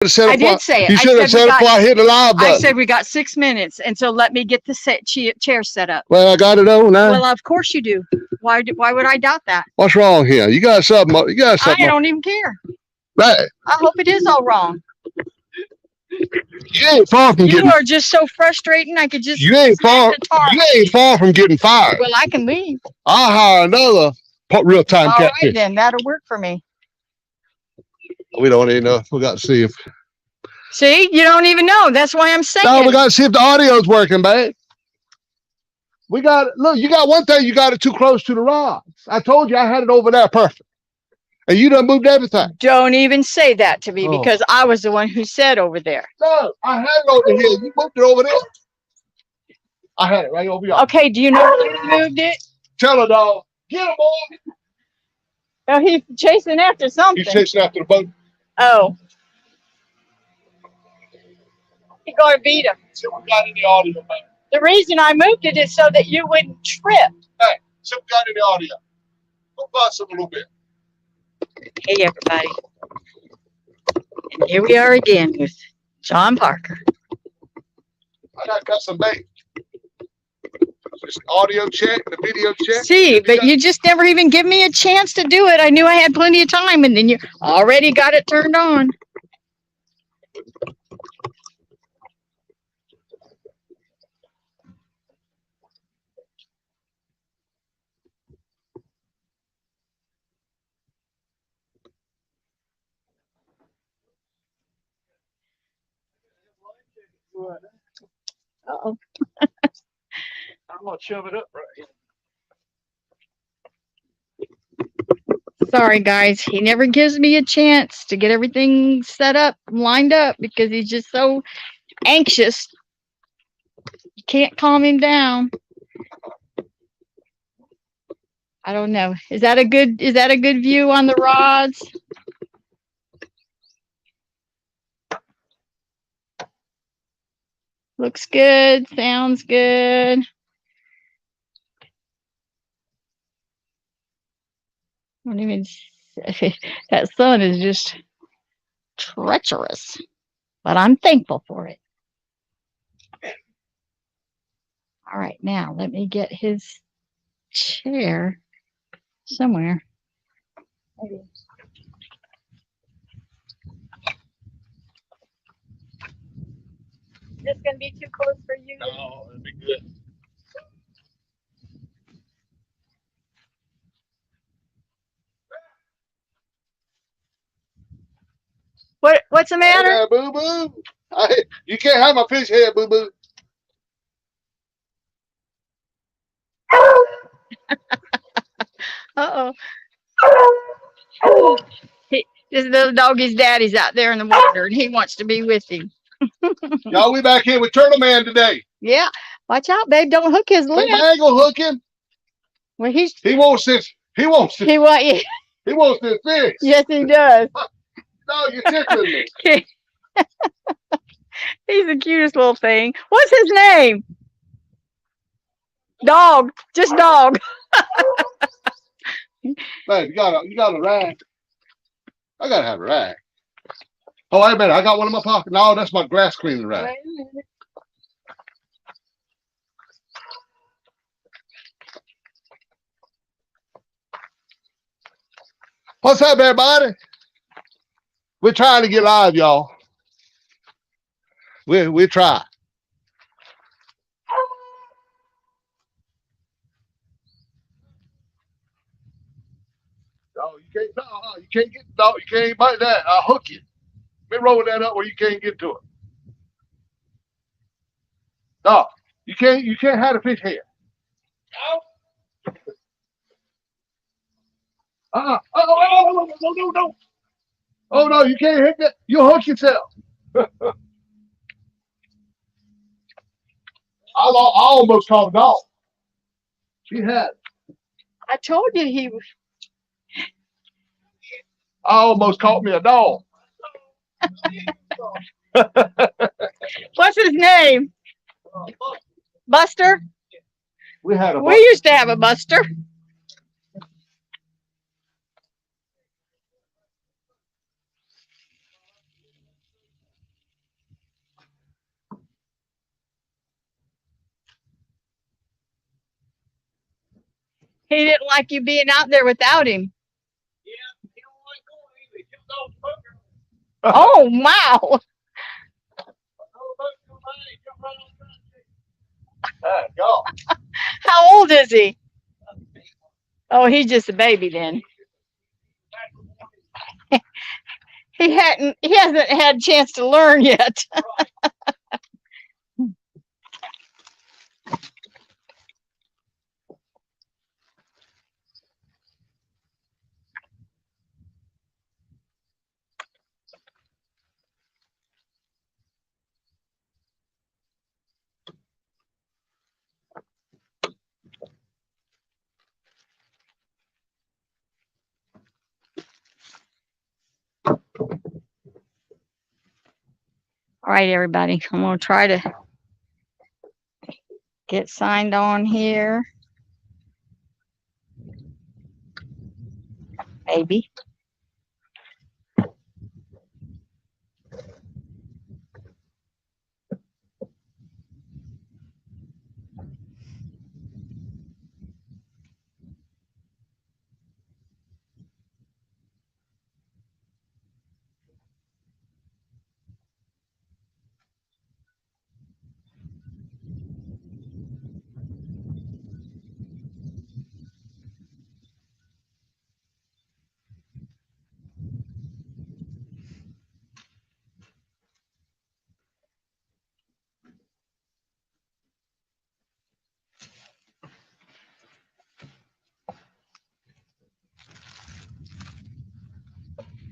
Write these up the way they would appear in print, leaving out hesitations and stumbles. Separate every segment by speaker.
Speaker 1: I did say it.
Speaker 2: You should have said it before I hit the live button.
Speaker 1: I said we got 6 minutes, and so let me get the chair set up.
Speaker 2: Well, I got it on now.
Speaker 1: Well, of course you do. Why would I doubt that?
Speaker 2: What's wrong here? You got something. You got something.
Speaker 1: I don't even care.
Speaker 2: Right.
Speaker 1: I hope it is all wrong.
Speaker 2: You ain't far from getting.
Speaker 1: You are just so frustrating. I could just.
Speaker 2: You ain't far. You ain't far from getting fired.
Speaker 1: Well, I can leave.
Speaker 2: I'll hire another real-time catfish.
Speaker 1: All right, then that'll work for me.
Speaker 2: We don't even know. We got to see if.
Speaker 1: See, you don't even know. That's why I'm saying.
Speaker 2: No, we got to see if the audio's working, babe. We got look. You got one thing. You got it too close to the rods. I told you I had it over there perfect, and you done moved everything.
Speaker 1: Don't even say that to me because I was the one who said over there.
Speaker 2: No, I had it over here. You moved it over there. I had it right over here.
Speaker 1: Okay. Do you know where you moved it?
Speaker 2: Tell her, dog. Get him, boy.
Speaker 1: Oh, he's chasing after something.
Speaker 2: He's chasing after the boat.
Speaker 1: Oh. He's going to beat him.
Speaker 2: See what we got in the audio, man.
Speaker 1: The reason I moved it is so that you wouldn't trip.
Speaker 2: Hey, see what we got in the audio. Go bust him a little bit.
Speaker 1: Hey, everybody. And here we are again with John Parker.
Speaker 2: I got to cut some bait. Just audio check, the video check.
Speaker 1: See, but you just never even give me a chance to do it. I knew I had plenty of time, and then you already got it turned on. Uh-oh.
Speaker 2: I'm going to shove it up right here.
Speaker 1: Sorry, guys. He never gives me a chance to get everything set up, lined up, because he's just so anxious. You can't calm him down. I don't know. Is that a good view on the rods? Looks good. Sounds good. I don't even say that sun is just treacherous, but I'm thankful for it. All right, now let me get his chair somewhere. Maybe. Is this going to be too close for you?
Speaker 2: No, it'll be good.
Speaker 1: What's the matter?
Speaker 2: Hey, boo boo. You can't have my fish head, boo boo.
Speaker 1: Uh-oh. This little doggy's daddy's out there in the water, and he wants to be with him.
Speaker 2: Y'all, we back here with Turtle Man today.
Speaker 1: Yeah. Watch out, babe. Don't hook his lip.
Speaker 2: I ain't gonna hook him.
Speaker 1: Well,
Speaker 2: he wants this. He wants this.
Speaker 1: He
Speaker 2: wants this fish.
Speaker 1: Yes, he does.
Speaker 2: No, you're tickling me.
Speaker 1: He's the cutest little thing. What's his name? Dog. Just dog.
Speaker 2: Man, you got a rag. I gotta have a rag. Oh, wait a minute. I got one in my pocket. No, that's my glass cleaning rag.
Speaker 1: Wait a minute.
Speaker 2: What's up, everybody? We're trying to get live, y'all. We try. No, you can't bite that. I'll hook you. Let me roll that up where you can't get to it. No, you can't have a fish head. No. No. Oh no, you can't hit that. You'll hook yourself. I almost caught a dog. She had.
Speaker 1: I told you he was.
Speaker 2: I almost caught me a dog.
Speaker 1: What's his name? Buster?
Speaker 2: We
Speaker 1: used to have a Buster. He didn't like you being out there without him. Oh, wow.
Speaker 2: Go.
Speaker 1: How old is he? Oh, he's just a baby then. He hasn't had a chance to learn yet. All right, everybody. I'm gonna try to get signed on here. Maybe.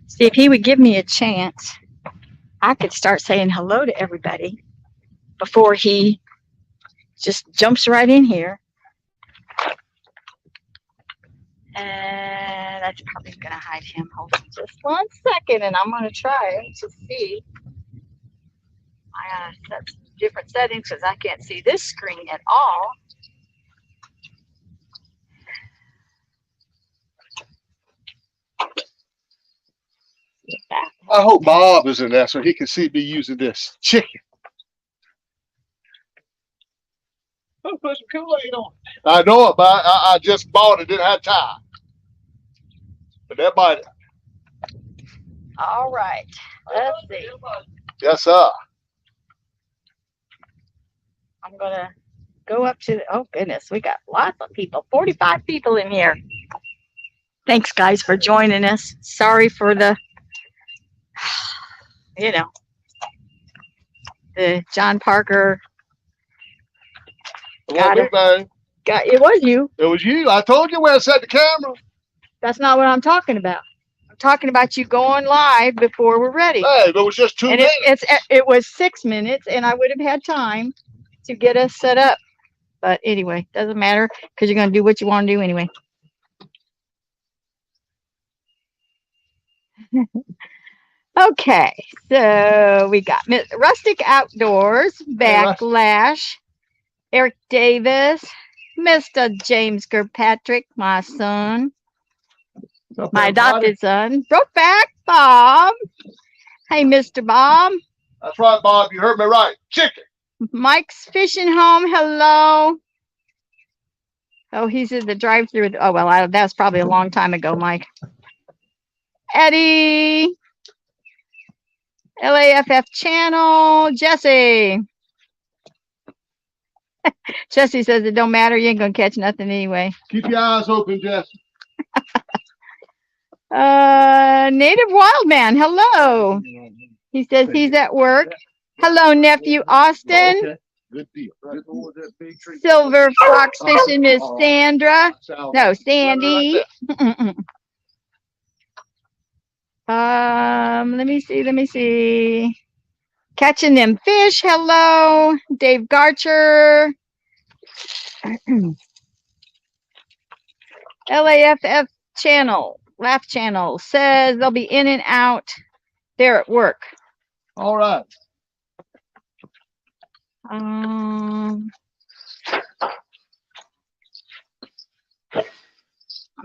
Speaker 1: See, if he would give me a chance, I could start saying hello to everybody before he just jumps right in here. And that's probably going to hide him. Hold on just 1 second, and I'm going to try to see. I set some different settings because I can't see this screen at all.
Speaker 2: I hope Bob is in there so he can see me using this chicken.
Speaker 3: I'll put some Kool-Aid on.
Speaker 2: I know it, but I just bought it. Didn't have time. But that might.
Speaker 1: All right. Let's see.
Speaker 2: Yes, sir.
Speaker 1: I'm going to go up to, oh goodness, we got lots of people, 45 people in here. Thanks, guys, for joining us. Sorry for the, the John Parker. It was you.
Speaker 2: It was you. I told you where I set the camera.
Speaker 1: That's not what I'm talking about. I'm talking about you going live before we're ready.
Speaker 2: Hey, but it was just 2 minutes.
Speaker 1: It was 6 minutes, and I would have had time to get us set up. But anyway, doesn't matter because you're going to do what you want to do anyway. Okay, so we got Rustic Outdoors, Backlash, Eric Davis, Mr. James Kirkpatrick, my son, my adopted son, Brokeback Bob. Hey, Mr. Bob.
Speaker 2: That's right, Bob. You heard me right. Chicken.
Speaker 1: Mike's Fishing Home. Hello. Oh, he's in the drive-through. Oh, well, that's probably a long time ago, Mike. Eddie. LAFF channel. Jesse. Jesse says it don't matter. You ain't going to catch nothing anyway.
Speaker 2: Keep your eyes open, Jesse.
Speaker 1: Native Wildman. Hello. He says he's at work. Hello, nephew Austin.
Speaker 2: Okay. Good deal.
Speaker 1: Silver Fox Fishing Miss Sandra. No, Sandy. Let me see. Catching them fish. Hello, Dave Garcher. LAFF channel, Laugh channel says they'll be in and out. They're at work.
Speaker 2: All right.
Speaker 1: I'm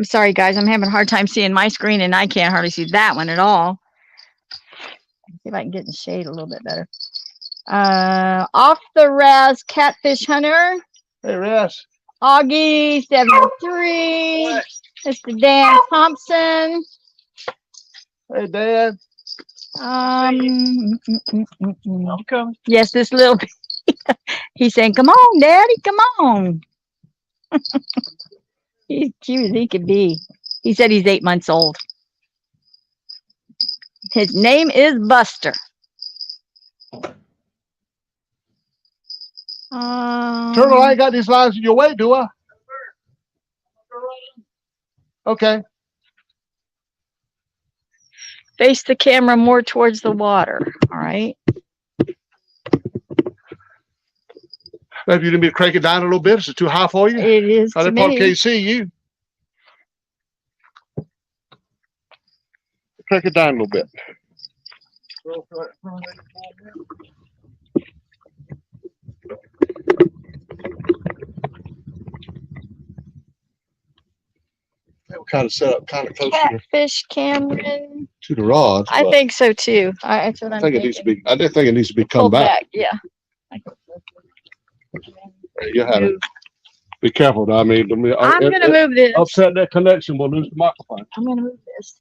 Speaker 1: sorry, guys. I'm having a hard time seeing my screen, and I can't hardly see that one at all. Let's see if I can get in the shade a little bit better. Off the Raz Catfish Hunter.
Speaker 2: Hey, Raz.
Speaker 1: Augie 73. Mr. Dan Thompson.
Speaker 2: Hey, Dad.
Speaker 3: I'm coming.
Speaker 1: Yes, this little. He's saying, "Come on, Daddy, come on." He's cute as he could be. He said he's 8 months old. His name is Buster.
Speaker 2: Turtle, I ain't got these lines in your way, do I? Okay.
Speaker 1: Face the camera more towards the water. All right.
Speaker 2: Maybe you need me to crank it down a little bit. Is it too high for you?
Speaker 1: It is
Speaker 2: I
Speaker 1: to
Speaker 2: probably
Speaker 1: me.
Speaker 2: can't see you. Crank it down a little bit. Kind of set up kind of close
Speaker 1: Catfish Cameron.
Speaker 2: to the rods.
Speaker 1: I think so too. That's what
Speaker 2: I
Speaker 1: I'm
Speaker 2: think it
Speaker 1: thinking.
Speaker 2: needs to be. I did think it needs to be
Speaker 1: Pull
Speaker 2: come back.
Speaker 1: Yeah.
Speaker 2: You have to be careful. I mean,
Speaker 1: I'm gonna move this.
Speaker 2: upset that connection. We'll lose the microphone.
Speaker 1: I'm gonna move this.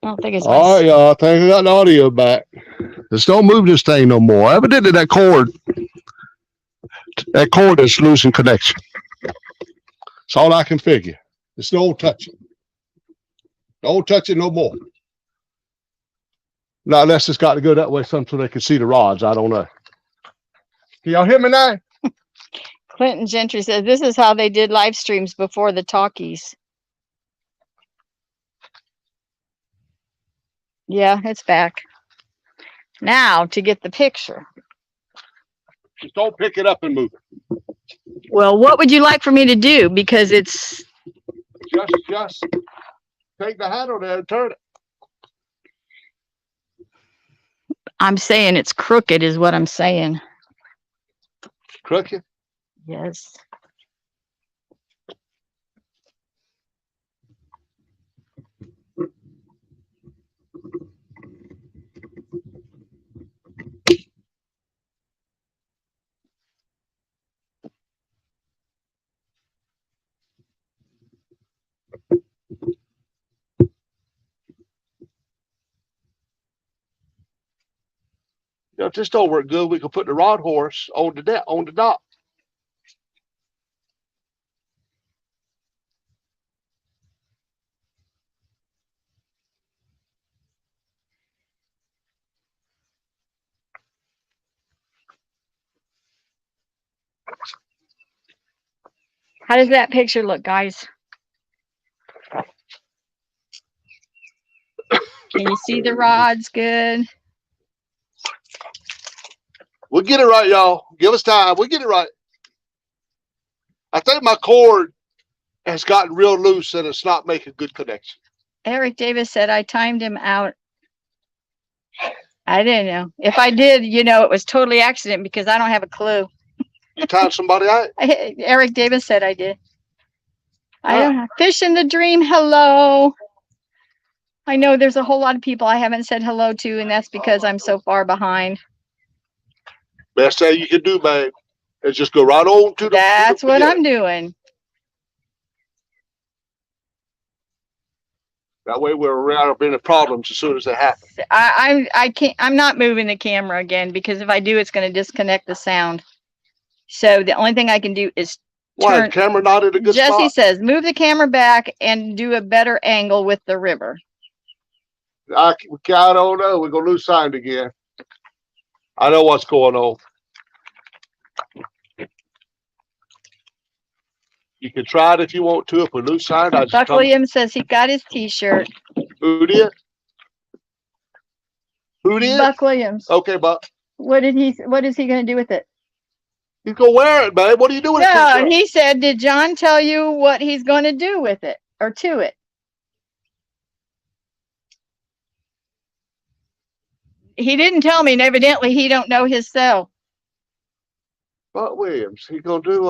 Speaker 1: don't think it's
Speaker 2: All right,
Speaker 1: my.
Speaker 2: y'all. I think I got the audio back. Just don't move this thing no more. Evidently, that cord is losing connection. That's all I can figure. Just don't touch it. Don't touch it no more. Now, unless it's got to go that way, so they can see the rods. I don't know. Can y'all hear me now?
Speaker 1: Clinton Gentry says this is how they did live streams before the talkies. Yeah, it's back. Now to get the picture.
Speaker 2: Just don't pick it up and move it.
Speaker 1: Well, what would you like for me to do? Because it's
Speaker 2: just take the handle there and turn it.
Speaker 1: I'm saying it's crooked is what I'm saying.
Speaker 2: Crooked?
Speaker 1: Yes.
Speaker 2: If this don't work good, we can put the rod horse on the dock.
Speaker 1: How does that picture look, guys? Can you see the rods good?
Speaker 2: We'll get it right, y'all. Give us time. We'll get it right. I think my cord has gotten real loose and it's not making good connection.
Speaker 1: Eric Davis said I timed him out. I didn't know. If I did, it was totally accident because I don't have a clue.
Speaker 2: You timed somebody out?
Speaker 1: Eric Davis said I did. I don't know. Fish in the Dream, hello. I know there's a whole lot of people I haven't said hello to, and that's because I'm so far behind.
Speaker 2: Best thing you can do, babe, is just go right on to the.
Speaker 1: That's what I'm doing.
Speaker 2: That way we're out of any problems as soon as they happen.
Speaker 1: I can't. I'm not moving the camera again because if I do, it's going to disconnect the sound. So the only thing I can do is
Speaker 2: Why the camera not in a good spot?
Speaker 1: Jesse says move the camera back and do a better angle with the river.
Speaker 2: I don't know. We're gonna lose sound again. I know what's going on. You can try it if you want to. If we lose sound, I just
Speaker 1: Buck Williams says he got his T-shirt.
Speaker 2: Who did? Who did?
Speaker 1: Buck Williams.
Speaker 2: Okay, Buck.
Speaker 1: What is he going to do with it?
Speaker 2: He's gonna wear it, babe. What are you doing?
Speaker 1: No, he said, did John tell you what he's going to do with it or to it? He didn't tell me, and evidently he don't know his cell.
Speaker 2: Buck Williams, he gonna do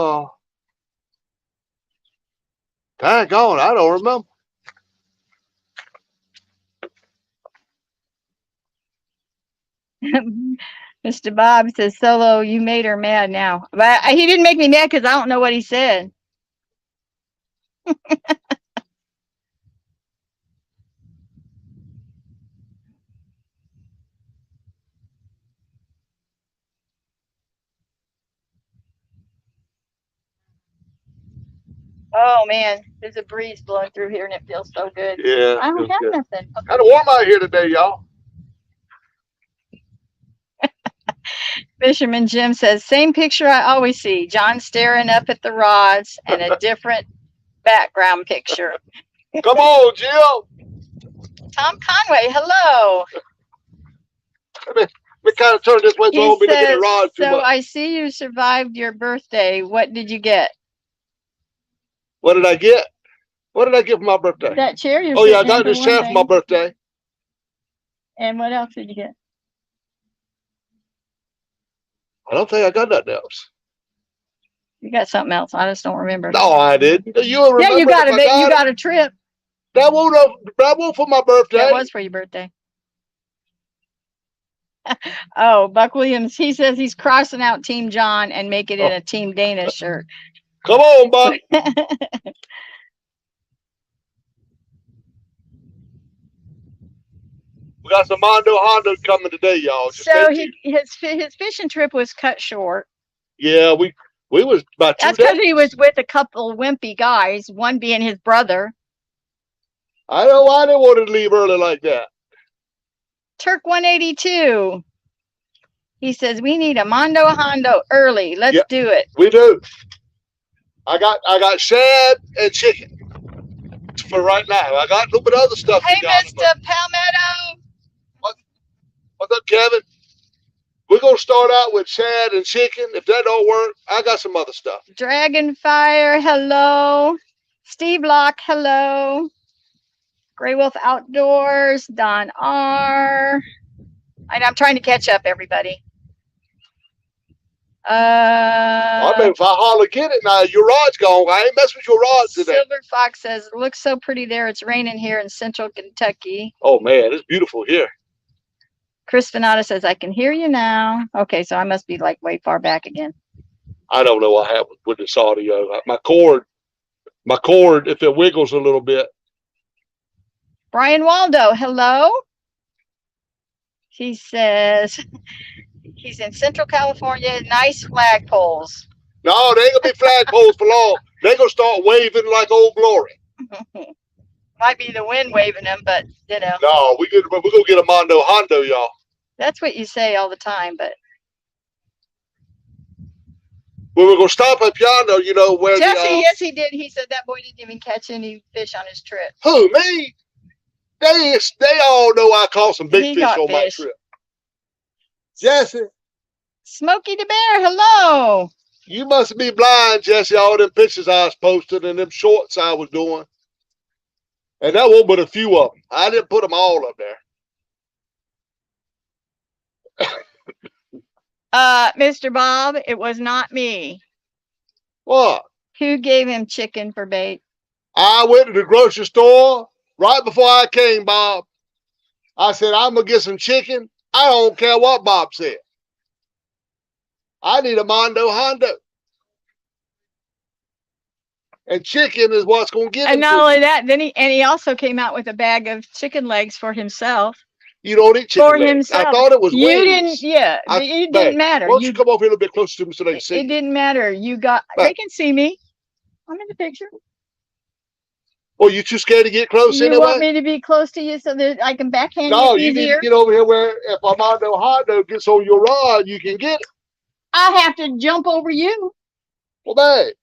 Speaker 2: daggone, I don't remember.
Speaker 1: Mr. Bob says, Solo, you made her mad now. But he didn't make me mad because I don't know what he said. Oh man, there's a breeze blowing through here and it feels so good.
Speaker 2: Yeah.
Speaker 1: I don't have nothing.
Speaker 2: Okay. Kind of warm out here today, y'all.
Speaker 1: Fisherman Jim says, same picture I always see. John staring up at the rods and a different background picture.
Speaker 2: Come on, Jill.
Speaker 1: Tom Conway, hello.
Speaker 2: We kind of turn this way so I won't be looking at the rod too
Speaker 1: so
Speaker 2: much.
Speaker 1: I see you survived your birthday. What did you get?
Speaker 2: What did I get? What did I get for my birthday?
Speaker 1: That chair you're
Speaker 2: Oh yeah, I
Speaker 1: sitting in
Speaker 2: got this
Speaker 1: for
Speaker 2: chair
Speaker 1: one
Speaker 2: for
Speaker 1: thing.
Speaker 2: my birthday.
Speaker 1: And what else did you get?
Speaker 2: I don't think I got nothing else.
Speaker 1: You got something else. I just don't remember.
Speaker 2: No, I didn't. You remember?
Speaker 1: Yeah, you got you got a trip.
Speaker 2: That won't for my birthday.
Speaker 1: That was for your birthday. Oh, Buck Williams, he says he's crossing out Team John and making it a Team Dana shirt.
Speaker 2: Come on, Buck. We got some Mondo Hondo coming today, y'all. Just
Speaker 1: So
Speaker 2: stay tuned.
Speaker 1: his fishing trip was cut short.
Speaker 2: Yeah, we was about 2
Speaker 1: That's
Speaker 2: days.
Speaker 1: because he was with a couple wimpy guys, one being his brother.
Speaker 2: I know why they wanted to leave early like that.
Speaker 1: Turk 182. He says we need a Mondo Hondo early. Let's
Speaker 2: Yep.
Speaker 1: do it.
Speaker 2: We do. I got shad and chicken for right now. I got a little bit of other stuff.
Speaker 1: Hey,
Speaker 2: you got,
Speaker 1: Mr. Palmetto.
Speaker 2: what's up, Kevin? We're gonna start out with shad and chicken. If that don't work, I got some other stuff.
Speaker 1: Dragonfire, hello. Steve Locke, hello. Grey Wolf Outdoors, Don R. I'm trying to catch up, everybody.
Speaker 2: I mean, if I holler, get it now. Your rod's gone. I ain't messing with your rod today.
Speaker 1: Silver Fox says, looks so pretty there. It's raining here in central Kentucky.
Speaker 2: Oh man, it's beautiful here.
Speaker 1: Chris Finata says, I can hear you now. Okay, so I must be like way far back again.
Speaker 2: I don't know what happened with this audio. My cord, if it wiggles a little bit.
Speaker 1: Brian Waldo, hello. He says he's in Central California. Nice flagpoles.
Speaker 2: No, they ain't gonna be flagpoles for long. They gonna start waving like Old Glory.
Speaker 1: Might be the wind waving them, but you know.
Speaker 2: No, we're gonna get a Mondo Hondo, y'all.
Speaker 1: That's what you say all the time, but
Speaker 2: We were gonna stop up yonder, you know, where
Speaker 1: Jesse,
Speaker 2: the
Speaker 1: yes, he did. He said that boy didn't even catch any fish on his trip.
Speaker 2: who, me? They all know I caught some big
Speaker 1: He
Speaker 2: fish
Speaker 1: caught
Speaker 2: on my
Speaker 1: fish.
Speaker 2: trip. Jesse,
Speaker 1: Smokey the Bear, hello.
Speaker 2: you must be blind, Jesse, all them pictures I was posting and them shorts I was doing. And that wasn't but a few of them. I didn't put them all up there.
Speaker 1: Mr. Bob, it was not me.
Speaker 2: What?
Speaker 1: Who gave him chicken for bait?
Speaker 2: I went to the grocery store right before I came, Bob. I said, I'm going to get some chicken. I don't care what Bob said. I need a Mondo Hondo. And chicken is what's going to get
Speaker 1: And
Speaker 2: him.
Speaker 1: not only that, then he also came out with a bag of chicken legs for himself.
Speaker 2: You don't eat chicken
Speaker 1: For
Speaker 2: legs. I
Speaker 1: himself.
Speaker 2: thought it was
Speaker 1: You
Speaker 2: wings.
Speaker 1: didn't, yeah,
Speaker 2: I-
Speaker 1: it
Speaker 2: babe,
Speaker 1: didn't matter.
Speaker 2: Why don't you come over here a little bit closer to me so they can see?
Speaker 1: It didn't matter. You got,
Speaker 2: Babe.
Speaker 1: they can see me. I'm in the picture.
Speaker 2: Well, you too scared to get close
Speaker 1: You
Speaker 2: anyway?
Speaker 1: want me to be close to you so that I can backhand
Speaker 2: No,
Speaker 1: you
Speaker 2: you need
Speaker 1: easier?
Speaker 2: to get over here where if a Mondo Hondo gets on your rod, you can get it.
Speaker 1: I have to jump over you.
Speaker 2: Well, babe,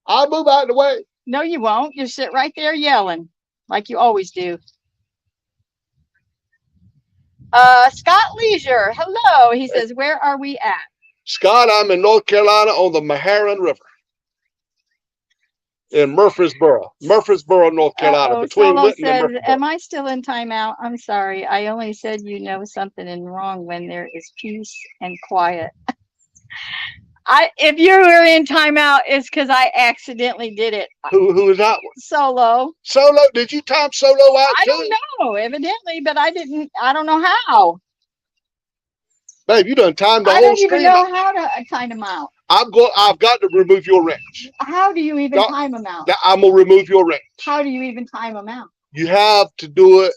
Speaker 2: I'll move out of the way.
Speaker 1: No, you won't. You sit right there yelling like you always do. Scott Leisure, hello. He says, where are we at?
Speaker 2: Scott, I'm in North Carolina on the Meherrin River in Murfreesboro, North Carolina,
Speaker 1: Uh-oh,
Speaker 2: between
Speaker 1: Solo
Speaker 2: Winton and
Speaker 1: says,
Speaker 2: Murfreesboro.
Speaker 1: am I still in timeout? I'm sorry. I only said you know something is wrong when there is peace and quiet. If you were in timeout, it's because I accidentally did it.
Speaker 2: Who is that one?
Speaker 1: Solo.
Speaker 2: Solo? Did you time Solo out
Speaker 1: I
Speaker 2: too?
Speaker 1: don't know, evidently, but I don't know how.
Speaker 2: Babe, you done timed the
Speaker 1: I
Speaker 2: whole
Speaker 1: don't even
Speaker 2: stream.
Speaker 1: know how to time them out.
Speaker 2: I've got to remove your wrench.
Speaker 1: How do you even
Speaker 2: No,
Speaker 1: time them out?
Speaker 2: I'm gonna remove your wrench.
Speaker 1: How do you even time them out?
Speaker 2: You have to do it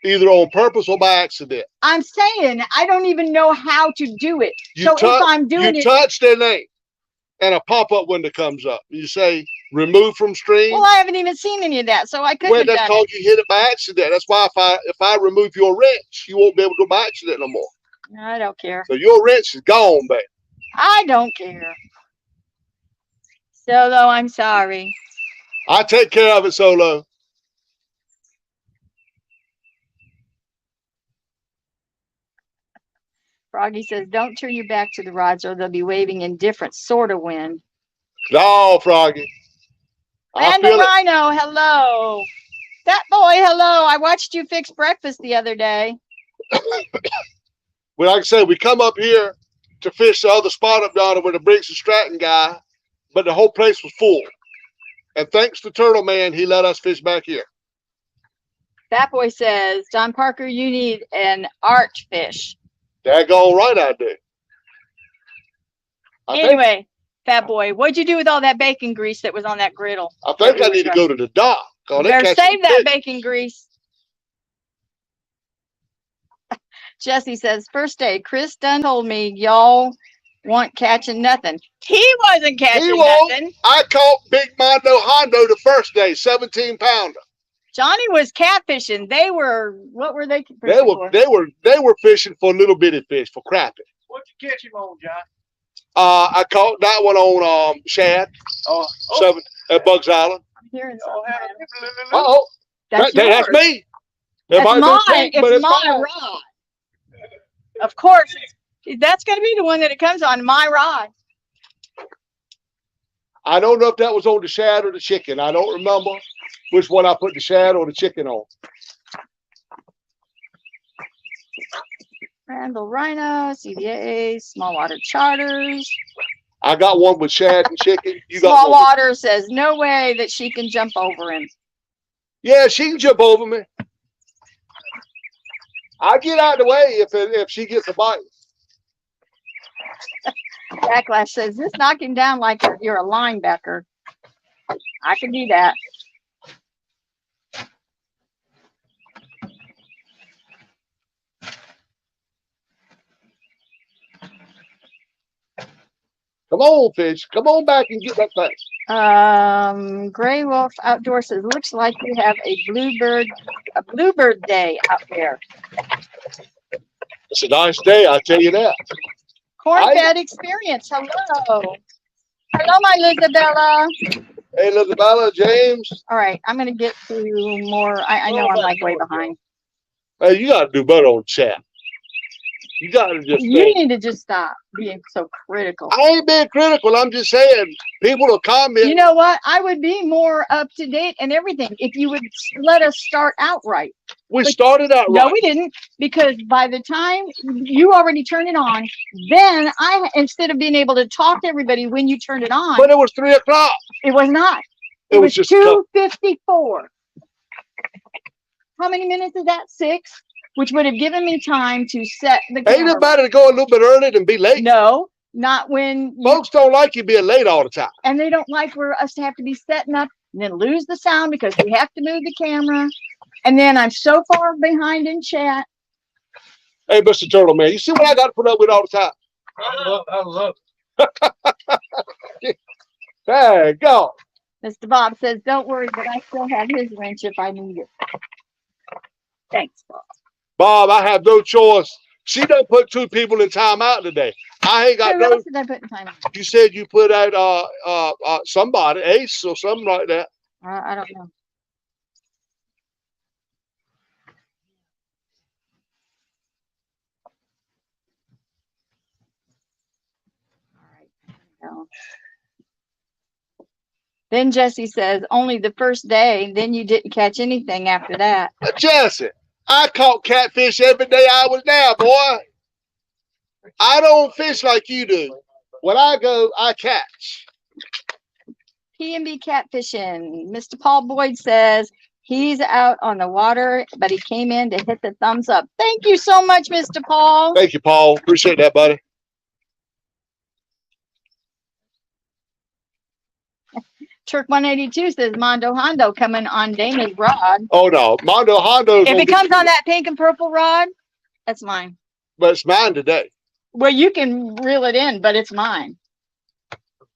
Speaker 2: either on purpose or by accident.
Speaker 1: I'm saying I don't even know how to do it.
Speaker 2: You
Speaker 1: So
Speaker 2: tou-
Speaker 1: if I'm doing
Speaker 2: you
Speaker 1: it,
Speaker 2: touch their name, and a pop-up window comes up. You say remove from stream.
Speaker 1: well, I haven't even seen any of that, so I couldn't
Speaker 2: Well,
Speaker 1: have
Speaker 2: that's
Speaker 1: done
Speaker 2: called
Speaker 1: it.
Speaker 2: you hit it by accident. That's why if I remove your wrench, you won't be able to go by accident no more.
Speaker 1: I don't care.
Speaker 2: So your wrench is gone, babe.
Speaker 1: I don't care. Solo, I'm sorry.
Speaker 2: I take care of it, Solo.
Speaker 1: Froggy says, don't turn your back to the rods or they'll be waving in different sort of wind.
Speaker 2: No, Froggy. I
Speaker 1: And the
Speaker 2: feel it.
Speaker 1: Rhino, hello. That boy, hello. I watched you fix breakfast the other day.
Speaker 2: Well, like I said, we come up here to fish the other spot up yonder with the Briggs and Stratton guy, but the whole place was full. And thanks to Turtle Man, he let us fish back here.
Speaker 1: That boy says, John Parker, you need an arch fish.
Speaker 2: Daggone right I do.
Speaker 1: Anyway, Fat Boy, what'd you do with all that bacon grease that was on that griddle?
Speaker 2: I think I need to go to the dock. Oh, they
Speaker 1: Better
Speaker 2: catch
Speaker 1: save
Speaker 2: some
Speaker 1: that
Speaker 2: fish.
Speaker 1: bacon grease. Jesse says, first day, Chris done told me y'all want catching nothing. He wasn't
Speaker 2: He
Speaker 1: catching
Speaker 2: won't.
Speaker 1: nothing.
Speaker 2: I caught Big Mondo Hondo the first day, 17-pounder.
Speaker 1: Johnny was catfishing. They were, what were they fishing
Speaker 2: They
Speaker 1: for?
Speaker 2: were fishing for little bitty fish, for crappie.
Speaker 3: What'd you catch him on, John?
Speaker 2: I caught that one on shad,
Speaker 3: Oh,
Speaker 2: seven at Bugs Island.
Speaker 1: I'm hearing
Speaker 3: oh,
Speaker 1: something.
Speaker 2: Uh-oh.
Speaker 1: That's
Speaker 2: That's
Speaker 1: yours.
Speaker 2: me. It
Speaker 1: That's
Speaker 2: might be
Speaker 1: mine.
Speaker 2: pink, but
Speaker 1: It's my
Speaker 2: mine.
Speaker 1: rod. Of course. That's going to be the one that it comes on, my rod.
Speaker 2: I don't know if that was on the shad or the chicken. I don't remember which one I put the shad or the chicken on.
Speaker 1: Randall Rhino, CDA, small water charters.
Speaker 2: I got one with shad and chicken. You got
Speaker 1: Small
Speaker 2: one with-
Speaker 1: water says no way that she can jump over him.
Speaker 2: Yeah, she can jump over me. I get out of the way if she gets a bite.
Speaker 1: Backlash says this knock him down like you're a linebacker. I can do that.
Speaker 2: Come on, fish. Come on back and get that thing.
Speaker 1: Gray Wolf Outdoor says looks like you have a bluebird day out there.
Speaker 2: It's a nice day, I tell you that.
Speaker 1: Corn-fed experience. Hello. Hello, my Lizabella.
Speaker 2: Hey, Elizabeth, James.
Speaker 1: All right, I'm gonna get to more. I know I'm like way behind.
Speaker 2: Hey, you got to do better on chat. You got to just.
Speaker 1: You need to just stop being so critical.
Speaker 2: I ain't being critical. I'm just saying people will comment.
Speaker 1: You know what? I would be more up to date and everything if you would let us start out right.
Speaker 2: We
Speaker 1: But
Speaker 2: started out
Speaker 1: No,
Speaker 2: right.
Speaker 1: we didn't, because by the time you already turned it on, then instead of being able to talk to everybody when you turned it on,
Speaker 2: But it was 3 o'clock.
Speaker 1: it was not.
Speaker 2: It was just
Speaker 1: 2:54. How many minutes is that? 6, which would have given me time to set the
Speaker 2: Ain't it
Speaker 1: camera.
Speaker 2: better to go a little bit early than be late?
Speaker 1: No, not when you,
Speaker 2: Folks don't like you being late all the time.
Speaker 1: and they don't like for us to have to be setting up and then lose the sound because we have to move the camera. And then I'm so far behind in chat.
Speaker 2: Hey, Mr. Turtle Man, you see what I got to put up with all the time?
Speaker 3: I love
Speaker 2: There you go.
Speaker 1: Mr. Bob says, don't worry, but I still have his wrench if I need it. Thanks, Bob.
Speaker 2: Bob, I have no choice. She done put 2 people in timeout today. I ain't got
Speaker 1: Who
Speaker 2: no.
Speaker 1: else did I put in time?
Speaker 2: You said you put out somebody, Ace or something like that.
Speaker 1: I don't know. All right. No. Then Jesse says, only the first day, then you didn't catch anything after that.
Speaker 2: Jesse, I caught catfish every day I was there, boy. I don't fish like you do. When I go, I catch.
Speaker 1: P&B catfishing. Mr. Paul Boyd says he's out on the water, but he came in to hit the thumbs up. Thank you so much, Mr. Paul.
Speaker 2: Thank you, Paul. Appreciate that, buddy.
Speaker 1: Turk 182 says Mondo Hondo coming on Dana's rod.
Speaker 2: Oh, no. Mondo Hondo.
Speaker 1: If it comes on that pink and purple rod, that's mine.
Speaker 2: But it's mine today.
Speaker 1: Well, you can reel it in, but it's mine.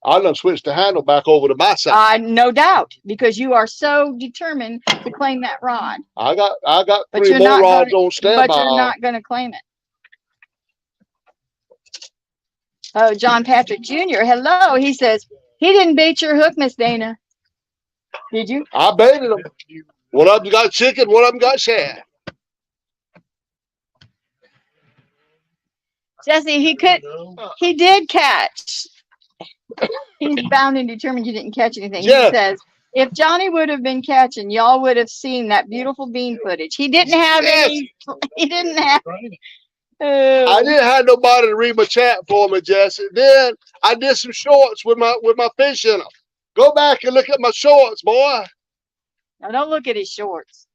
Speaker 2: I done switched the handle back over to my side.
Speaker 1: No doubt, because you are so determined to claim that rod.
Speaker 2: I got
Speaker 1: But
Speaker 2: 3
Speaker 1: you're
Speaker 2: more
Speaker 1: not
Speaker 2: rods
Speaker 1: gonna-
Speaker 2: on standby.
Speaker 1: But you're not going to claim it. Oh, John Patrick Jr. Hello. He says he didn't bait your hook, Miss Dana. Did you?
Speaker 2: I baited them. One of them got chicken, one of them got shad.
Speaker 1: Jesse, he did catch. He's bound and determined you didn't catch anything.
Speaker 2: Yes.
Speaker 1: He says, if Johnny would have been catching, y'all would have seen that beautiful bean footage. He didn't have any. He didn't have.
Speaker 2: I didn't have nobody to read my chat for me, Jesse. Then I did some shorts with my fish in them. Go back and look at my shorts, boy.
Speaker 1: Now don't look at his shorts.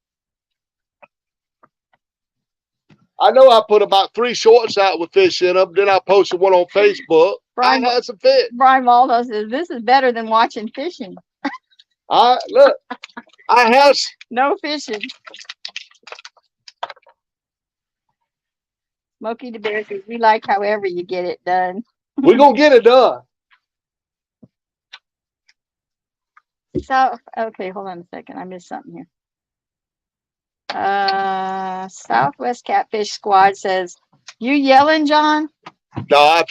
Speaker 2: I know I put about 3 shorts out with fish in them. Then I posted one on Facebook.
Speaker 1: Brian,
Speaker 2: I had some fish.
Speaker 1: Brian Waldo says this is better than watching fishing.
Speaker 2: Look, I have.
Speaker 1: No fishing. Smokey the Bear says, we like however you get it done.
Speaker 2: We're going to get it done.
Speaker 1: So, okay, hold on a second. I missed something here. Southwest Catfish Squad says, you yelling, John?
Speaker 2: No,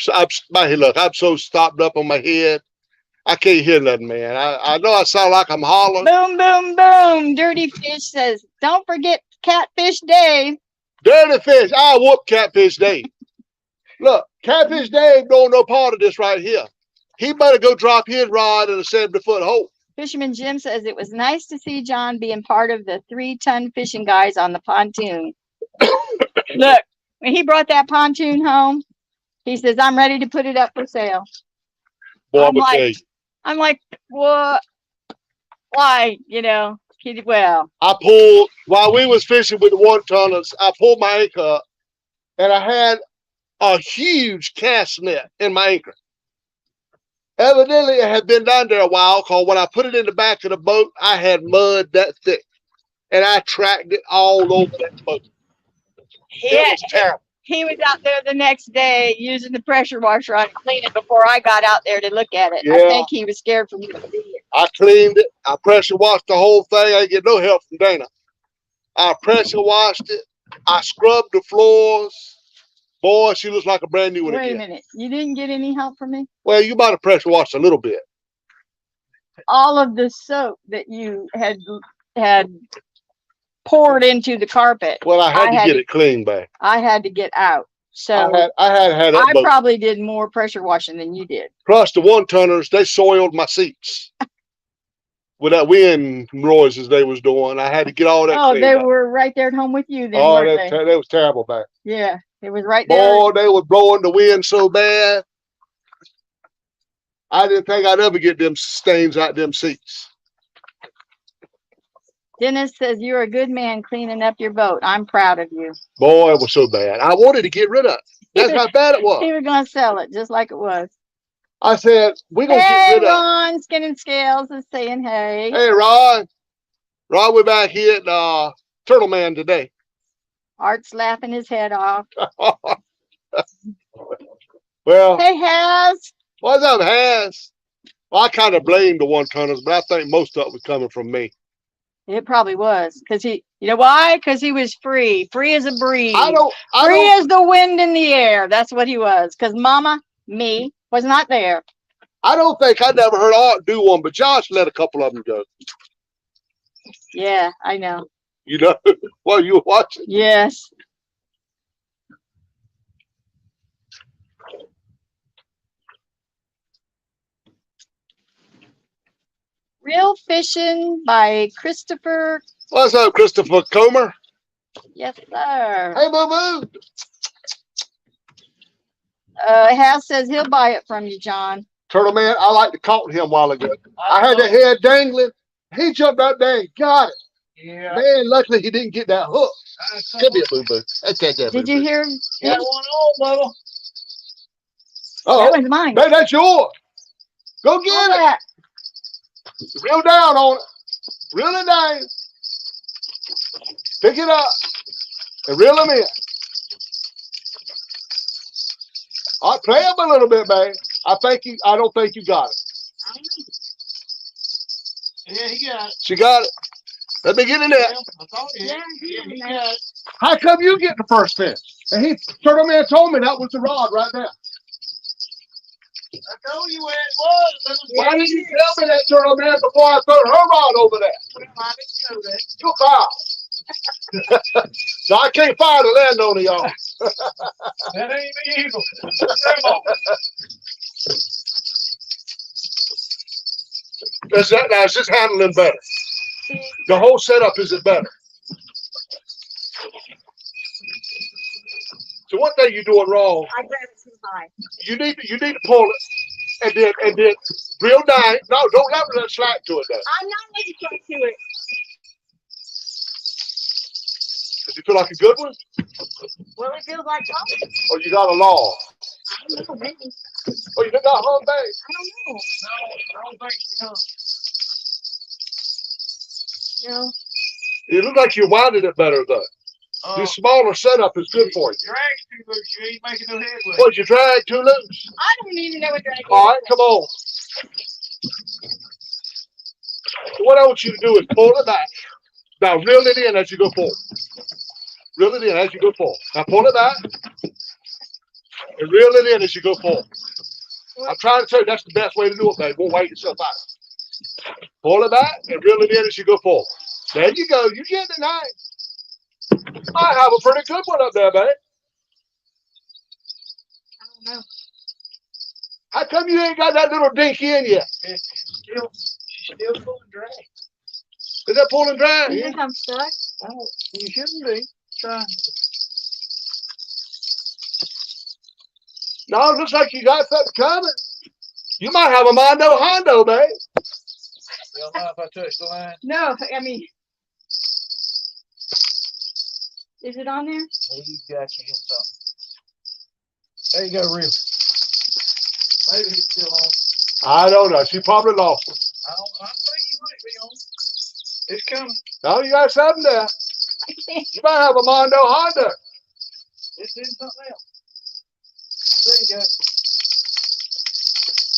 Speaker 2: look, I'm so stopped up on my head. I can't hear nothing, man. I know I sound like I'm hollering.
Speaker 1: Boom, boom, boom. Dirty Fish says, don't forget Catfish Dave.
Speaker 2: Dirty Fish. I whoop Catfish Dave. Look, Catfish Dave don't know part of this right here. He better go drop his rod in a 70-foot hole.
Speaker 1: Fisherman Jim says, it was nice to see John being part of the 3-ton fishing guys on the pontoon. Look, when he brought that pontoon home, he says, I'm ready to put it up for sale.
Speaker 2: Boy,
Speaker 1: I'm like, what? Why? You know, well.
Speaker 2: I pulled, while we was fishing with the 1-tonners, I pulled my anchor up, and I had a huge cast net in my anchor. Evidently, it had been down there a while, because when I put it in the back of the boat, I had mud that thick, and I tracked it all over that boat. It was terrible.
Speaker 1: He was out there the next day using the pressure washer on to clean it before I got out there to look at it.
Speaker 2: Yeah.
Speaker 1: I think he was scared for me to see it.
Speaker 2: I cleaned it. I pressure washed the whole thing. I didn't get no help from Dana. I pressure washed it. I scrubbed the floors. Boy, she looks like a brand new one
Speaker 1: Wait
Speaker 2: again.
Speaker 1: a minute. You didn't get any help from me?
Speaker 2: Well, you might have pressure washed a little bit.
Speaker 1: All of the soap that you had poured into the carpet.
Speaker 2: Well, I had to get it clean back.
Speaker 1: I had to get out. So
Speaker 2: I had that boat.
Speaker 1: probably did more pressure washing than you did.
Speaker 2: Plus the 1-tonners, they soiled my seats. With that wind noises they was doing, I had to get all that cleaned
Speaker 1: they
Speaker 2: up.
Speaker 1: were right there at home with you then,
Speaker 2: Oh,
Speaker 1: weren't
Speaker 2: that was terrible back.
Speaker 1: Yeah, it was right there.
Speaker 2: Boy, they was blowing the wind so bad. I didn't think I'd ever get them stains out them seats.
Speaker 1: Dennis says, you're a good man cleaning up your boat. I'm proud of you.
Speaker 2: Boy, it was so bad. I wanted to get rid of it. That's how bad it was.
Speaker 1: He was going to sell it just like it was.
Speaker 2: I said, we're going to get
Speaker 1: Hey,
Speaker 2: rid of it.
Speaker 1: Ron, Skin and Scales is saying hey.
Speaker 2: Hey, Rod. Rod, we're back here at Turtle Man today.
Speaker 1: Art's laughing his head off.
Speaker 2: Well,
Speaker 1: Hey, Has.
Speaker 2: what's up, Has? Well, I kind of blamed the 1-tonners, but I think most of it was coming from me.
Speaker 1: It probably was. Because you know why? Because he was free. Free as a breeze. Free as the wind in the air. That's what he was. Because Mama, me, was not there.
Speaker 2: I don't think I never heard Art do one, but Josh let a couple of them go.
Speaker 1: Yeah, I know.
Speaker 2: You know, while you were watching.
Speaker 1: Yes. Real Fishing by Christopher.
Speaker 2: What's up, Christopher Comer?
Speaker 1: Yes, sir.
Speaker 2: Hey, boo-boo.
Speaker 1: Hal says he'll buy it from you, John.
Speaker 2: Turtle Man, I like to caught him a while ago. I had the head dangling. He jumped out there and got it.
Speaker 3: Yeah.
Speaker 2: Man, luckily he didn't get that hook. Come here, boo-boo. Okay,
Speaker 1: Did you hear?
Speaker 3: Got one on, Bubba.
Speaker 2: Oh,
Speaker 1: That was mine.
Speaker 2: hey, that's yours. Go get
Speaker 1: Look
Speaker 2: it.
Speaker 1: at
Speaker 2: Reel down on it. Reel it down. Pick it up and reel him in. All right, play him a little bit, man. I don't think you got it.
Speaker 3: Yeah, he got it.
Speaker 2: She got it. Let me get in there.
Speaker 3: I thought he
Speaker 1: Yeah,
Speaker 3: he got it.
Speaker 2: How come you get the first fish? And Turtle Man told me that was the rod right there.
Speaker 3: I told you where it was.
Speaker 2: Why didn't you tell me that, Turtle Man, before I threw her rod over there?
Speaker 3: I didn't know that.
Speaker 2: You foul. So I can't fire the landowner, y'all.
Speaker 3: That ain't the eagle. Come on.
Speaker 2: Now, it's just handling better. The whole setup is better. So one thing you're doing wrong,
Speaker 1: I grabbed it too high.
Speaker 2: you need to pull it and then reel down. No, don't let it slack to it though.
Speaker 1: I'm not ready to get to it.
Speaker 2: Does it feel like a good one?
Speaker 1: Well, it feels like home.
Speaker 2: Or you got a law?
Speaker 1: I don't know, maybe.
Speaker 2: Oh, you got home base?
Speaker 1: I don't know.
Speaker 3: No, I don't think she comes.
Speaker 1: No.
Speaker 2: It looks like you winded it better though. This smaller setup is good for you.
Speaker 3: Drag's too loose. You ain't making no headway.
Speaker 2: What, you drag too loose?
Speaker 1: I don't even know what drag is.
Speaker 2: All right, come on. What I want you to do is pull it back. Now reel it in as you go forward. Reel it in as you go forward. Now pull it back. And reel it in as you go forward. I'm trying to tell you that's the best way to do it, babe. Won't weigh yourself out. Pull it back and reel it in as you go forward. There you go. You get it nice. I have a pretty good one up there, babe.
Speaker 1: I don't know.
Speaker 2: How come you ain't got that little dink in yet?
Speaker 3: She's still pulling drag.
Speaker 2: Is that pulling drag?
Speaker 1: You think I'm stuck?
Speaker 3: Oh, you shouldn't be. Trying.
Speaker 2: No, it looks like you got something coming. You might have a Mondo Hondo, babe.
Speaker 3: You don't mind if I touch the line?
Speaker 1: No, I mean, is it on there?
Speaker 3: He's got you in something. There you go, Real. Maybe he's still on.
Speaker 2: I don't know. She probably lost it.
Speaker 3: I think he might be on. It's coming.
Speaker 2: No, you got something there. You might have a Mondo Hondo.
Speaker 3: It's doing something else. There you go.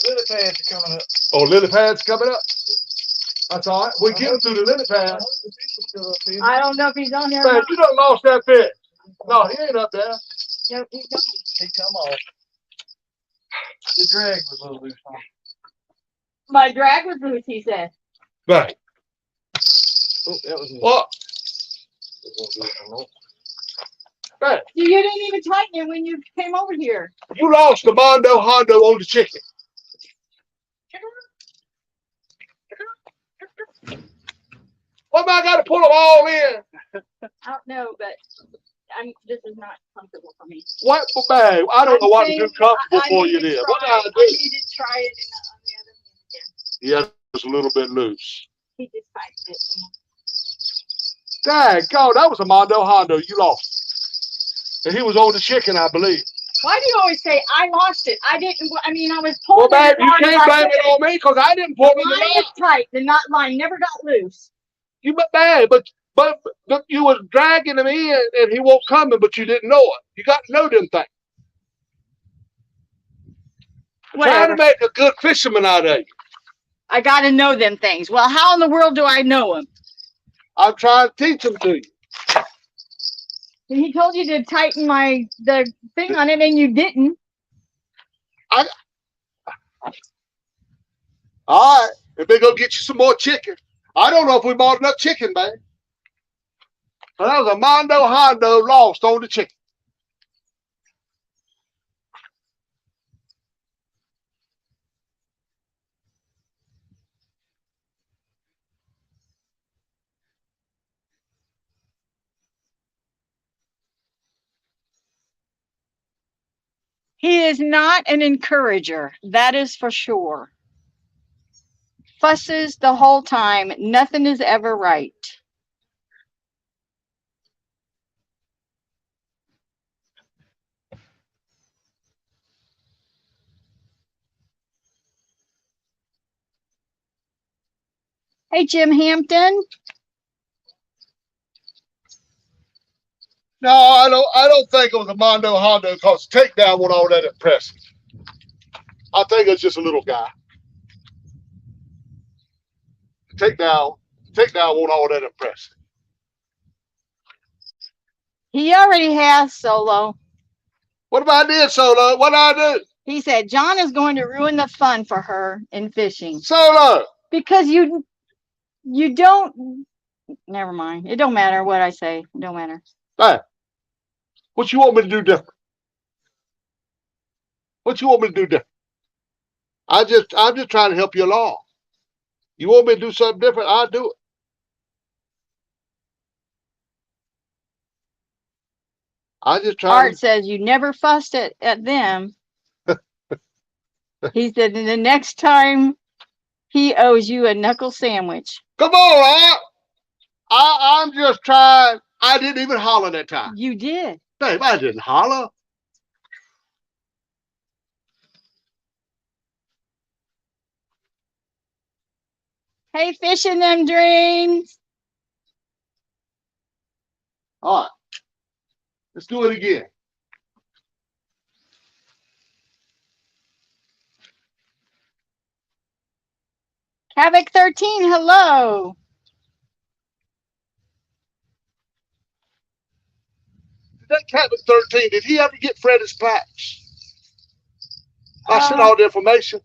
Speaker 3: Lily pads are coming up.
Speaker 2: Oh, lily pads coming up. That's all right. We get them through the lily
Speaker 3: I
Speaker 2: pad.
Speaker 3: hope the fish is still up here.
Speaker 1: I don't know if he's on there. Or
Speaker 2: Man,
Speaker 1: not.
Speaker 2: you done lost that fish. No, he ain't up there.
Speaker 1: No, he's on.
Speaker 3: He come off. The drag was a little loose on.
Speaker 1: My drag was loose, he said.
Speaker 2: Right.
Speaker 3: Oh, that was
Speaker 2: What? Right.
Speaker 1: You didn't even tighten it when you came over here.
Speaker 2: You lost the Mondo Hondo on the chicken. What am I got to pull them all in?
Speaker 1: I don't know, but this is not comfortable for me.
Speaker 2: What, babe? I don't know what to do comfortable
Speaker 1: I
Speaker 2: for
Speaker 1: need
Speaker 2: you
Speaker 1: to
Speaker 2: there.
Speaker 1: try
Speaker 2: What do
Speaker 1: it.
Speaker 2: I
Speaker 1: I
Speaker 2: do?
Speaker 1: need to try it on the other hand again.
Speaker 2: Yeah, it's a little bit loose.
Speaker 1: He just tightened it.
Speaker 2: Dang, God, that was a Mondo Hondo. You lost. And he was on the chicken, I believe.
Speaker 1: Why do you always say I lost it? I didn't. I mean, I was pulling.
Speaker 2: Well, babe,
Speaker 1: it
Speaker 2: you
Speaker 1: hard as
Speaker 2: can't
Speaker 1: I
Speaker 2: blame
Speaker 1: could.
Speaker 2: it on me because I didn't pull
Speaker 1: The
Speaker 2: it
Speaker 1: line
Speaker 2: out.
Speaker 1: is tight. The knot line never got loose.
Speaker 2: You bad, but you was dragging him in and he won't coming, but you didn't know it. You got to know them things. Trying to
Speaker 1: Whatever.
Speaker 2: make a good fisherman out of you.
Speaker 1: I got to know them things. Well, how in the world do I know them?
Speaker 2: I'm trying to teach them to you.
Speaker 1: And he told you to tighten the thing on it, and you didn't.
Speaker 2: All right, if they go get you some more chicken. I don't know if we bought enough chicken, babe. But that was a Mondo Hondo lost on the chicken.
Speaker 1: He is not an encourager, that is for sure. Fusses the whole time. Nothing is ever right. Hey, Jim Hampton.
Speaker 2: No, I don't think it was a Mondo Hondo because the takedown wasn't all that impressive. I think it's just a little guy. Takedown wasn't all that impressive.
Speaker 1: He already has Solo.
Speaker 2: What if I did, Solo? What did I do?
Speaker 1: He said John is going to ruin the fun for her in fishing
Speaker 2: Solo.
Speaker 1: because you don't. Never mind. It don't matter what I say. It don't matter.
Speaker 2: Hey, what you want me to do different? What you want me to do different? I'm just trying to help you along. You want me to do something different? I'll do it. I just try.
Speaker 1: Art says you never fussed at them. He said the next time he owes you a knuckle sandwich.
Speaker 2: Come on, Art. I'm just trying. I didn't even holler that time.
Speaker 1: You did.
Speaker 2: Babe, I didn't holler.
Speaker 1: Hey, fishing them dreams.
Speaker 2: All right. Let's do it again.
Speaker 1: Havoc 13, hello.
Speaker 2: That cat was 13. Did he ever get Freddie's plaques? I sent all the information.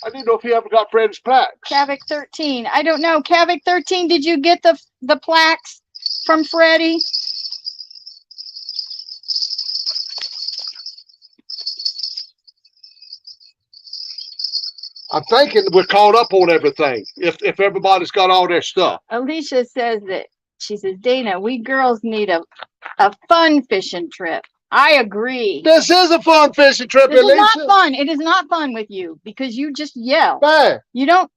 Speaker 2: I didn't know if he ever got Freddie's plaques.
Speaker 1: Havoc 13. I don't know. Havoc 13, did you get the plaques from Freddie?
Speaker 2: I'm thinking we're caught up on everything. If everybody's got all their stuff.
Speaker 1: Alicia says that, she says, Dana, we girls need a fun fishing trip. I agree.
Speaker 2: This is a fun fishing trip,
Speaker 1: This is
Speaker 2: Alicia.
Speaker 1: not fun. It is not fun with you because you just yell.
Speaker 2: Man,
Speaker 1: You don't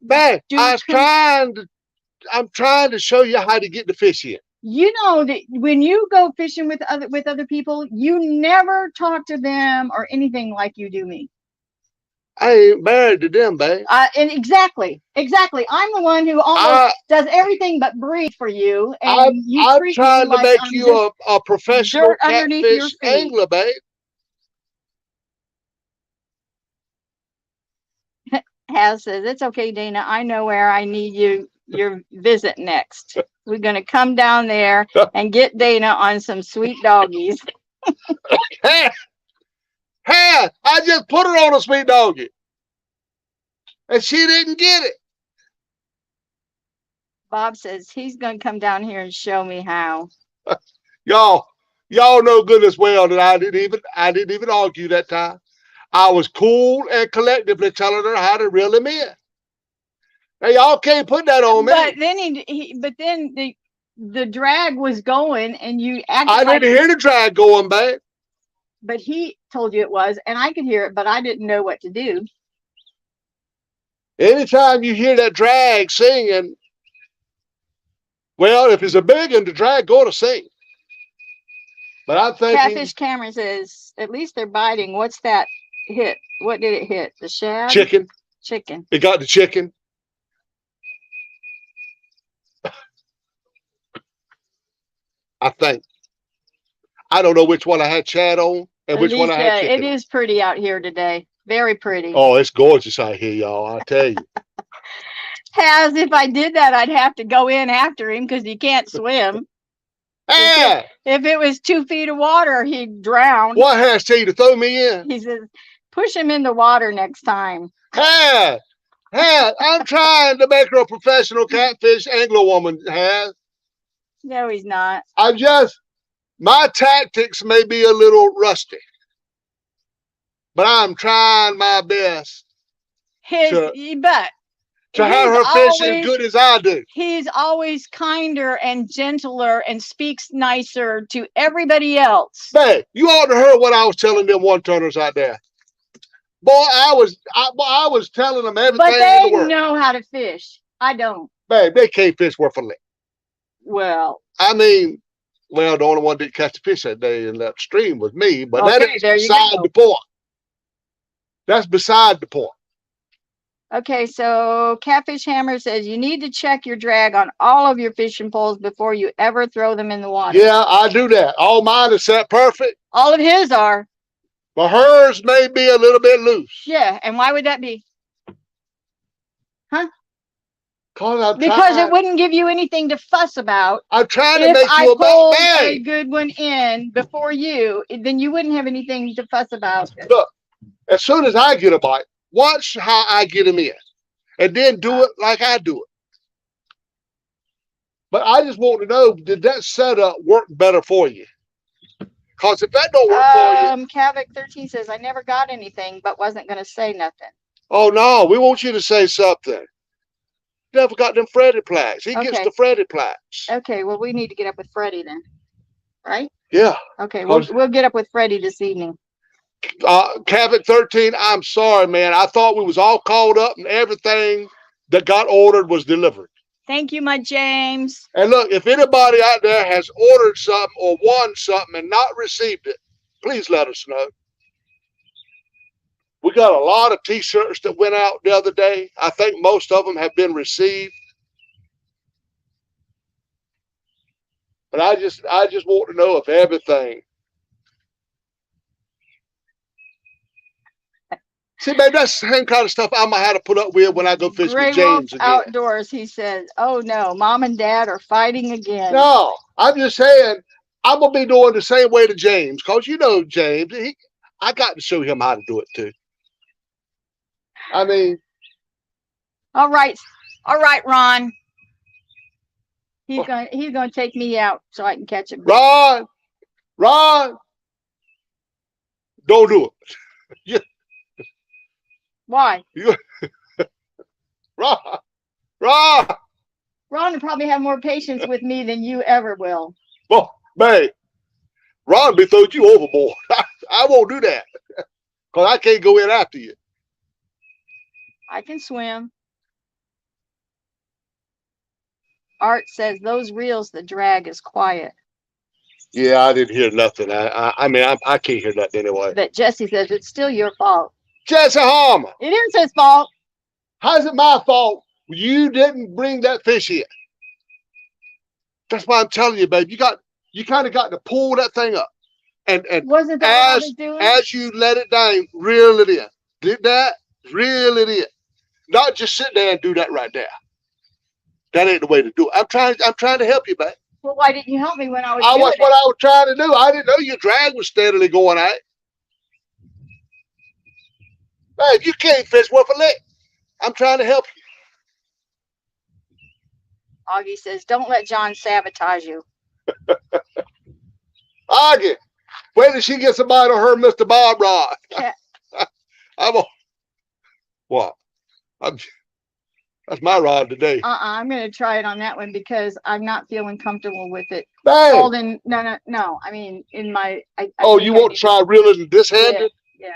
Speaker 2: man,
Speaker 1: do
Speaker 2: I'm trying to show you how to get the fish in.
Speaker 1: You know that when you go fishing with other people, you never talk to them or anything like you do me.
Speaker 2: I ain't married to them, babe.
Speaker 1: And exactly. I'm the one who almost does everything but breathe for you. And
Speaker 2: I'm trying to make you a professional catfish angler, babe.
Speaker 1: Has says, it's okay, Dana. I know where I need your visit next. We're going to come down there and get Dana on some sweet doggies.
Speaker 2: Hey, I just put her on a sweet doggy. And she didn't get it.
Speaker 1: Bob says he's going to come down here and show me how.
Speaker 2: Y'all know good as well that I didn't even argue that time. I was cool and collectively telling her how to reel him in. Now y'all can't put that on me.
Speaker 1: But then the drag was going and you acted
Speaker 2: I didn't hear the drag going, babe.
Speaker 1: But he told you it was, and I could hear it, but I didn't know what to do.
Speaker 2: Anytime you hear that drag singing, well, if it's a big one, the drag going to sing. But I'm thinking...
Speaker 1: Catfish Cameron says, at least they're biting. What's that hit? What did it hit? The shad?
Speaker 2: Chicken.
Speaker 1: Chicken.
Speaker 2: It got the chicken. I think. I don't know which one I had shad on and which one I had chicken.
Speaker 1: It is pretty out here today. Very pretty.
Speaker 2: Oh, it's gorgeous out here, y'all. I tell you.
Speaker 1: Has, if I did that, I'd have to go in after him because he can't swim.
Speaker 2: Hey!
Speaker 1: If it was 2 feet of water, he'd drown.
Speaker 2: What has to you to throw me in?
Speaker 1: He says, push him in the water next time.
Speaker 2: Hey! I'm trying to make her a professional catfish angler woman, Has.
Speaker 1: No, he's not.
Speaker 2: My tactics may be a little rusty, but I'm trying my best to have her fish as good as I do.
Speaker 1: He's always kinder and gentler and speaks nicer to everybody else.
Speaker 2: Babe, you ought to heard what I was telling them one-turners out there. Boy, I was telling them everything
Speaker 1: but they
Speaker 2: in the world.
Speaker 1: know how to fish. I don't.
Speaker 2: Babe, they can't fish worth a lick.
Speaker 1: Well,
Speaker 2: I mean, the only one that didn't catch the fish that day in that stream was me, but that is beside the point. That's beside the point.
Speaker 1: Okay, so Catfish Hammer says you need to check your drag on all of your fishing poles before you ever throw them in the water.
Speaker 2: Yeah, I do that. All mine are set perfect.
Speaker 1: All of his are.
Speaker 2: But hers may be a little bit loose.
Speaker 1: Yeah, and why would that be? Huh?
Speaker 2: Because
Speaker 1: it wouldn't give you anything to fuss about.
Speaker 2: I'm trying to make you
Speaker 1: pulled a good one in before you, then you wouldn't have anything to fuss about.
Speaker 2: Look, as soon as I get a bite, watch how I get them in. And then do it like I do it. But I just want to know, did that setup work better for you? Because if that don't work for you...
Speaker 1: Kavik 13 says, I never got anything, but wasn't going to say nothing.
Speaker 2: Oh, no, we want you to say something. Never got them Freddie plaques. He gets the Freddie plaques.
Speaker 1: Okay, well, we need to get up with Freddie then. Right?
Speaker 2: Yeah.
Speaker 1: Okay, we'll get up with Freddie this evening.
Speaker 2: Kavik 13, I'm sorry, man. I thought we was all caught up and everything that got ordered was delivered.
Speaker 1: Thank you, my James.
Speaker 2: And look, if anybody out there has ordered something or won something and not received it, please let us know. We got a lot of t-shirts that went out the other day. I think most of them have been received. But I just want to know if everything. See, babe, that's the same kind of stuff I'm gonna have to put up with when I go fish with
Speaker 1: Gray Wolf
Speaker 2: James again.
Speaker 1: Outdoors, he says, oh no, mom and dad are fighting again.
Speaker 2: No, I'm just saying I'm gonna be doing the same way to James, cause you know James, I got to show him how to do it too. I mean,
Speaker 1: All right, Ron. He's gonna take me out so I can catch him.
Speaker 2: Ron, don't do it.
Speaker 1: Why?
Speaker 2: Ron.
Speaker 1: Ron will probably have more patience with me than you ever will.
Speaker 2: Well, babe, Ron be throwing you overboard. I won't do that, cause I can't go in after you.
Speaker 1: I can swim. Art says those reels, the drag is quiet.
Speaker 2: Yeah, I didn't hear nothing. I mean, I can't hear nothing anyway.
Speaker 1: But Jesse says it's still your fault.
Speaker 2: Jesse Harmon,
Speaker 1: It is his fault.
Speaker 2: how's it my fault? You didn't bring that fish in. That's why I'm telling you, babe. You kind of got to pull that thing up, and
Speaker 1: Wasn't that what I was doing?
Speaker 2: as you let it down, reel it in. Did that? Reel it in. Not just sit there and do that right there. That ain't the way to do it. I'm trying to help you, babe.
Speaker 1: Well, why didn't you help me when I was
Speaker 2: I
Speaker 1: doing
Speaker 2: was
Speaker 1: it?
Speaker 2: what I was trying to do. I didn't know your drag was steadily going out. Babe, you can't fish worth a lick. I'm trying to help you.
Speaker 1: Augie says, don't let John sabotage you.
Speaker 2: Augie, wait till she gets somebody on her Mr. Bob rod.
Speaker 1: Yeah.
Speaker 2: What? That's my rod today.
Speaker 1: I'm going to try it on that one because I'm not feeling comfortable with it.
Speaker 2: Babe.
Speaker 1: Holding, no. I mean, in my.
Speaker 2: You want to try reeling this handed?
Speaker 1: Yeah.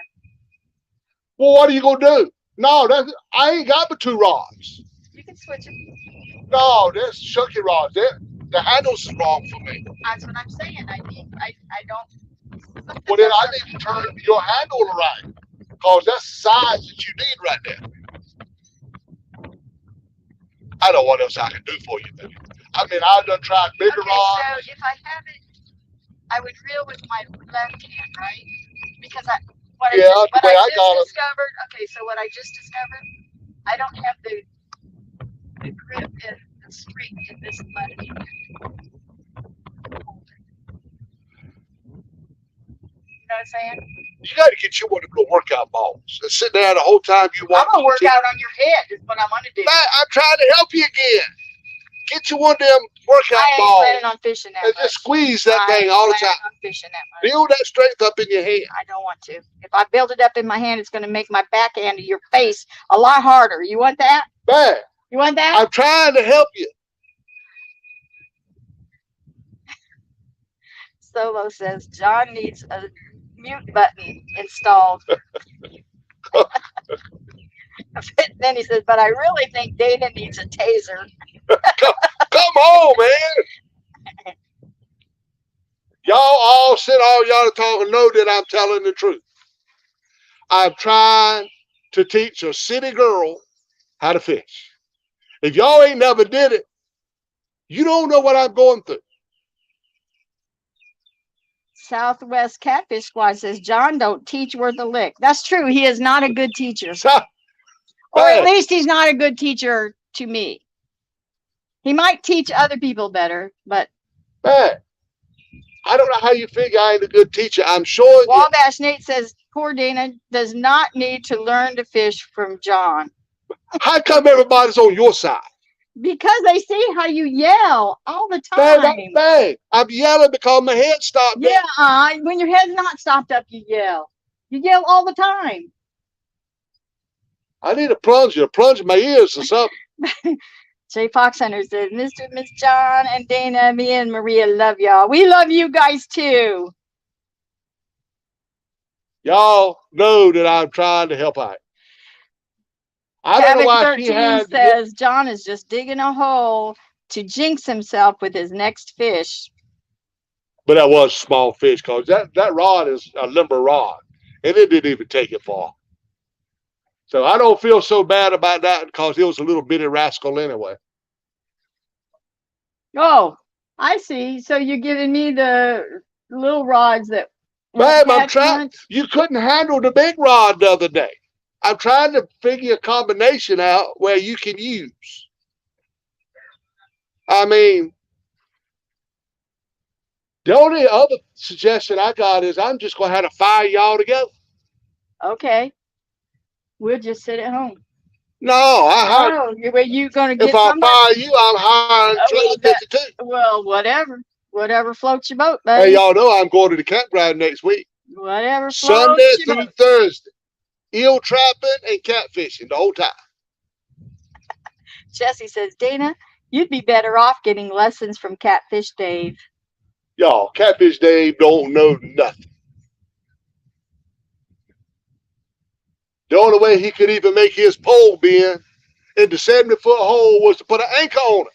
Speaker 2: Well, what are you gonna do? No, I ain't got but 2 rods.
Speaker 1: You can switch them.
Speaker 2: No, that's shucky rods. The handles is wrong for me.
Speaker 1: That's what I'm saying. I don't.
Speaker 2: Well, then I need to turn your handle around, cause that's the size that you need right there. I don't know what else I can do for you, baby. I mean, I've done tried bigger rods.
Speaker 1: So if I have it, I would reel with my left hand, right? Because what I just discovered. Okay, so what I just discovered, I don't have the grip and the spring in this left hand. You know what I'm saying?
Speaker 2: You got to get you one of them little workout balls and sit there the whole time you want.
Speaker 1: I'm gonna work out on your head. Is what I want to do.
Speaker 2: Man, I'm trying to help you again. Get you one of them workout
Speaker 1: I ain't
Speaker 2: balls
Speaker 1: planning on fishing that
Speaker 2: and
Speaker 1: much.
Speaker 2: just squeeze that thing all the time.
Speaker 1: On fishing that much.
Speaker 2: Build that strength up in your hand.
Speaker 1: I don't want to. If I build it up in my hand, it's going to make my backhand of your face a lot harder. You want that?
Speaker 2: Man,
Speaker 1: You want that?
Speaker 2: I'm trying to help you.
Speaker 1: Solo says John needs a mute button installed. Then he says, but I really think Dana needs a taser.
Speaker 2: Come on, man. Y'all all sit all y'all talking know that I'm telling the truth. I'm trying to teach a city girl how to fish. If y'all ain't never did it, you don't know what I'm going through.
Speaker 1: Southwest Catfish Squad says John don't teach worth a lick. That's true. He is not a good teacher. Or at least he's not a good teacher to me. He might teach other people better, but
Speaker 2: man, I don't know how you figure I ain't a good teacher. I'm sure.
Speaker 1: Wabash Nate says poor Dana does not need to learn to fish from John.
Speaker 2: How come everybody's on your side?
Speaker 1: Because they see how you yell all the time.
Speaker 2: Bang. I'm yelling because my head stopped.
Speaker 1: Yeah, when your head's not stopped up, you yell. You yell all the time.
Speaker 2: I need a plunger. Plunge my ears or something.
Speaker 1: Jay Fox Hunter says, Miss John and Dana, me and Maria love y'all. We love you guys too.
Speaker 2: Y'all know that I'm trying to help out. I don't know why she
Speaker 1: says John is just digging a hole to jinx himself with his next fish.
Speaker 2: But that was a small fish, because that rod is a limber rod, and it didn't even take it far. So I don't feel so bad about that because it was a little bitty rascal anyway.
Speaker 1: Oh, I see. So you're giving me the little rods that won't
Speaker 2: Babe, I'm
Speaker 1: catch
Speaker 2: trying.
Speaker 1: much?
Speaker 2: You couldn't handle the big rod the other day. I'm trying to figure a combination out where you can use. I mean, the only other suggestion I got is I'm just going to have to fire y'all together.
Speaker 1: Okay. We'll just sit at home.
Speaker 2: No, I hired.
Speaker 1: Oh, you gonna
Speaker 2: If
Speaker 1: get
Speaker 2: I
Speaker 1: somebody?
Speaker 2: fire you, I'm hiring
Speaker 1: Well,
Speaker 2: Trailer 52.
Speaker 1: well, whatever floats your boat,
Speaker 2: Hey,
Speaker 1: buddy.
Speaker 2: y'all know I'm going to the campground next week.
Speaker 1: Whatever
Speaker 2: Sunday
Speaker 1: floats your
Speaker 2: through
Speaker 1: boat.
Speaker 2: Thursday. Eel trapping and catfishing the whole time.
Speaker 1: Jesse says, Dana, you'd be better off getting lessons from Catfish Dave.
Speaker 2: Y'all, Catfish Dave don't know nothing. The only way he could even make his pole bend in the 70-foot hole was to put an anchor on it.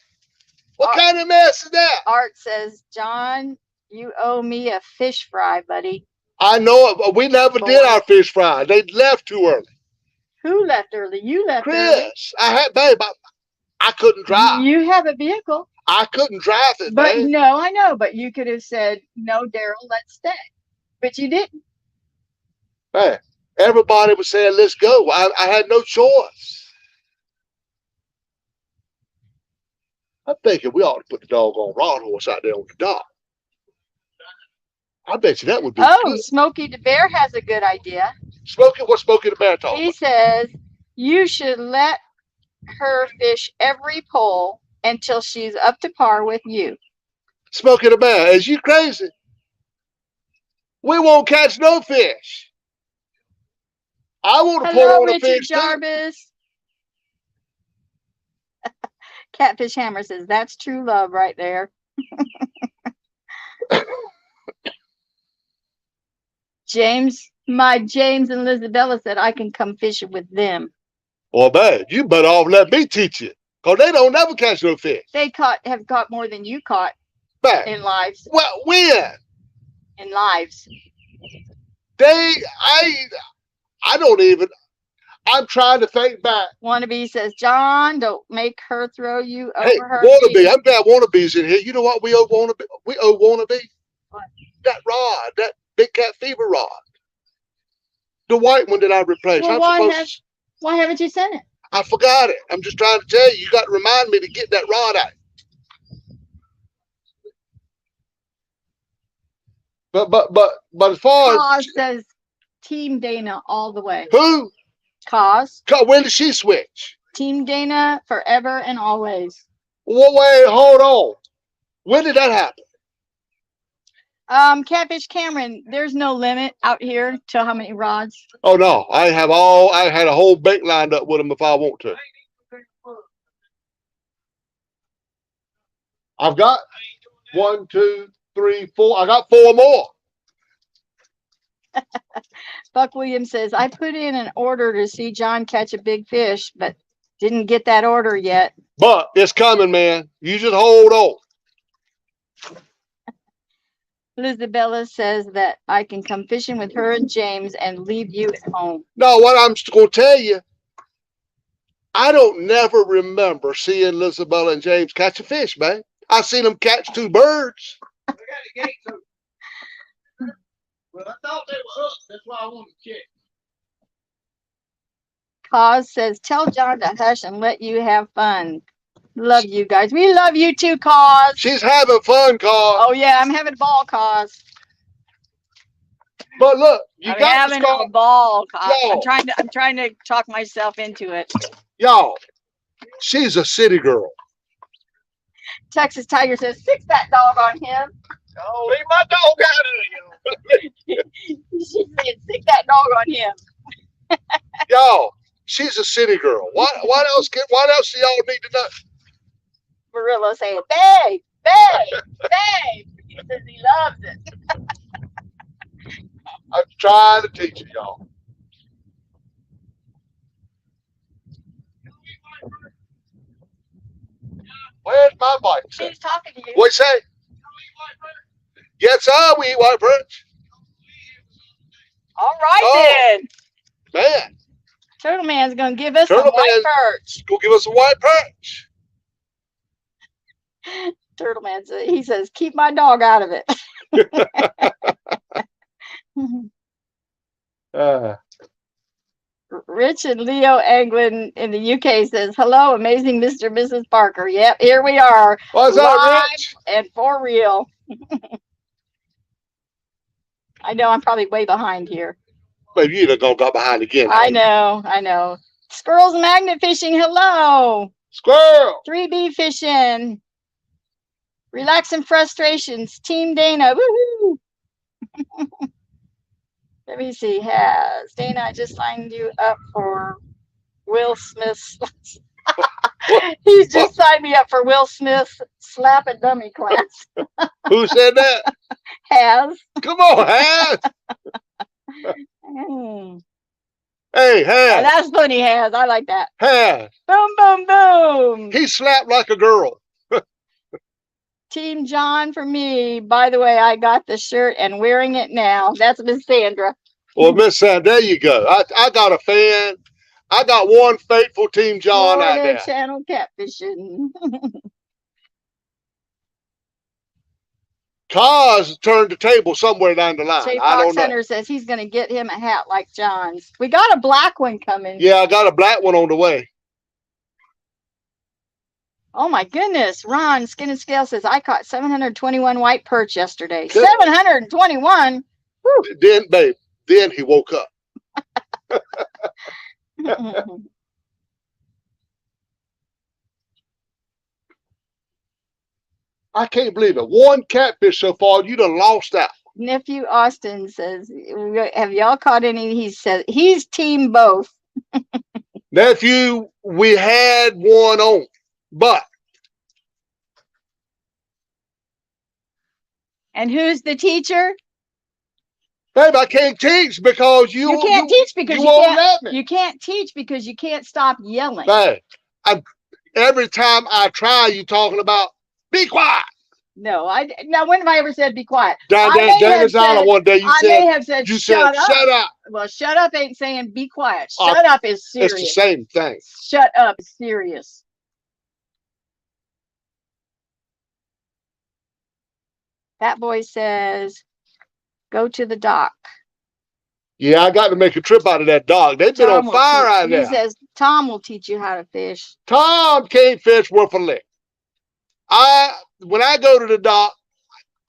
Speaker 2: What kind of mess is that?
Speaker 1: Art says, John, you owe me a fish fry, buddy.
Speaker 2: I know it, but we never did our fish fry. They left too early.
Speaker 1: Who left early? You left
Speaker 2: Chris,
Speaker 1: early.
Speaker 2: babe, I couldn't drive.
Speaker 1: You have a vehicle.
Speaker 2: I couldn't drive it,
Speaker 1: But
Speaker 2: babe.
Speaker 1: no, I know, but you could have said, no, Daryl, let's stay. But you didn't.
Speaker 2: Hey, everybody was saying, let's go. I had no choice. I'm thinking we ought to put the doggone rod horse out there on the dock. I bet you that would be good.
Speaker 1: Smokey the Bear has a good idea.
Speaker 2: What's Smokey the Bear talking
Speaker 1: He
Speaker 2: about?
Speaker 1: says, you should let her fish every pole until she's up to par with you.
Speaker 2: Smokey the Bear, is you crazy? We won't catch no fish. I want to pull
Speaker 1: Hello,
Speaker 2: on a
Speaker 1: Richard
Speaker 2: fish
Speaker 1: Jarvis. Catfish Hammer says, that's true love right there. James and Lisabella said, I can come fishing with them.
Speaker 2: Well, babe, you better off let me teach you. Because they don't never catch no fish.
Speaker 1: They have caught more than you caught in lives.
Speaker 2: Well, when?
Speaker 1: In lives.
Speaker 2: I don't even, I'm trying to think back.
Speaker 1: Wannabe says, John, don't make her throw you over
Speaker 2: Hey,
Speaker 1: her
Speaker 2: Wannabe,
Speaker 1: feet.
Speaker 2: I've got Wannabes in here. You know what we owe Wannabe? We owe Wannabe?
Speaker 1: What?
Speaker 2: That rod, that Big Cat Fever rod. The white one that I replaced.
Speaker 1: Well, why haven't you sent it?
Speaker 2: I forgot it. I'm just trying to tell you. You got to remind me to get that rod out. But as far
Speaker 1: Cause
Speaker 2: as
Speaker 1: says Team Dana all the way.
Speaker 2: who?
Speaker 1: Cause
Speaker 2: When did she switch?
Speaker 1: Team Dana forever and always.
Speaker 2: Well, wait, hold on. When did that happen?
Speaker 1: Catfish Cameron, there's no limit out here to how many rods.
Speaker 2: Oh no, I had a whole bait lined up with them if I want to. I've got 1, 2, 3, 4. I got 4 more.
Speaker 1: Buck Williams says, I put in an order to see John catch a big fish, but didn't get that order yet.
Speaker 2: But it's coming, man. You just hold on.
Speaker 1: Lisabella says that I can come fishing with her and James and leave you at home.
Speaker 2: No, what I'm going to tell you, I don't never remember seeing Lisabella and James catch a fish, man. I seen them catch 2 birds.
Speaker 3: I got the gates open. Well, I thought they were up. That's why I wanted to check.
Speaker 1: Cause says, tell John to hush and let you have fun. Love you guys. We love you too, Cause.
Speaker 2: She's having fun, Cause.
Speaker 1: Oh yeah, I'm having a ball, Cause.
Speaker 2: But look,
Speaker 1: I'm having a ball, Cause. I'm trying to talk myself into it.
Speaker 2: Y'all, she's a city girl.
Speaker 1: Texas Tiger says, stick that dog on him.
Speaker 2: Oh, leave my dog out of here.
Speaker 1: She said, stick that dog on him.
Speaker 2: Y'all, she's a city girl. What else do y'all need to know?
Speaker 1: Barillo saying, babe, babe, babe. He says he loves it.
Speaker 2: I'm trying to teach you, y'all. Where's my bike?
Speaker 1: She's talking to you.
Speaker 2: What you say? Yes, sir, we eat white perch.
Speaker 1: All right, then.
Speaker 2: Man,
Speaker 1: Turtle Man's going to give us
Speaker 2: Turtle
Speaker 1: some white
Speaker 2: Man-
Speaker 1: perch.
Speaker 2: go give us a white perch.
Speaker 1: Turtle Man says, he says, keep my dog out of it.
Speaker 2: Uh,
Speaker 1: Rich and Leo Anglin in the UK says, hello, amazing Mr. and Mrs. Parker. Yep, here we are.
Speaker 2: what's
Speaker 1: Live
Speaker 2: up, Rich?
Speaker 1: and for real. I know I'm probably way behind here.
Speaker 2: Maybe you're gonna go behind again.
Speaker 1: I know. Squirrels magnet fishing, hello.
Speaker 2: Squirrel.
Speaker 1: 3B fishing. Relaxing frustrations. Team Dana. Woohoo. Let me see. Has Dana, I just signed you up for Will Smith's. He's just signed me up for Will Smith's slap a dummy class.
Speaker 2: Who said that?
Speaker 1: Has.
Speaker 2: Come on, Has. Hey, Has.
Speaker 1: That's funny, Has. I like that.
Speaker 2: Has.
Speaker 1: Boom, boom, boom.
Speaker 2: He slapped like a girl.
Speaker 1: Team John for me. By the way, I got the shirt and wearing it now. That's Miss Sandra.
Speaker 2: Well, Miss Sandra, there you go. I got a fan. I got one faithful Team John out
Speaker 1: Florida
Speaker 2: there.
Speaker 1: Channel catfishing.
Speaker 2: Cause turned the table somewhere down the line.
Speaker 1: Jay
Speaker 2: I
Speaker 1: Fox
Speaker 2: don't know.
Speaker 1: Hunter says he's going to get him a hat like John's. We got a black one coming.
Speaker 2: Yeah, I got a black one on the way.
Speaker 1: Oh my goodness. Ron, Skin and Scale says, I caught 721 white perch yesterday.
Speaker 2: Good.
Speaker 1: 721?
Speaker 2: Then he woke up. I can't believe it. One catfish so far, you done lost out.
Speaker 1: Nephew Austin says, have y'all caught any? He said, he's team both.
Speaker 2: Nephew, we had one on, but.
Speaker 1: And who's the teacher?
Speaker 2: Babe, I can't teach because you
Speaker 1: can't teach because you
Speaker 2: won't
Speaker 1: can't
Speaker 2: let me.
Speaker 1: You can't teach because you can't stop yelling.
Speaker 2: Babe, every time I try, you talking about be quiet.
Speaker 1: No, now when have I ever said be quiet?
Speaker 2: Dana's Island one day
Speaker 1: I may have said shut up.
Speaker 2: Shut up.
Speaker 1: Well, shut up ain't saying be quiet. Shut up is serious.
Speaker 2: It's the same thing.
Speaker 1: Shut up is serious. That boy says, go to the dock.
Speaker 2: Yeah, I got to make a trip out of that dock. They've been on fire out there.
Speaker 1: He says, Tom will teach you how to fish.
Speaker 2: Tom can't fish worth a lick. When I go to the dock,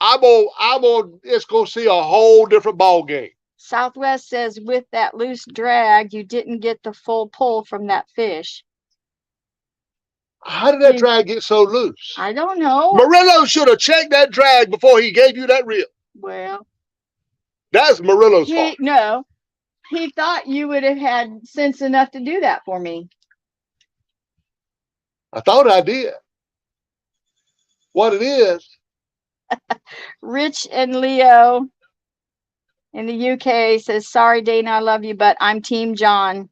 Speaker 2: it's gonna see a whole different ball game.
Speaker 1: Southwest says, with that loose drag, you didn't get the full pull from that fish.
Speaker 2: How did that drag get so loose?
Speaker 1: I don't know.
Speaker 2: Murillo should have checked that drag before he gave you that reel.
Speaker 1: Well,
Speaker 2: that's Murillo's fault.
Speaker 1: No, he thought you would have had sense enough to do that for me.
Speaker 2: I thought I did. What it is.
Speaker 1: Rich and Leo in the UK says, sorry, Dana, I love you, but I'm Team John.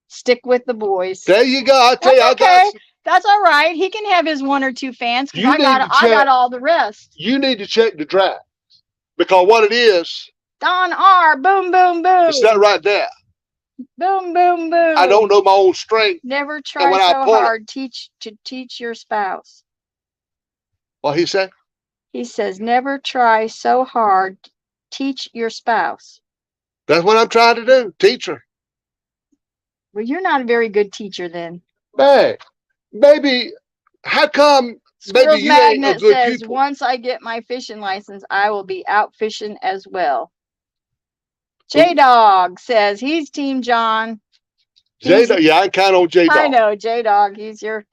Speaker 1: Stick with the boys.
Speaker 2: There you go. I tell you,
Speaker 1: okay. That's all right. He can have his one or two fans because I got all the rest.
Speaker 2: You need to check the drag because what it is.
Speaker 1: Don R. Boom, boom, boom.
Speaker 2: It's that right there.
Speaker 1: Boom, boom, boom.
Speaker 2: I don't know my own strength.
Speaker 1: Never try so hard to teach your spouse.
Speaker 2: What he said?
Speaker 1: He says, never try so hard to teach your spouse.
Speaker 2: That's what I'm trying to do. Teach her.
Speaker 1: Well, you're not a very good teacher then.
Speaker 2: Hey, maybe, how come maybe you ain't a good
Speaker 1: says,
Speaker 2: pupil?
Speaker 1: once I get my fishing license, I will be out fishing as well. J-Dog says he's Team John.
Speaker 2: J-Dog, yeah, I count on J-Dog.
Speaker 1: I know, J-Dog, he's your...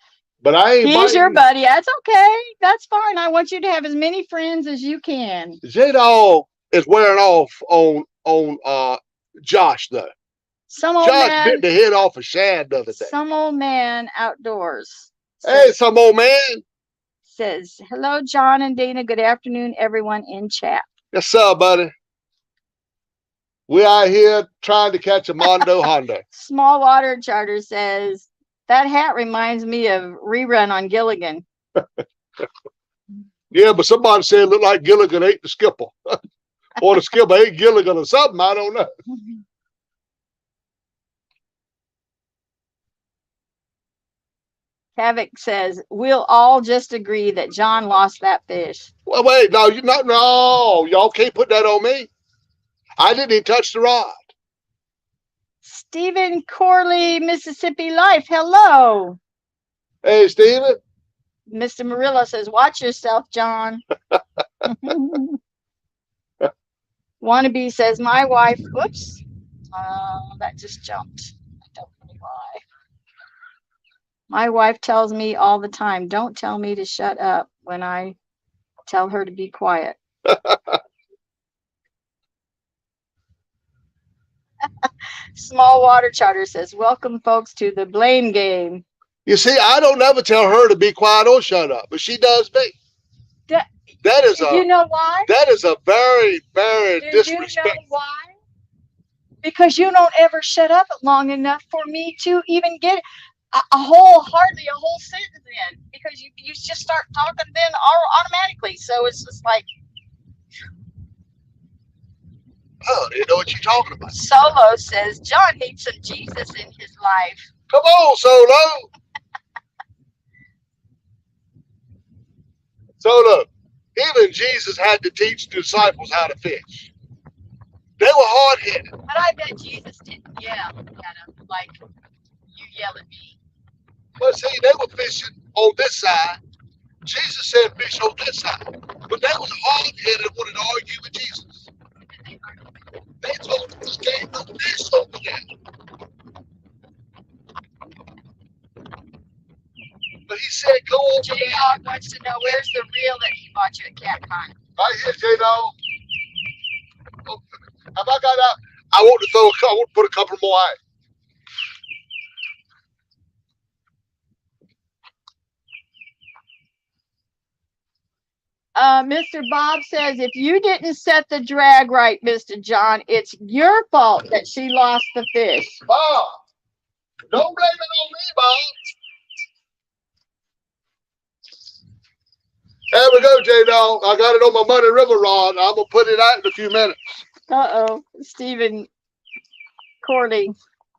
Speaker 2: But I ain't
Speaker 1: He's your buddy. That's okay. That's fine. I want you to have as many friends as you can.
Speaker 2: J-Dog is wearing off on Josh though. Josh bit the head off of Shad the other day.
Speaker 1: Some old man outdoors.
Speaker 2: Hey, some old man.
Speaker 1: Says, hello, John and Dana. Good afternoon, everyone in chat.
Speaker 2: Yes, sir, buddy. We are here trying to catch a Mondo Honda.
Speaker 1: Small Water Charter says, that hat reminds me of Rerun on Gilligan.
Speaker 2: Yeah, but somebody said it looked like Gilligan ate the skipper. Or the skipper ate Gilligan or something. I don't know.
Speaker 1: Havoc says, we'll all just agree that John lost that fish.
Speaker 2: Well, wait, no, you not no, y'all can't put that on me. I didn't even touch the rod.
Speaker 1: Stephen Corley, Mississippi Life. Hello.
Speaker 2: Hey, Steven.
Speaker 1: Mr. Murillo says, watch yourself, John. Wannabe says, my wife, oops, that just jumped. I don't know why. My wife tells me all the time, don't tell me to shut up when I tell her to be quiet. Small Water Charter says, welcome folks to the blame game.
Speaker 2: You see, I don't ever tell her to be quiet or shut up, but she does me. That is
Speaker 1: you know why?
Speaker 2: That is a very, very
Speaker 1: disrespectful. You know why? Because you don't ever shut up long enough for me to even get hardly a whole sentence in. Because you just start talking then automatically. So it's just like,
Speaker 2: oh, you know what you're talking about.
Speaker 1: Solo says John needs some Jesus in his life.
Speaker 2: Come on, Solo. Solo. Even Jesus had to teach the disciples how to fish. They were hard-headed.
Speaker 1: But I bet Jesus didn't yell at them like you yell at me.
Speaker 2: But see, they were fishing on this side. Jesus said fish on this side. But they was hard-headed and wanted to argue with Jesus. They told him he gave no fish over there. But he said, go over there.
Speaker 1: J-Dog wants to know where's the reel that he bought you at Cat Con.
Speaker 2: Right here, J-Dog. Have I got out? I want to put a couple more out.
Speaker 1: Mr. Bob says, if you didn't set the drag right, Mr. John, it's your fault that she lost the fish.
Speaker 2: Bob, don't blame it on me, Bob. There we go, J-Dog. I got it on my Meherrin River rod. I'm going to put it out in a few minutes.
Speaker 1: Uh-oh. Stephen Corley,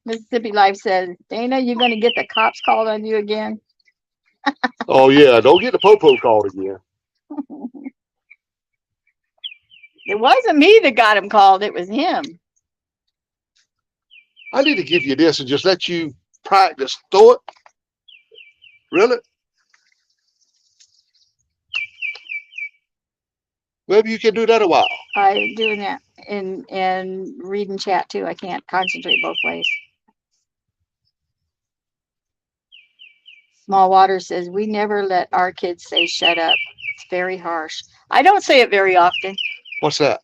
Speaker 1: Mississippi Life says, Dana, you're going to get the cops called on you again?
Speaker 2: Oh, yeah. Don't get the po-po called again.
Speaker 1: It wasn't me that got him called. It was him.
Speaker 2: I need to give you this and just let you practice. Throw it. Really? Maybe you can do that a while.
Speaker 1: I'm doing that and reading chat too. I can't concentrate both ways. Small Water says, we never let our kids say shut up. It's very harsh. I don't say it very often.
Speaker 2: What's that?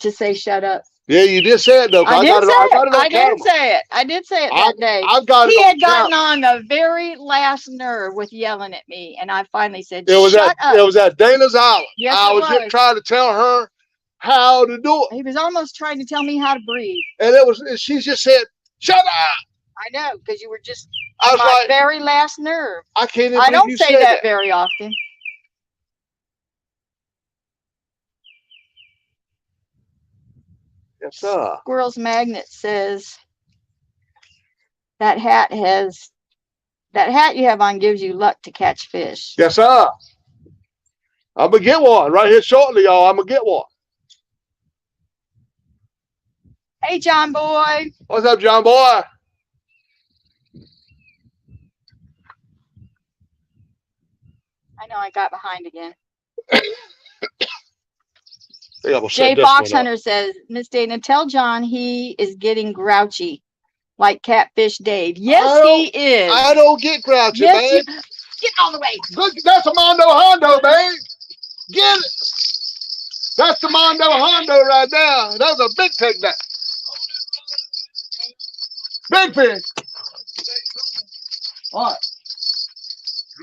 Speaker 1: To say shut up.
Speaker 2: Yeah, you did say it though.
Speaker 1: I did say it. I did say it that day. He had gotten on the very last nerve with yelling at me, and I finally said, shut up.
Speaker 2: It was at Dana's Island.
Speaker 1: Yes,
Speaker 2: I was just trying to tell her how to do it.
Speaker 1: He was almost trying to tell me how to breathe.
Speaker 2: And she just said, shut up.
Speaker 1: I know, because you were just on my very last nerve.
Speaker 2: I can't even
Speaker 1: I don't say that very often.
Speaker 2: Yes, sir.
Speaker 1: Squirrel's Magnet says that hat you have on gives you luck to catch fish.
Speaker 2: Yes, sir. I'm gonna get one right here shortly, y'all. I'm gonna get one.
Speaker 1: Hey, John boy.
Speaker 2: What's up, John boy?
Speaker 1: I know I got behind again.
Speaker 2: Jay
Speaker 1: Fox Hunter says, Miss Dana, tell John he is getting grouchy, like Catfish Dave. Yes, he is.
Speaker 2: I don't get grouchy,
Speaker 1: yes, man. Get on the way.
Speaker 2: Look, that's a Mondo Hondo, man. Get it. That's the Mondo Hondo right there. That was a big takedown. Big fish. All right.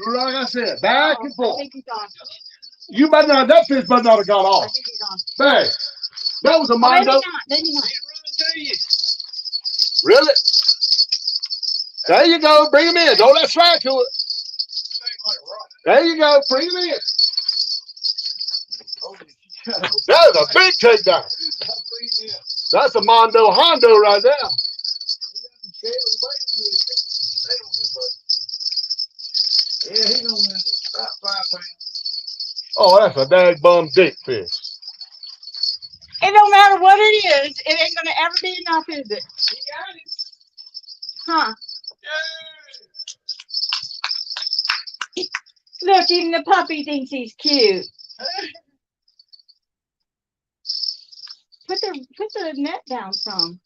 Speaker 2: Do like I said, back and forth. You might not, that fish might not have got off. Hey, that was a Mondo.
Speaker 1: Maybe not.
Speaker 2: Really? There you go. Bring him in. Don't let slide to it. There you go. Bring him in. That is a big takedown. That's a Mondo Hondo right there.
Speaker 3: on this about 5 pounds.
Speaker 2: Oh, that's a dagbum dick fish.
Speaker 1: It don't matter what it is. It ain't gonna ever be enough, is it?
Speaker 3: You got it.
Speaker 1: Huh?
Speaker 3: Yay.
Speaker 1: Look, even the puppy thinks he's cute. Put the net down some.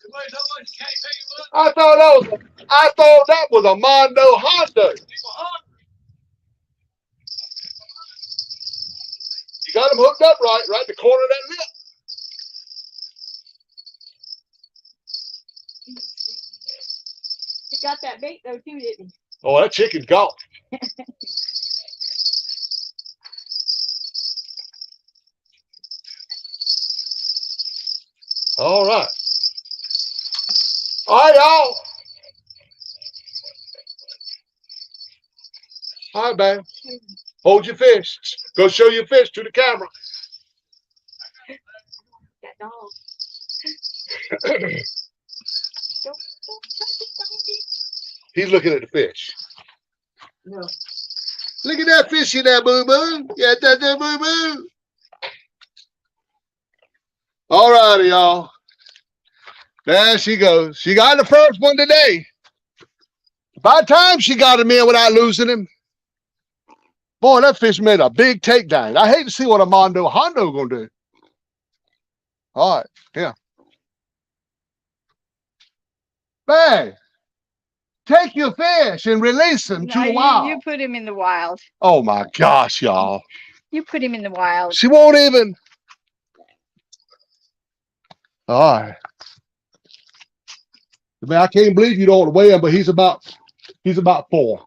Speaker 3: Everybody know what you can't pick him up.
Speaker 2: I thought that was a Mondo Honda.
Speaker 3: People hungry.
Speaker 2: You got him hooked up right in the corner of that lip.
Speaker 1: He got that bait though too, didn't he?
Speaker 2: Oh, that chicken's gone. All right. All right, y'all. All right, babe. Hold your fish. Go show your fish to the camera.
Speaker 1: That dog. Don't touch it, doggy.
Speaker 2: He's looking at the fish.
Speaker 1: No.
Speaker 2: Look at that fish in there, boo-boo. Yeah, that boo-boo. All righty, y'all. There she goes. She got the first one today. By the time she got him in without losing him, boy, that fish made a big takedown. I hate to see what a Mondo Hondo gonna do. All right, yeah. Bang. Take your fish and release him to
Speaker 1: No,
Speaker 2: the wild.
Speaker 1: you put him in the wild.
Speaker 2: Oh my gosh, y'all.
Speaker 1: You put him in the wild.
Speaker 2: She won't even. All right. I mean, I can't believe you don't weigh him, but he's about 4.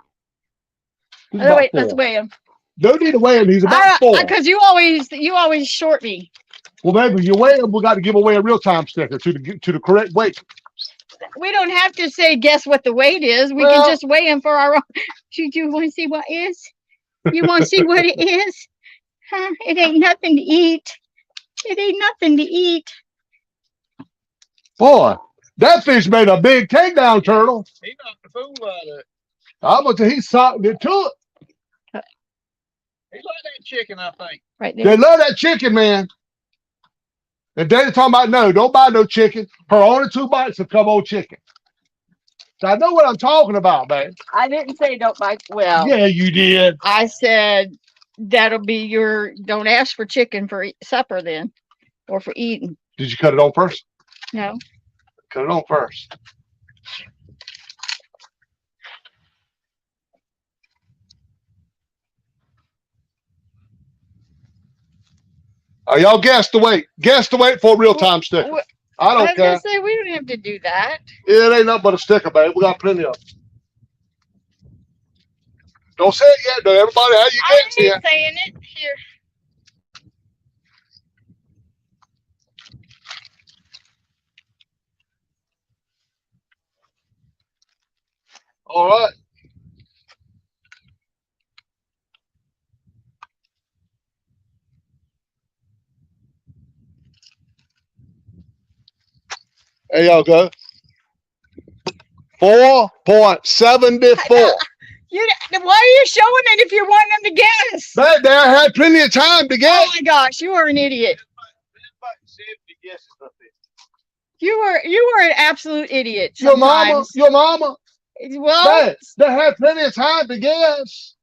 Speaker 2: He's
Speaker 1: Oh,
Speaker 2: about
Speaker 1: wait,
Speaker 2: 4.
Speaker 1: let's weigh him.
Speaker 2: Don't need to weigh him. He's about 4.
Speaker 1: Because you always short me.
Speaker 2: Well, maybe if you weigh him, we got to give away a real-time sticker to the correct weight.
Speaker 1: We don't have to say guess what the weight is. We
Speaker 2: Well-
Speaker 1: can just weigh him for our own. You want to see what is? You want to see what it is? Huh? It ain't nothing to eat. It ain't nothing to eat.
Speaker 2: Boy, that fish made a big takedown, Turtle.
Speaker 3: He knocked the fool out of it.
Speaker 2: I'm gonna tell you, he socked it to it.
Speaker 3: He like that chicken, I think.
Speaker 1: Right
Speaker 2: They
Speaker 1: there.
Speaker 2: love that chicken, man. And Daddy talking about, no, don't buy no chicken. Her only 2 bites have come on chicken. So I know what I'm talking about, man.
Speaker 1: I didn't say don't bite. Well,
Speaker 2: Yeah, you did.
Speaker 1: I said that'll be your. Don't ask for chicken for supper then, or for eating.
Speaker 2: Did you cut it on first?
Speaker 1: No.
Speaker 2: Cut it on first. Y'all guess the weight. Guess the weight for a real-time sticker.
Speaker 1: Well,
Speaker 2: I
Speaker 1: I
Speaker 2: don't
Speaker 1: was
Speaker 2: care.
Speaker 1: gonna say we don't have to do that.
Speaker 2: It ain't nothing but a sticker, babe. We got plenty of them. Don't say it yet, though. Everybody, how you
Speaker 1: I
Speaker 2: guess here?
Speaker 1: ain't saying it here.
Speaker 2: All right. There y'all go. 4.74.
Speaker 1: Why are you showing it if you're wanting them to guess?
Speaker 2: Back there, I had plenty of time to
Speaker 1: Oh
Speaker 2: guess.
Speaker 1: my gosh, you are an idiot.
Speaker 3: About 70 guesses up there.
Speaker 1: You were an absolute idiot.
Speaker 2: Your mama,
Speaker 1: Sometimes. Well,
Speaker 2: man, they had plenty of time to guess.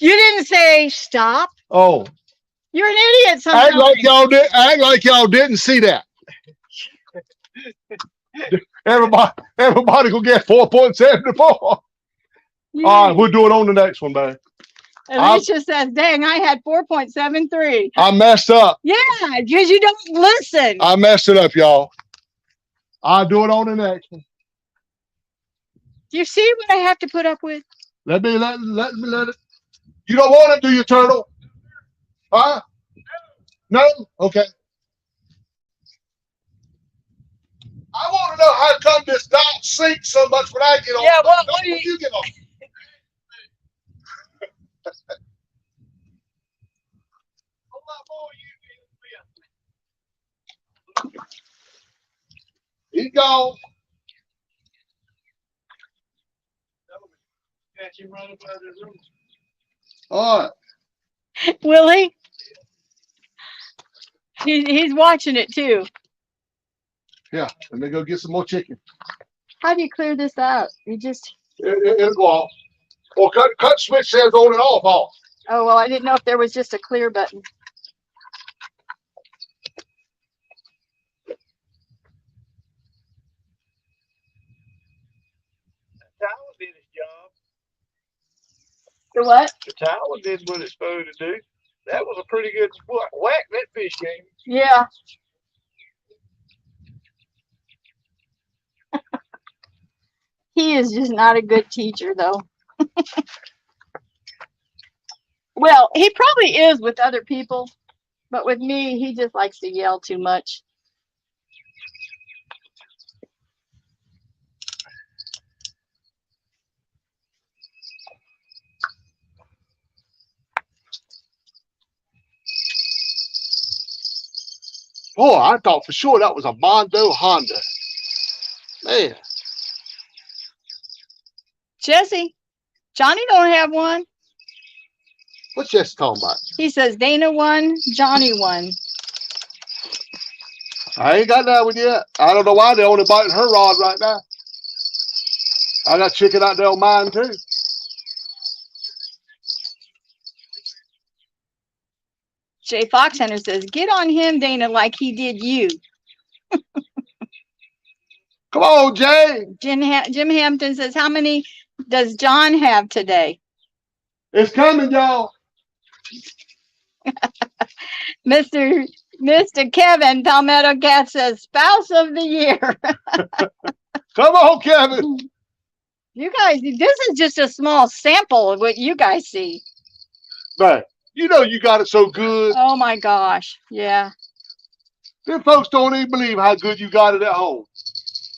Speaker 1: you didn't say stop.
Speaker 2: Oh,
Speaker 1: You're an idiot sometimes.
Speaker 2: act like y'all didn't see that. Everybody will get 4.74.
Speaker 1: You-
Speaker 2: All right, we'll do it on the next one, man.
Speaker 1: Alicia says, dang, I had 4.73.
Speaker 2: I messed up.
Speaker 1: Yeah, because you don't listen.
Speaker 2: I messed it up, y'all. I'll do it on the next one.
Speaker 1: Do you see what I have to put up with?
Speaker 2: Let me let it. You don't want it, do you, Turtle? Huh? No? Okay. I want to know how come this dog sinks so much when I get on.
Speaker 1: Yeah, well,
Speaker 2: what do you get on? He's gone.
Speaker 3: catch him running by the room.
Speaker 2: All right.
Speaker 1: Will he? He's watching it too.
Speaker 2: Yeah. Let me go get some more chicken.
Speaker 1: How do you clear this out? You just.
Speaker 2: It'll go off. Or cut switch says on and off.
Speaker 1: Oh well, I didn't know if there was just a clear button.
Speaker 3: The towel did its job.
Speaker 1: The what?
Speaker 3: The towel did what it's supposed to do. That was a pretty good whack that fish game.
Speaker 1: Yeah. He is just not a good teacher, though. Well, he probably is with other people, but with me, he just likes to yell too much.
Speaker 2: Boy, I thought for sure that was a Mondo Honda. Man.
Speaker 1: Jesse, Johnny don't have one.
Speaker 2: What's Jesse talking about?
Speaker 1: He says Dana won, Johnny won.
Speaker 2: I ain't got that one yet. I don't know why they're only biting her rod right now. I got chicken out there on mine too.
Speaker 1: Jay Foxhunter says, get on him, Dana, like he did you.
Speaker 2: Come on, Jay.
Speaker 1: Jim Hampton says, how many does John have today?
Speaker 2: It's coming, y'all.
Speaker 1: Mr. Kevin Palmetto Cat says, spouse of the year.
Speaker 2: Come on, Kevin.
Speaker 1: You guys, this is just a small sample of what you guys see.
Speaker 2: Man, you know you got it so good.
Speaker 1: Oh my gosh. Yeah.
Speaker 2: Them folks don't even believe how good you got it at home.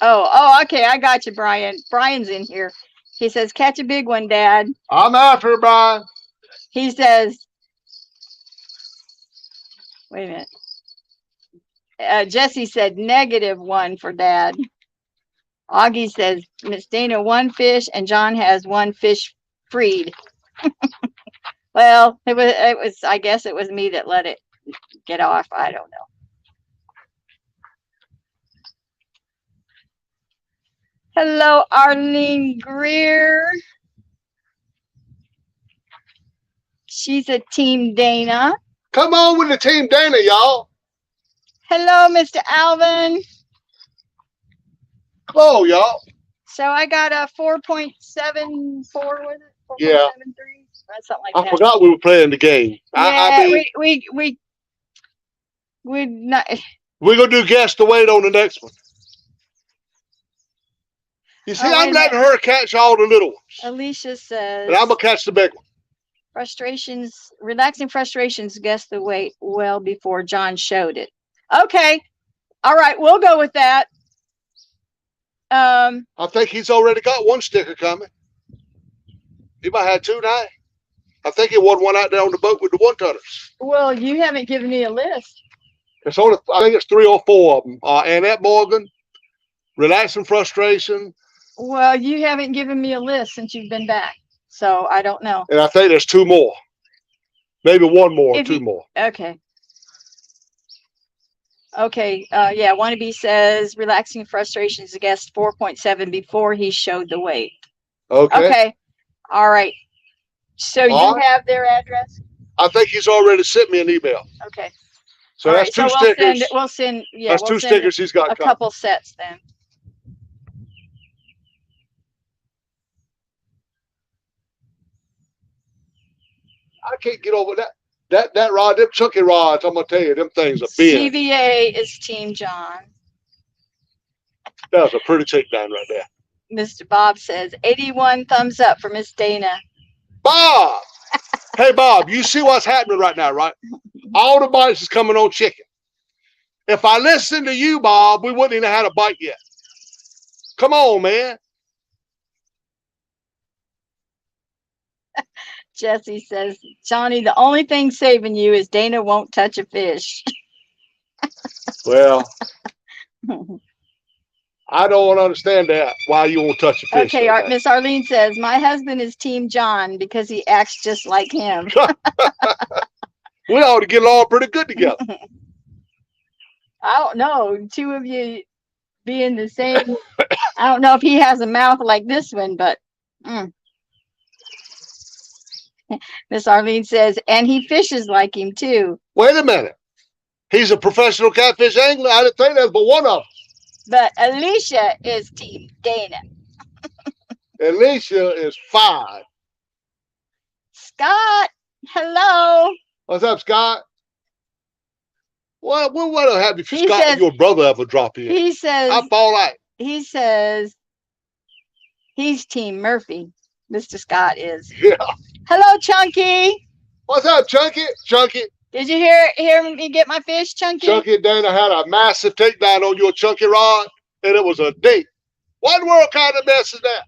Speaker 1: Oh, okay. I got you, Brian. Brian's in here. He says, catch a big one, Dad.
Speaker 2: I'm after it, Brian.
Speaker 1: He says, wait a minute. Jesse said -1 for Dad. Augie says Miss Dana 1 fish and John has 1 fish freed. Well, it was. I guess it was me that let it get off. I don't know. Hello, Arlene Greer. She's a Team Dana.
Speaker 2: Come on with the Team Dana, y'all.
Speaker 1: Hello, Mr. Alvin.
Speaker 2: Come on, y'all.
Speaker 1: So I got a 4.74, was it? 4.73?
Speaker 2: Yeah.
Speaker 1: Something like
Speaker 2: I
Speaker 1: that.
Speaker 2: forgot we were playing the game.
Speaker 1: Yeah,
Speaker 2: I mean,
Speaker 1: we not.
Speaker 2: we're going to do guess the weight on the next one. You see,
Speaker 1: Oh,
Speaker 2: I'm letting her catch all the little ones.
Speaker 1: Alicia says,
Speaker 2: And I'm going to catch the big one.
Speaker 1: relaxing frustrations, guess the weight well before John showed it. Okay. All right. We'll go with that.
Speaker 2: I think he's already got 1 sticker coming. He might have 2 now. I think he won 1 out there on the boat with the 1-tonners.
Speaker 1: Well, you haven't given me a list.
Speaker 2: It's only, I think it's 3 or 4 of them. Annette Morgan, relaxing frustration.
Speaker 1: Well, you haven't given me a list since you've been back. So I don't know.
Speaker 2: And I think there's 2 more. Maybe 1 more or 2 more.
Speaker 1: Okay. Okay. Yeah. Wannabe says relaxing frustrations guessed 4.7 before he showed the weight.
Speaker 2: Okay.
Speaker 1: Okay. All right. So you have their address?
Speaker 2: I think he's already sent me an email.
Speaker 1: Okay.
Speaker 2: So
Speaker 1: all
Speaker 2: that's
Speaker 1: right,
Speaker 2: 2
Speaker 1: so
Speaker 2: stickers.
Speaker 1: We'll send
Speaker 2: that's 2 stickers he's got
Speaker 1: a
Speaker 2: coming.
Speaker 1: couple sets then.
Speaker 2: I can't get over that rod, them chunky rods, I'm going to tell you, them things are big.
Speaker 1: CVA is Team John.
Speaker 2: That was a pretty takedown right there.
Speaker 1: Mr. Bob says 81 thumbs up for Miss Dana.
Speaker 2: Bob! Hey, Bob, you see what's happening right now, right? All the bites is coming on chicken. If I listened to you, Bob, we wouldn't even have had a bite yet. Come on, man.
Speaker 1: Jesse says, Johnny, the only thing saving you is Dana won't touch a fish.
Speaker 2: Well, I don't understand that. Why you won't touch a fish?
Speaker 1: Okay,
Speaker 2: Like
Speaker 1: Miss Arlene says, my husband is Team John because he acts just like him.
Speaker 2: We ought to get along pretty good together.
Speaker 1: I don't know. Two of you being the same. I don't know if he has a mouth like this one, but Miss Arlene says, and he fishes like him too.
Speaker 2: Wait a minute. He's a professional catfish angler. I didn't think that, but one of them.
Speaker 1: But Alicia is Team Dana.
Speaker 2: Alicia is 5.
Speaker 1: Scott, hello.
Speaker 2: What's up, Scott? Well, what will happen if
Speaker 1: He
Speaker 2: Scott
Speaker 1: says-
Speaker 2: and your brother ever drop in?
Speaker 1: He says
Speaker 2: I fall out.
Speaker 1: he says he's Team Murphy. Mr. Scott is.
Speaker 2: Yeah.
Speaker 1: Hello, Chunky.
Speaker 2: What's up, Chunky? Chunky.
Speaker 1: Did you hear me get my fish, Chunky?
Speaker 2: Chunky and Dana had a massive takedown on your Chunky rod, and it was a date. What in the world kind of mess is that?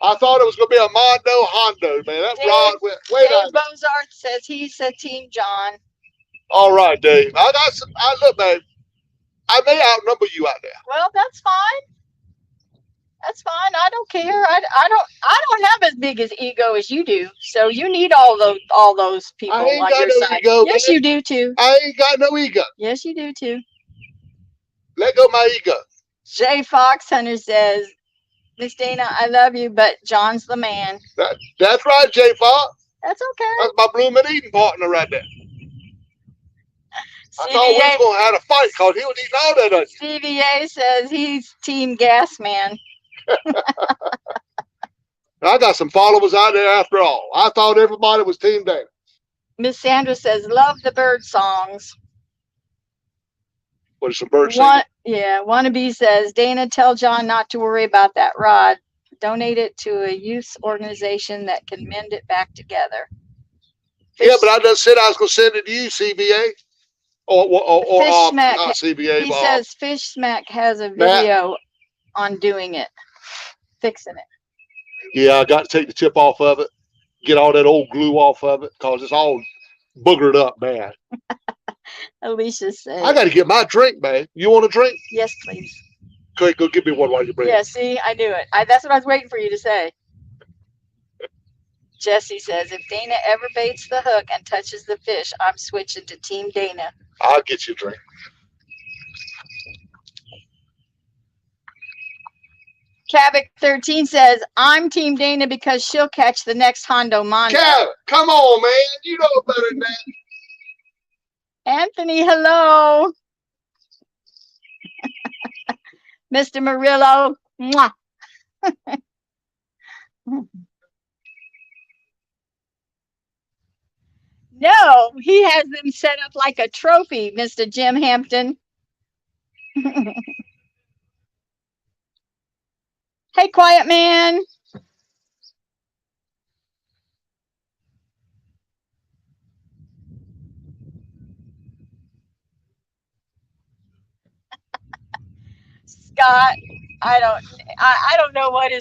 Speaker 2: I thought it was going to be a Mondo Hondo, man. That rod went way down.
Speaker 1: Dave Bozart says he's a Team John.
Speaker 2: All right, Dave. I got some. Look, babe. I may outnumber you out there.
Speaker 1: Well, that's fine. That's fine. I don't care. I don't have as big as ego as you do. So you need all those people
Speaker 2: I ain't
Speaker 1: on
Speaker 2: got
Speaker 1: your
Speaker 2: no
Speaker 1: side.
Speaker 2: ego,
Speaker 1: Yes,
Speaker 2: man.
Speaker 1: you do too.
Speaker 2: I ain't got no ego.
Speaker 1: Yes, you do too.
Speaker 2: Let go of my ego.
Speaker 1: Jay Fox Hunter says, Miss Dana, I love you, but John's the man.
Speaker 2: That's right, J. Fox.
Speaker 1: That's okay.
Speaker 2: That's my blooming eating partner right there. I thought we was going to have a fight because he was eating all that onion.
Speaker 1: CVA says he's Team Gas Man.
Speaker 2: I got some followers out there after all. I thought everybody was Team Dana.
Speaker 1: Miss Sandra says, love the bird songs.
Speaker 2: What is some bird singing?
Speaker 1: Wannabe says, Dana, tell John not to worry about that rod. Donate it to a youth organization that can mend it back together.
Speaker 2: Yeah, but I just said I was going to send it to you, CBA. Or
Speaker 1: Smack,
Speaker 2: not CBA.
Speaker 1: he says Fish Smack has a video on doing it, fixing it.
Speaker 2: Yeah, I got to take the tip off of it, get all that old glue off of it, because it's all boogered up bad.
Speaker 1: Alicia says,
Speaker 2: I got to get my drink, man. You want a drink?
Speaker 1: yes, please.
Speaker 2: Okay, go give me one while you bring
Speaker 1: Yeah,
Speaker 2: it.
Speaker 1: see, I do it. That's what I was waiting for you to say. Jesse says, if Dana ever baits the hook and touches the fish, I'm switching to Team Dana.
Speaker 2: I'll get you a drink.
Speaker 1: Kavik 13 says, I'm Team Dana because she'll catch the next Hondo Mondo.
Speaker 2: Cal, come on, man. You know better than that.
Speaker 1: Anthony, hello. Mr. Murillo. Mwah. No, he has them set up like a trophy, Mr. Jim Hampton. Hey, quiet man. Scott, I don't know what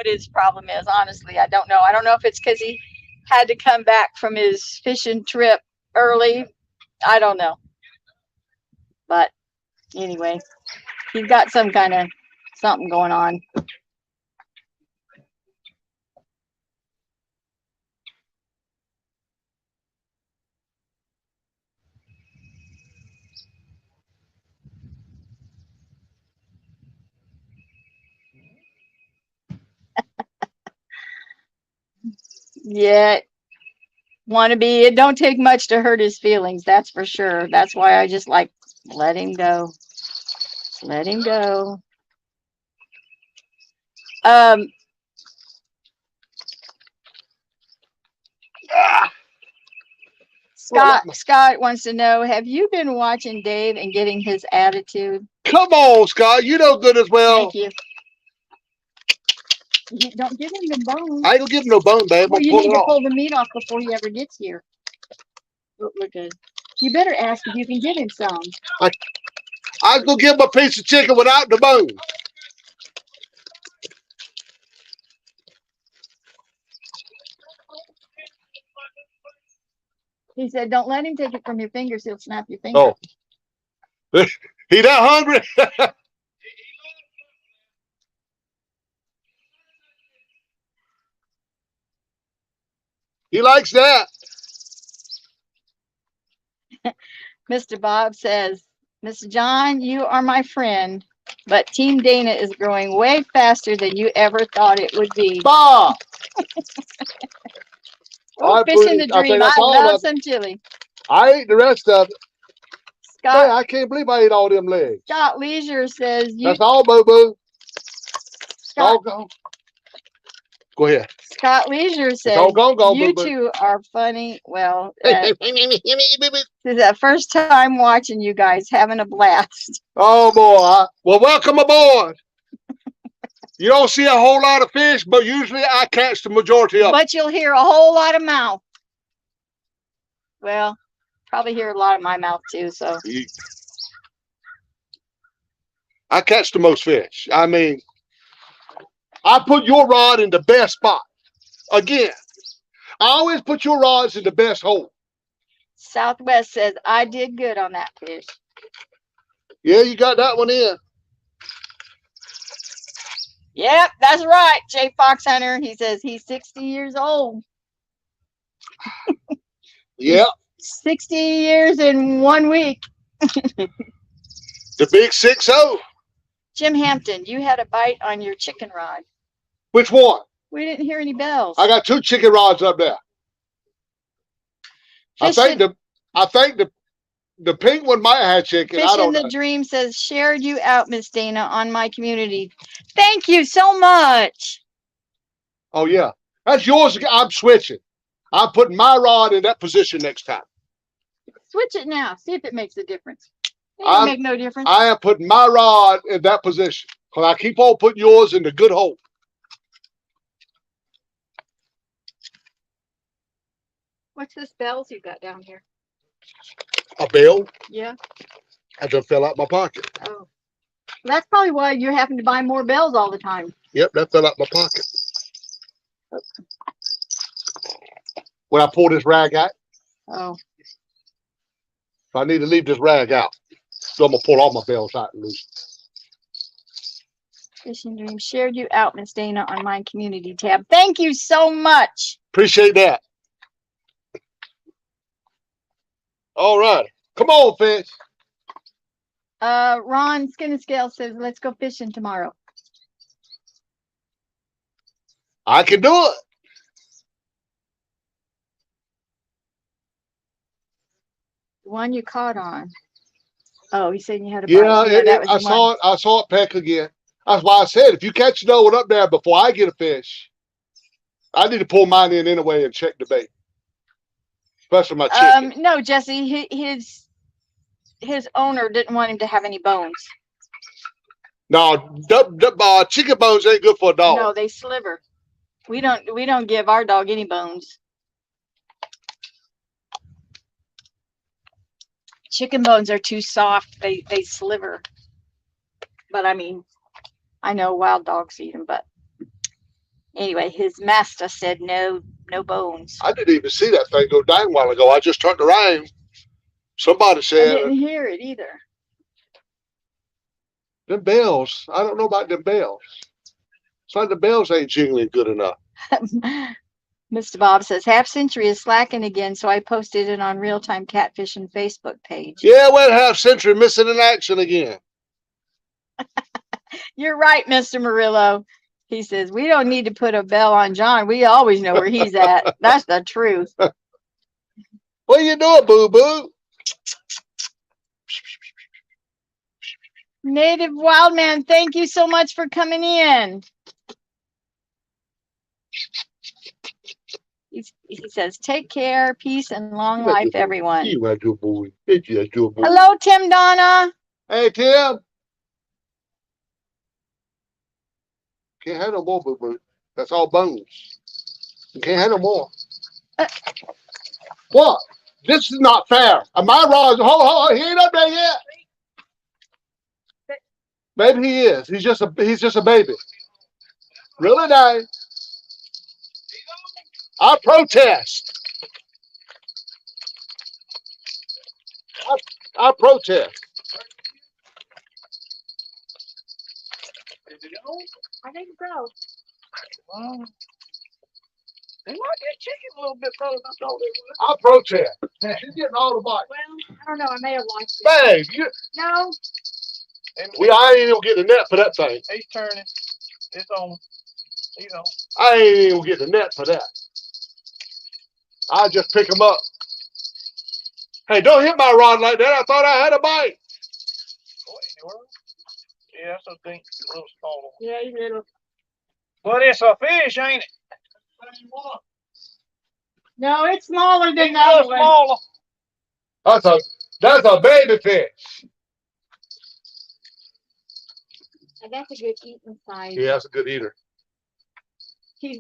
Speaker 1: his problem is. Honestly, I don't know. I don't know if it's because he had to come back from his fishing trip early. I don't know. But anyway, he's got some kind of something going on. Yeah, wannabe. It don't take much to hurt his feelings. That's for sure. That's why I just like let him go. Just let him go. Scott wants to know, have you been watching Dave and getting his attitude?
Speaker 2: Come on, Scott. You know good as well.
Speaker 1: Thank you. Don't give him the bone.
Speaker 2: I ain't gonna give him no bone, babe.
Speaker 1: Well,
Speaker 2: I'm
Speaker 1: you
Speaker 2: gonna
Speaker 1: need
Speaker 2: pull it
Speaker 1: to
Speaker 2: off.
Speaker 1: pull the meat off before he ever gets here. Oh, we're good. You better ask if you can give him some.
Speaker 2: I was gonna give him a piece of chicken without the bone.
Speaker 1: He said, don't let him take it from your fingers. He'll snap your finger.
Speaker 2: Oh. He that hungry? He likes that.
Speaker 1: Mr. Bob says, Mr. John, you are my friend, but Team Dana is growing way faster than you ever thought it would be.
Speaker 2: Bob!
Speaker 1: Oh, fish in the
Speaker 2: I think
Speaker 1: dream. I
Speaker 2: that's all
Speaker 1: love
Speaker 2: of it.
Speaker 1: some chili.
Speaker 2: I ate the rest of it. Man,
Speaker 1: Scott
Speaker 2: I can't believe I ate all them legs.
Speaker 1: Scott Leisure says you
Speaker 2: That's all, boo-boo. All
Speaker 1: Scott
Speaker 2: gone. Go ahead.
Speaker 1: Scott Leisure
Speaker 2: It's all
Speaker 1: says
Speaker 2: gone,
Speaker 1: you
Speaker 2: boo-boo.
Speaker 1: two are funny. Well, this is the first time watching you guys, having a blast.
Speaker 2: Oh, boy. Well, welcome aboard. You don't see a whole lot of fish, but usually I catch the majority of them.
Speaker 1: But you'll hear a whole lot of mouth. Well, probably hear a lot of my mouth too. So
Speaker 2: I catch the most fish. I mean, I put your rod in the best spot. Again, I always put your rods in the best hole.
Speaker 1: Southwest says I did good on that fish.
Speaker 2: Yeah, you got that one in.
Speaker 1: Yep, that's right. Jay Fox Hunter. He says he's 60 years old.
Speaker 2: Yeah.
Speaker 1: 60 years in 1 week.
Speaker 2: The big 6-0.
Speaker 1: Jim Hampton, you had a bite on your chicken rod.
Speaker 2: Which one?
Speaker 1: We didn't hear any bells.
Speaker 2: I got 2 chicken rods up there. I think the pink one might have chicken.
Speaker 1: Fish
Speaker 2: I
Speaker 1: in
Speaker 2: don't
Speaker 1: the
Speaker 2: know.
Speaker 1: Dream says, shared you out, Miss Dana, on my community. Thank you so much.
Speaker 2: Oh, yeah. That's yours. I'm switching. I'm putting my rod in that position next time.
Speaker 1: Switch it now. See if it makes a difference. It don't make no difference.
Speaker 2: I am putting my rod in that position. Because I keep on putting yours in the good hole.
Speaker 1: What's this bells you got down here?
Speaker 2: A bell?
Speaker 1: Yeah.
Speaker 2: I just fell out my pocket.
Speaker 1: Oh. That's probably why you're having to buy more bells all the time.
Speaker 2: Yep, that fell out my pocket. When I pull this rag out,
Speaker 1: Oh.
Speaker 2: so I need to leave this rag out. So I'm going to pull all my bells out and loose.
Speaker 1: Fishing Dream shared you out, Miss Dana, on my community tab. Thank you so much.
Speaker 2: Appreciate that. All right. Come on, fish.
Speaker 1: Ron Skin and Scale says, let's go fishing tomorrow.
Speaker 2: I can do it.
Speaker 1: The one you caught on. Oh, he said you had a bite.
Speaker 2: Yeah, I saw it peck again. That's why I said, if you catch another one up there before I get a fish, I need to pull mine in anyway and check the bait. Especially my chicken.
Speaker 1: No, Jesse, his owner didn't want him to have any bones.
Speaker 2: No, chicken bones ain't good for a dog.
Speaker 1: No, they sliver. We don't give our dog any bones. Chicken bones are too soft. They sliver. But I mean, I know wild dogs eat them, but anyway, his master said no bones.
Speaker 2: I didn't even see that thing go down a while ago. I just turned around. Somebody
Speaker 1: I
Speaker 2: said,
Speaker 1: didn't hear it either.
Speaker 2: them bells, I don't know about them bells. It's like the bells ain't jingling good enough.
Speaker 1: Mr. Bob says, half century is slacking again, so I posted it on Real Time Catfishing Facebook page.
Speaker 2: Yeah, well, half century missing in action again.
Speaker 1: You're right, Mr. Murillo. He says, we don't need to put a bell on John. We always know where he's at. That's the truth.
Speaker 2: What you doing, boo-boo?
Speaker 1: Native Wildman, thank you so much for coming in. He says, take care, peace, and long life, everyone. Hello, Tim Donna.
Speaker 2: Hey, Tim. Can't have no more, boo-boo. That's all bones. You can't have no more. What? This is not fair. My rod, hold, he ain't up there yet. Maybe he is. He's just a baby. Really nice. I protest. I protest.
Speaker 1: I think so.
Speaker 3: They like that chicken a little bit better than I thought they would.
Speaker 2: I protest. She's getting all the bites.
Speaker 1: Well, I don't know. I may have watched it.
Speaker 2: Babe,
Speaker 1: No.
Speaker 3: And
Speaker 2: I ain't even getting the net for that thing.
Speaker 3: he's turning. It's on. He's on.
Speaker 2: I ain't even getting the net for that. I just pick them up. Hey, don't hit my rod like that. I thought I had a bite.
Speaker 3: What in the world? Yeah, that's a thing. A little small.
Speaker 1: Yeah, you little.
Speaker 3: But it's a fish, ain't it?
Speaker 1: No, it's smaller than
Speaker 3: It's a
Speaker 1: that
Speaker 3: little
Speaker 1: one.
Speaker 3: smaller.
Speaker 2: That's a baby fish.
Speaker 1: And that's a good eating size.
Speaker 2: Yeah, that's a good eater.
Speaker 1: Tell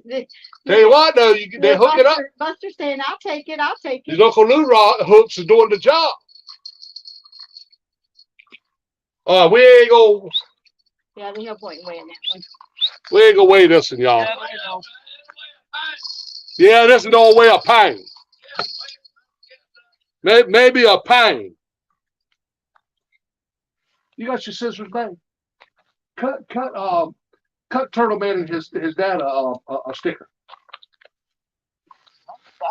Speaker 2: Tell you what, though, they hook it up.
Speaker 1: Buster's saying, I'll take it. I'll take it.
Speaker 2: These Uncle Lou rod hooks are doing the job. We ain't gonna.
Speaker 1: Yeah, there's no point in weighing that one.
Speaker 2: We ain't gonna weigh this one, y'all.
Speaker 3: Yeah, you know.
Speaker 2: Yeah, this is no way a pound. Maybe a pound. You got your scissors, babe? Cut Turtle Man and his dad a sticker.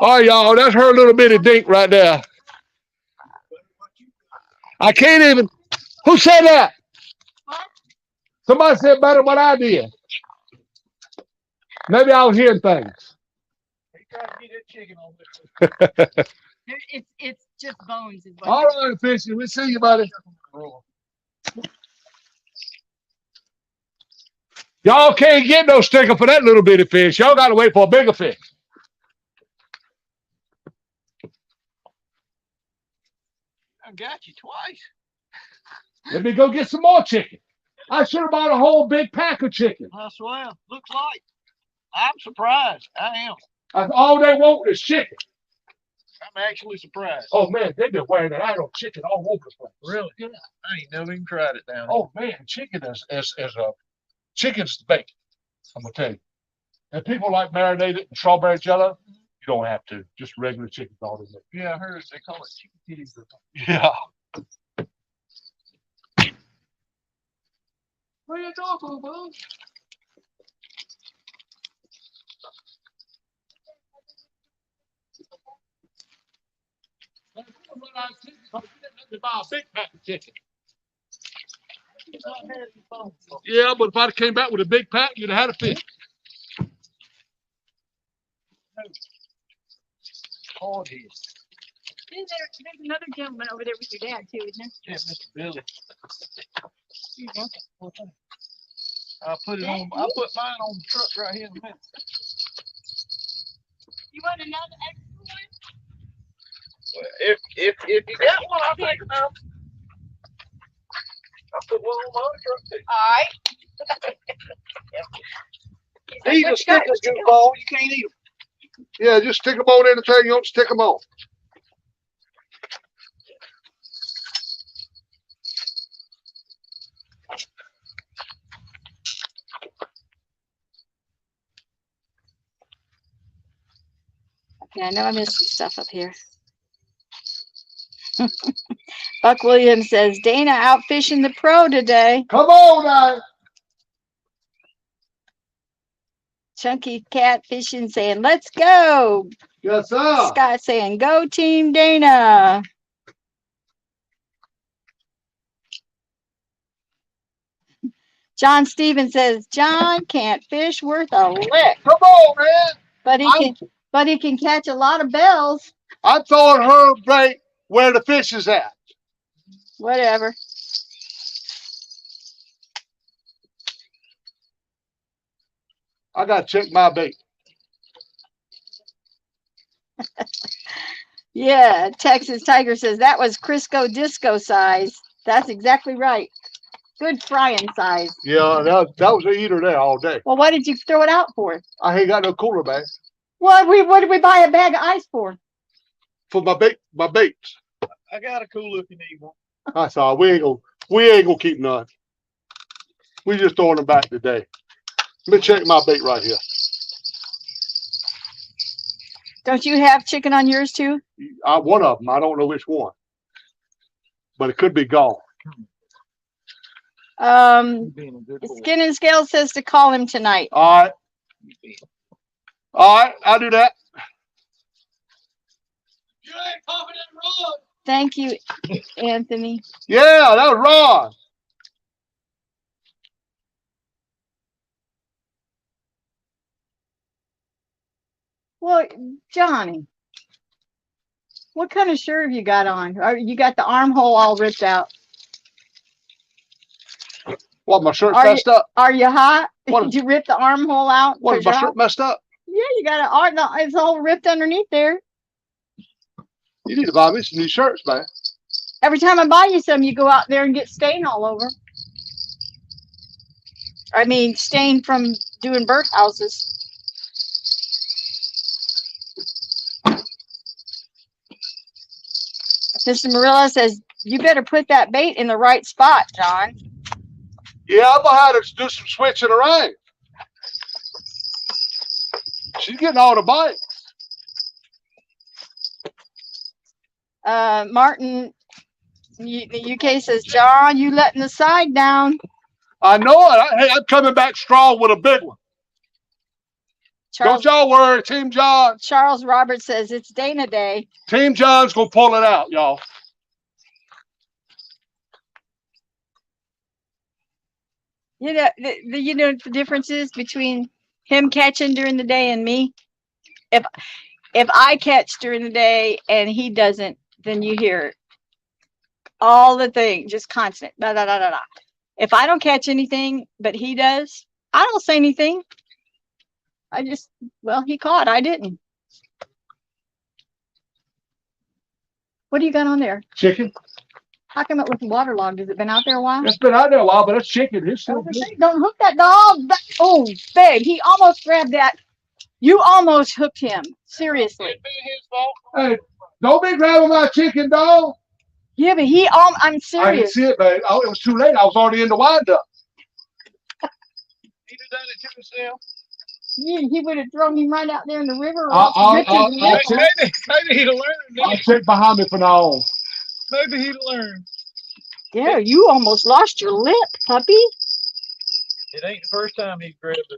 Speaker 2: All right, y'all, that's her little bitty dink right there. I can't even. Who said that? Somebody said better what I did. Maybe I was hearing things.
Speaker 3: He tried to get that chicken on this.
Speaker 1: It's just bones. Is what
Speaker 2: All right, Fishy. We'll see you, buddy. Y'all can't get no sticker for that little bitty fish. Y'all got to wait for a bigger fish.
Speaker 3: I got you twice.
Speaker 2: Let me go get some more chicken. I should have bought a whole big pack of chicken.
Speaker 3: I swear. Looks like. I'm surprised. I am.
Speaker 2: All they want is chicken.
Speaker 3: I'm actually surprised.
Speaker 2: Oh, man, they've been wearing that idle chicken all over the place.
Speaker 3: Really? Yeah. I ain't never even tried it down
Speaker 2: Oh, man, chicken is chicken's baked. I'm going to tell you. And people like marinated in strawberry jello, you don't have to. Just regular chicken's all in there.
Speaker 3: here. Yeah, I heard they call it chicken titties.
Speaker 2: Yeah. What are you doing, boo-boo? Buy a big pack of chicken. Yeah, but if I'd came back with a big pack, you'd have had a fish.
Speaker 3: Hard head.
Speaker 1: There's another gentleman over there with your dad, too, isn't
Speaker 3: Yeah, Mr. Billy.
Speaker 1: there?
Speaker 3: I put mine on the truck right here in the minute.
Speaker 1: You want another extra one?
Speaker 3: Well, if you got one, I'll take them out. I'll put one on my other truck too.
Speaker 1: All right.
Speaker 3: These are stickers, goofball. You can't eat them.
Speaker 2: Yeah, just stick them on anything you want to stick them on.
Speaker 1: Okay, I know I missed some stuff up here. Buck Williams says, Dana out fishing the pro today.
Speaker 2: Come on now.
Speaker 1: Chunky Cat Fishing saying, let's go.
Speaker 2: Yes, sir.
Speaker 1: Scott saying, go Team Dana. John Stevens says, John can't fish worth a lick.
Speaker 2: Come on, man.
Speaker 1: But he can catch a lot of bells.
Speaker 2: I'm throwing her bait where the fish is at.
Speaker 1: Whatever.
Speaker 2: I got to check my bait.
Speaker 1: Yeah, Texas Tiger says that was Crisco disco size. That's exactly right. Good frying size.
Speaker 2: Yeah, that was an eater there all day.
Speaker 1: Well, what did you throw it out for?
Speaker 2: I ain't got no cooler bag.
Speaker 1: What did we buy a bag of ice for?
Speaker 2: For my baits.
Speaker 3: I got a cooler if you need one.
Speaker 2: That's all. We ain't gonna keep none. We just throwing them back today. Let me check my bait right here.
Speaker 1: Don't you have chicken on yours too?
Speaker 2: One of them. I don't know which one, but it could be gone.
Speaker 3: You being a good boy.
Speaker 1: Skin and Scale says to call him tonight.
Speaker 2: All right. All right, I'll do that.
Speaker 3: You ain't confident in Rod.
Speaker 1: Thank you, Anthony.
Speaker 2: Yeah, that was Ron.
Speaker 1: Well, Johnny, what kind of shirt have you got on? Or you got the armhole all ripped out?
Speaker 2: What, my shirt's
Speaker 1: Are you-
Speaker 2: messed up?
Speaker 1: Are you hot?
Speaker 2: What-
Speaker 1: Did you rip the armhole out?
Speaker 2: What,
Speaker 1: 'Cause
Speaker 2: is my
Speaker 1: you're
Speaker 2: shirt
Speaker 1: hot?
Speaker 2: messed up?
Speaker 1: Yeah, you got it. No, it's all ripped underneath there.
Speaker 2: You need to buy me some new shirts, man.
Speaker 1: Every time I buy you some, you go out there and get stain all over. I mean, stain from doing birdhouses. Mr. Marilla says, you better put that bait in the right spot, John.
Speaker 2: Yeah, I'm gonna have to do some switching around. She's getting all the bites.
Speaker 1: Martin, UK says, John, you letting the side down.
Speaker 2: I know it. Hey, I'm coming back strong with a big one.
Speaker 1: Charles,
Speaker 2: Don't y'all worry, Team John.
Speaker 1: Charles Roberts says, it's Dana Day.
Speaker 2: Team John's gonna pull it out, y'all.
Speaker 1: You know, you know the differences between him catching during the day and me? If I catch during the day and he doesn't, then you hear all the thing, just constant. Da, da, da, da, da. If I don't catch anything, but he does, I don't say anything. I just, well, he caught, I didn't. What do you got on there?
Speaker 2: Chicken.
Speaker 1: How come it was waterlogged? Has it been out there a while?
Speaker 2: It's been out there a while, but it's chicken. It's still good.
Speaker 1: Don't hook that dog. Oh, babe, he almost grabbed that. You almost hooked him. Seriously.
Speaker 3: It'd be his fault.
Speaker 2: Hey, don't be grabbing my chicken, dog.
Speaker 1: Yeah, but I'm
Speaker 2: I didn't
Speaker 1: serious.
Speaker 2: see it, man. Oh, it was too late. I was already in the windup.
Speaker 3: He done it to himself.
Speaker 1: He would have thrown him right out there in the river. Or
Speaker 2: I'll
Speaker 1: ripped his lip
Speaker 2: check.
Speaker 1: off.
Speaker 3: Maybe he'd have
Speaker 2: I'll
Speaker 3: learned.
Speaker 2: check behind me for now on.
Speaker 3: Maybe he'd have learned.
Speaker 1: Yeah, you almost lost your lip, puppy.
Speaker 3: It ain't the first time he's grabbed a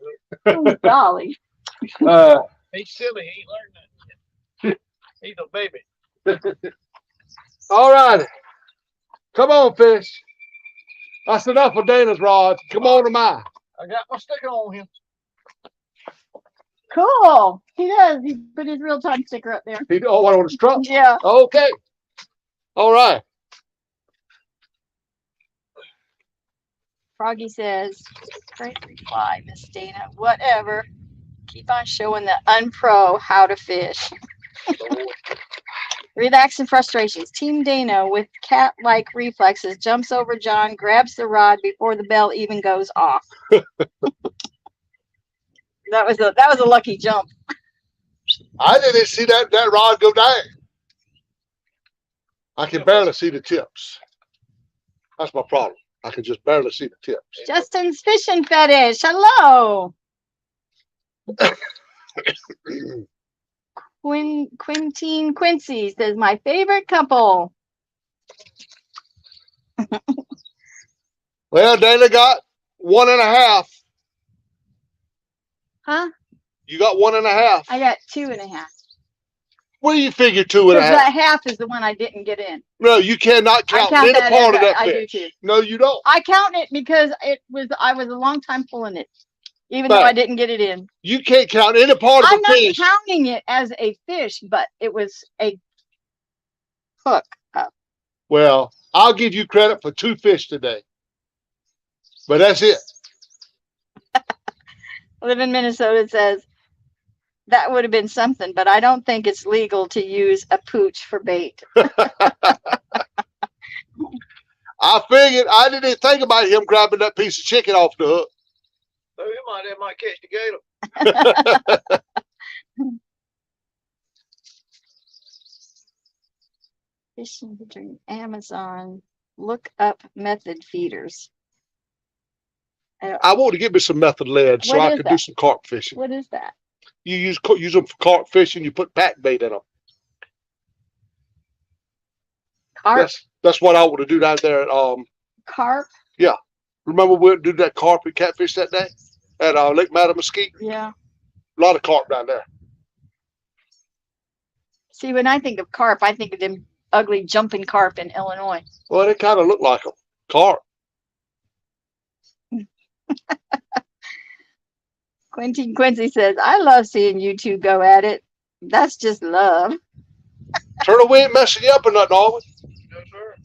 Speaker 3: hook.
Speaker 1: Oh, golly.
Speaker 3: He's silly. He ain't learned that yet. He's a baby.
Speaker 2: All right. Come on, fish. That's enough for Dana's rod. Come on to mine.
Speaker 3: I got my sticker on him.
Speaker 1: Cool. He does. He put his real time sticker up there.
Speaker 2: Oh, what on his truck?
Speaker 1: Yeah.
Speaker 2: Okay. All right.
Speaker 1: Froggy says, great reply, Miss Dana. Whatever. Keep on showing the unpro how to fish. Relax and frustrations. Team Dana with cat-like reflexes jumps over John, grabs the rod before the bell even goes off. That was a lucky jump.
Speaker 2: I didn't see that rod go down. I can barely see the tips. That's my problem. I can just barely see the tips.
Speaker 1: Justin's fishing fetish. Hello. Quintine Quincy says my favorite couple.
Speaker 2: Well, Dana got 1.5.
Speaker 1: Huh?
Speaker 2: You got 1.5.
Speaker 1: I got 2.5.
Speaker 2: What do you figure 2.5?
Speaker 1: Because that half is the one I didn't get in.
Speaker 2: No, you cannot count any
Speaker 1: that
Speaker 2: part
Speaker 1: as
Speaker 2: of that
Speaker 1: I do
Speaker 2: fish.
Speaker 1: too.
Speaker 2: No, you don't.
Speaker 1: I count it because I was a long time pulling it, even though
Speaker 2: But
Speaker 1: I didn't get it in.
Speaker 2: you can't count any part of
Speaker 1: I'm
Speaker 2: the
Speaker 1: not
Speaker 2: fish.
Speaker 1: counting it as a fish, but it was a hook up.
Speaker 2: Well, I'll give you credit for 2 fish today. But that's it.
Speaker 1: Live in Minnesota says that would have been something, but I don't think it's legal to use a pooch for bait.
Speaker 2: I figured I didn't even think about him grabbing that piece of chicken off the hook.
Speaker 3: So he might catch the gator.
Speaker 1: Fishing between Amazon. Look up method feeders.
Speaker 2: I want to get me some method lead so
Speaker 1: What
Speaker 2: I
Speaker 1: is
Speaker 2: can
Speaker 1: that?
Speaker 2: do some carp fishing.
Speaker 1: What is that?
Speaker 2: You use them for carp fishing. You put pack bait in them.
Speaker 1: Carp?
Speaker 2: That's what I want to do down there at
Speaker 1: Carp?
Speaker 2: Remember we did that carp and catfish that day at Lake Mattamuskeet?
Speaker 1: Yeah.
Speaker 2: A lot of carp down there.
Speaker 1: See, when I think of carp, I think of them ugly jumping carp in Illinois.
Speaker 2: Well, they kind of look like a carp.
Speaker 1: Quincy says, I love seeing you two go at it. That's just love.
Speaker 2: Turtle, we ain't messing you up or nothing, are we?
Speaker 3: No, sir.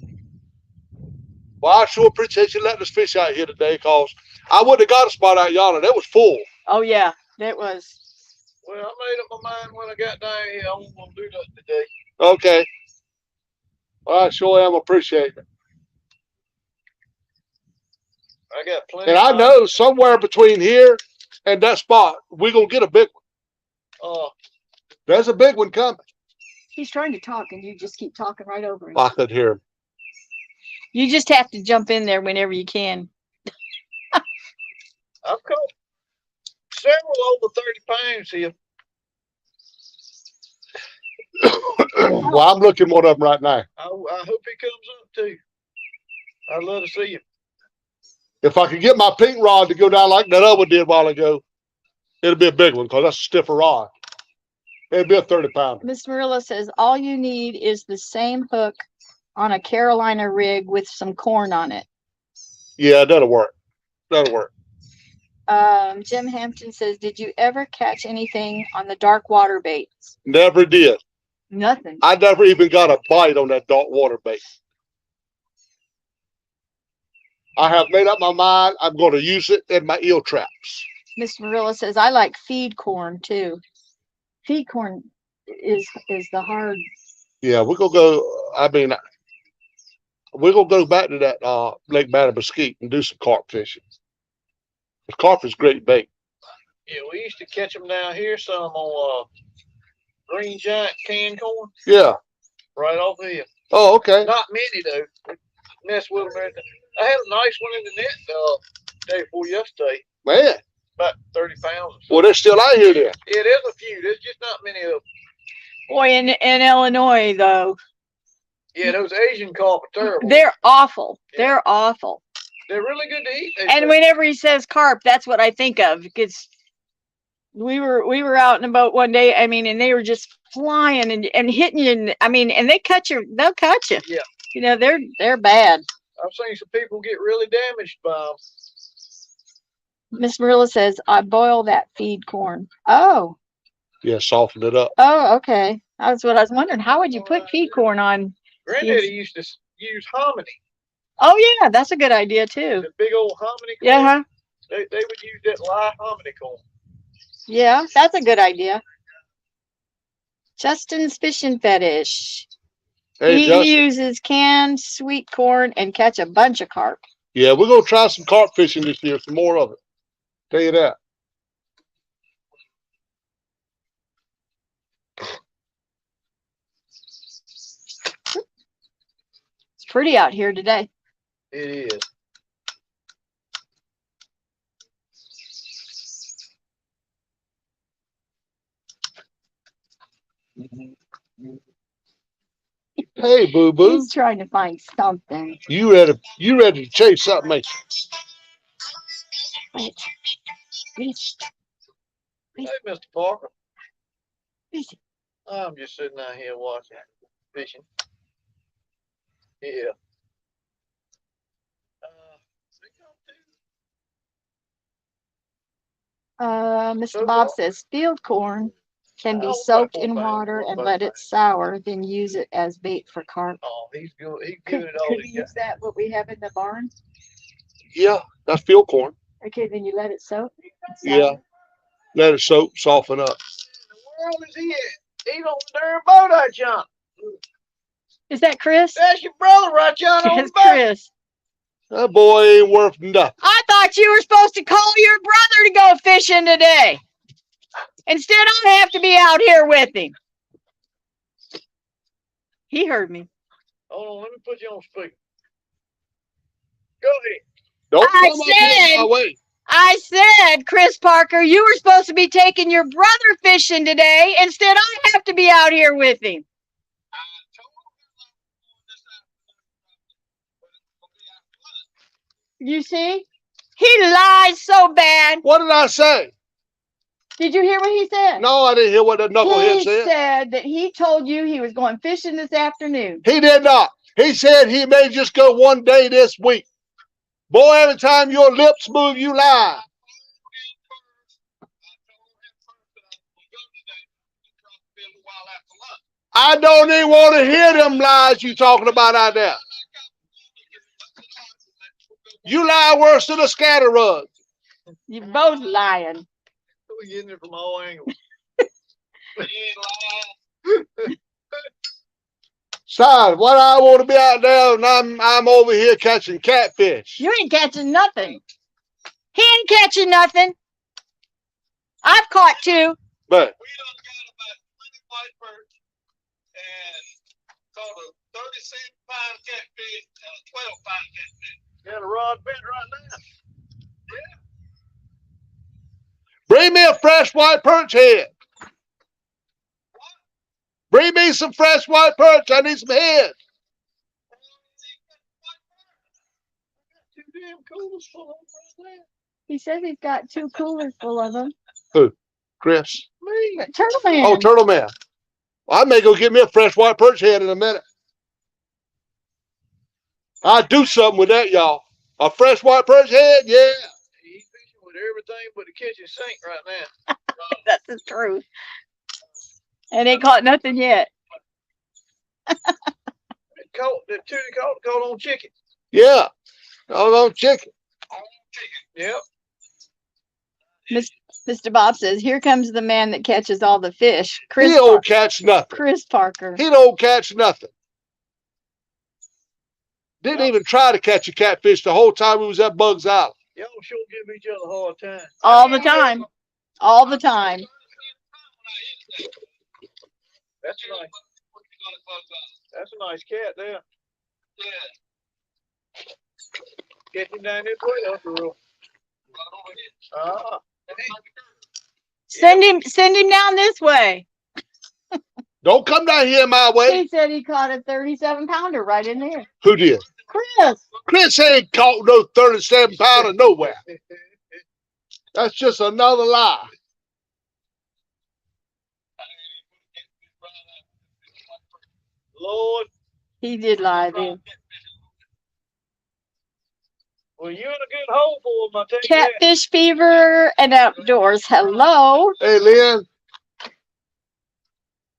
Speaker 2: Well, I sure appreciate you letting us fish out here today, because I wouldn't have got a spot out yonder. That was full.
Speaker 1: Oh, yeah, that was.
Speaker 3: Well, I made up my mind when I got down here. I wasn't gonna do that today.
Speaker 2: Okay. Well, I sure am appreciating it.
Speaker 3: I got plenty.
Speaker 2: And I know somewhere between here and that spot, we're going to get a big one. There's a big one coming.
Speaker 1: He's trying to talk, and you just keep talking right over him.
Speaker 2: I could hear him.
Speaker 1: You just have to jump in there whenever you can.
Speaker 3: I've caught several over 30 pounds here.
Speaker 2: Well, I'm looking one of them right now.
Speaker 3: I hope he comes up too. I'd love to see him.
Speaker 2: If I could get my pink rod to go down like that other one did a while ago, it'll be a big one, because that's a stiffer rod. It'd be a 30-pounder.
Speaker 1: Miss Marilla says, all you need is the same hook on a Carolina rig with some corn on it.
Speaker 2: Yeah, that'll work. That'll work.
Speaker 1: Jim Hampton says, did you ever catch anything on the dark water baits?
Speaker 2: Never did.
Speaker 1: Nothing.
Speaker 2: I never even got a bite on that dark water bait. I have made up my mind I'm going to use it in my eel traps.
Speaker 1: Miss Marilla says, I like feed corn too. Feed corn is the hard.
Speaker 2: Yeah, we're going to go, we're going to go back to that Lake Mattamuskeet and do some carp fishing. The carp is great bait.
Speaker 3: Yeah, we used to catch them down here some on green giant canned corn.
Speaker 2: Yeah.
Speaker 3: Right off here.
Speaker 2: Oh, okay.
Speaker 3: Not many though. Mess with them. I had a nice one in the net day before yesterday.
Speaker 2: Man.
Speaker 3: About 30 pounds.
Speaker 2: Well, they're still out here then.
Speaker 3: Yeah, there's a few. There's just not many of them.
Speaker 1: Boy, in Illinois though.
Speaker 3: Yeah, those Asian carp are terrible.
Speaker 1: They're awful.
Speaker 3: Yeah.
Speaker 1: They're awful.
Speaker 3: They're really good to eat.
Speaker 1: And whenever he says carp, that's what I think of. Because we were out in a boat one day. I mean, and they were just flying and hitting you. And they cut you. They'll cut you.
Speaker 3: Yeah.
Speaker 1: You know, they're bad.
Speaker 3: I've seen some people get really damaged by them.
Speaker 1: Miss Marilla says, I boil that feed corn. Oh.
Speaker 2: Yeah, soften it up.
Speaker 1: Oh, okay. That's what I was wondering. How would you put feed corn on?
Speaker 3: Granddaddy used to use hominy.
Speaker 1: Oh, yeah, that's a good idea, too.
Speaker 3: The big old hominy corn.
Speaker 1: Yeah.
Speaker 3: They would use that live hominy corn.
Speaker 1: Yeah, that's a good idea. Justin's fishing fetish.
Speaker 2: Hey,
Speaker 1: He uses canned sweet corn and catch a bunch of carp.
Speaker 2: Yeah, we're going to try some carp fishing this year, some more of it. Tell you that.
Speaker 1: It's pretty out here today.
Speaker 3: It is.
Speaker 2: Hey, boo boo.
Speaker 1: He's trying to find something.
Speaker 2: You ready to chase something, mate?
Speaker 1: Wait.
Speaker 3: Hey, Mr. Parker.
Speaker 1: Is it?
Speaker 3: I'm just sitting out here watching fishing. Yeah.
Speaker 1: Mr. Bob says field corn can be soaked in water and let it sour, then use it as bait for carp.
Speaker 3: Oh, he's good. He's
Speaker 1: Could
Speaker 3: good at all
Speaker 1: we use that, what we have in the barn?
Speaker 2: Yeah, that's field corn.
Speaker 1: Okay, then you let it soak?
Speaker 2: Yeah. Let it soak, soften up.
Speaker 3: Where the world is he at? He's on the darn boat I jumped.
Speaker 1: Is that Chris?
Speaker 3: That's your brother right yonder on
Speaker 1: It's
Speaker 3: the boat.
Speaker 1: Chris.
Speaker 2: That boy ain't worth nothing.
Speaker 1: I thought you were supposed to call your brother to go fishing today. Instead, I have to be out here with him. He heard me.
Speaker 3: Hold on, let me put you on speaker. Go ahead.
Speaker 2: Don't
Speaker 1: I
Speaker 2: come up here my way.
Speaker 1: I said, Chris Parker, you were supposed to be taking your brother fishing today. Instead, I have to be out here with him. You see? He lies so bad.
Speaker 2: What did I say?
Speaker 1: Did you hear what he said?
Speaker 2: No, I didn't hear what the knucklehead
Speaker 1: He
Speaker 2: said.
Speaker 1: said that he told you he was going fishing this afternoon.
Speaker 2: He did not. He said he may just go one day this week. Boy, every time your lips move, you lie. I don't even want to hear them lies you talking about out there. You lie worse than a scatterrug.
Speaker 1: You're both lying.
Speaker 3: We're getting it from all angles.
Speaker 2: Son, what I want to be out there and I'm over here catching catfish.
Speaker 1: You ain't catching nothing. He ain't catching nothing. I've caught 2.
Speaker 2: But
Speaker 3: We done got about 20 white perch and caught a 37-pound catfish and a 12-pound catfish. Got a rod bent right now. Yeah.
Speaker 2: bring me a fresh white perch head. Bring me some fresh white perch. I need some head.
Speaker 3: Too damn coolers full of them right
Speaker 1: He says he's got 2 coolers full of them.
Speaker 2: Who? Chris?
Speaker 3: there. Me.
Speaker 1: Turtle Man.
Speaker 2: Oh, Turtle Man. Well, I may go get me a fresh white perch head in a minute. I'll do something with that, y'all. A fresh white perch head? Yeah.
Speaker 3: He's fishing with everything but the kitchen sink right now.
Speaker 1: That's the truth. And ain't caught nothing yet.
Speaker 3: The 2 caught on chicken.
Speaker 2: Yeah. Oh, chicken.
Speaker 3: Yep.
Speaker 1: Mr. Bob says, here comes the man that catches all the fish.
Speaker 2: He don't catch nothing.
Speaker 1: Chris Parker.
Speaker 2: He don't catch nothing. Didn't even try to catch a catfish the whole time we was at Bugs Island.
Speaker 3: Y'all sure give each other a hard time.
Speaker 1: All the time. All the time.
Speaker 3: That's nice. That's a nice cat there. Get him down this way, that's the rule. Ah.
Speaker 1: Send him down this way.
Speaker 2: Don't come down here my way.
Speaker 1: He said he caught a 37-pounder right in there.
Speaker 2: Who did?
Speaker 1: Chris.
Speaker 2: Chris ain't caught no 37-pounder nowhere. That's just another lie.
Speaker 3: Lord.
Speaker 1: He did lie then.
Speaker 3: Well, you're in a good hole for him, I tell you that.
Speaker 1: Catfish fever and outdoors. Hello.
Speaker 2: Hey, Lynn.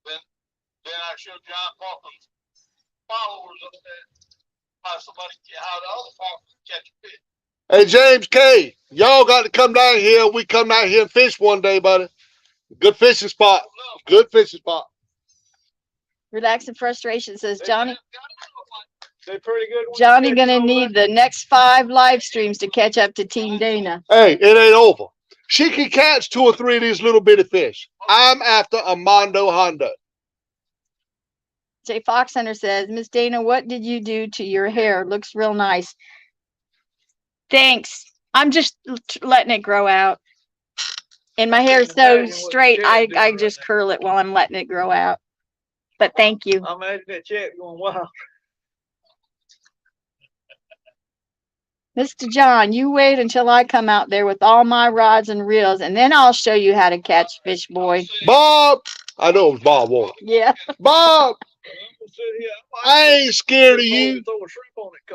Speaker 3: Then I showed John Parker's followers up there. How somebody, how the other Parkers catch a fish.
Speaker 2: Hey, James K. Y'all got to come down here. We come down here and fish one day, buddy. Good fishing spot. Good fishing spot.
Speaker 1: Relax and frustration says Johnny.
Speaker 3: They're pretty good.
Speaker 1: Johnny gonna need the next 5 live streams to catch up to Team Dana.
Speaker 2: Hey, it ain't over. She can catch 2 or 3 of these little bitty fish. I'm after a Mondo Hondo.
Speaker 1: Jay Fox Hunter says, Miss Dana, what did you do to your hair? Looks real nice. Thanks. I'm just letting it grow out. And my hair is so straight, I just curl it while I'm letting it grow out. But thank you.
Speaker 3: I imagine that chat going wild.
Speaker 1: Mr. John, you wait until I come out there with all my rods and reels, and then I'll show you how to catch fish, boy.
Speaker 2: Bob. I know it was Bob Warner.
Speaker 1: Yeah.
Speaker 2: Bob. I ain't scared of you.
Speaker 3: Throw a shrimp on it,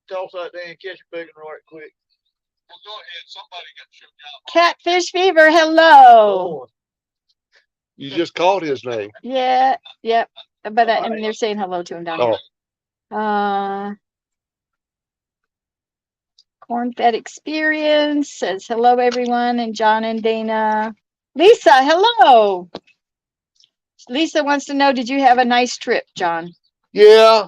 Speaker 3: toss out there and catch a big one right quick. Well, go ahead. Somebody got shrimp out.
Speaker 1: Catfish fever, hello.
Speaker 2: You just called his name.
Speaker 1: Yeah, yep. But I mean, they're saying hello to him down here. Corn-fed experience says hello, everyone, and John and Dana. Lisa, hello. Lisa wants to know, did you have a nice trip, John?
Speaker 2: Yeah.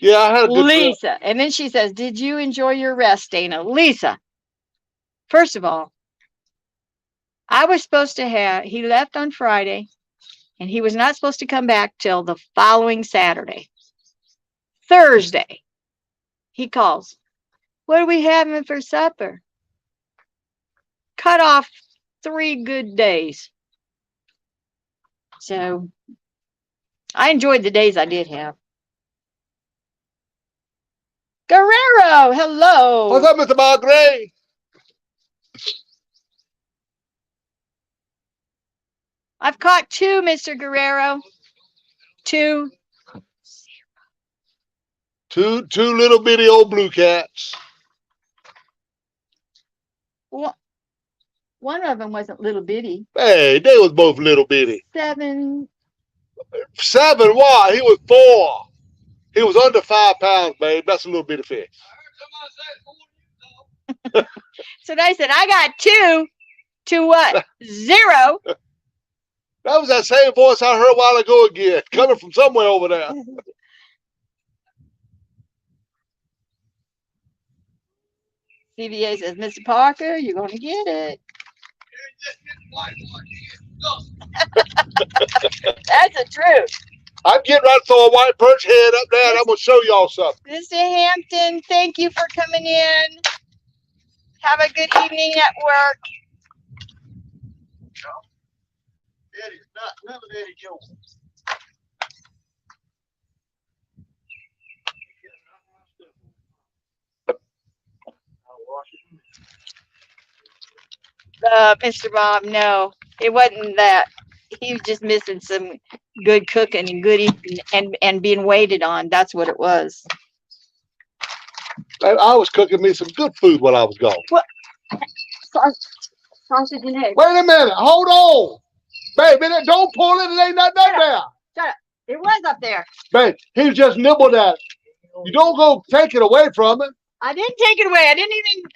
Speaker 2: Yeah, I had a good
Speaker 1: Lisa.
Speaker 2: trip.
Speaker 1: And then she says, did you enjoy your rest, Dana? Lisa, first of all, I was supposed to have, he left on Friday, and he was not supposed to come back till the following Saturday. Thursday, he calls. What are we having for supper? Cut off 3 good days. So I enjoyed the days I did have. Guerrero, hello.
Speaker 2: What's up, Mr. Bob Gray?
Speaker 1: I've caught 2, Mr. Guerrero. 2.
Speaker 2: Two little bitty old blue cats.
Speaker 1: One of them wasn't little bitty.
Speaker 2: Hey, they was both little bitty.
Speaker 1: 7.
Speaker 2: 7 what? He was 4. He was under 5 pounds, babe. That's a little bitty fish.
Speaker 1: So I said, I got 2 to what? 0.
Speaker 2: That was that same voice I heard a while ago again, coming from somewhere over there.
Speaker 1: CVA says, Mr. Parker, you're going to get it. That's the truth.
Speaker 2: I'm getting ready to throw a white perch head up there, and I'm going to show y'all something.
Speaker 1: Mr. Hampton, thank you for coming in. Have a good evening at work.
Speaker 3: Eddie's not none of that is yours.
Speaker 1: Mr. Bob, no, it wasn't that. He was just missing some good cooking and good eating and being waited on. That's what it was.
Speaker 2: And I was cooking me some good food while I was gone.
Speaker 1: What? Sausage and eggs.
Speaker 2: Wait a minute. Hold on. Baby, don't pull it. It ain't nothing up there.
Speaker 1: Shut up. It was up there.
Speaker 2: Babe, he just nibbled at it. You don't go take it away from it.
Speaker 1: I didn't take it away.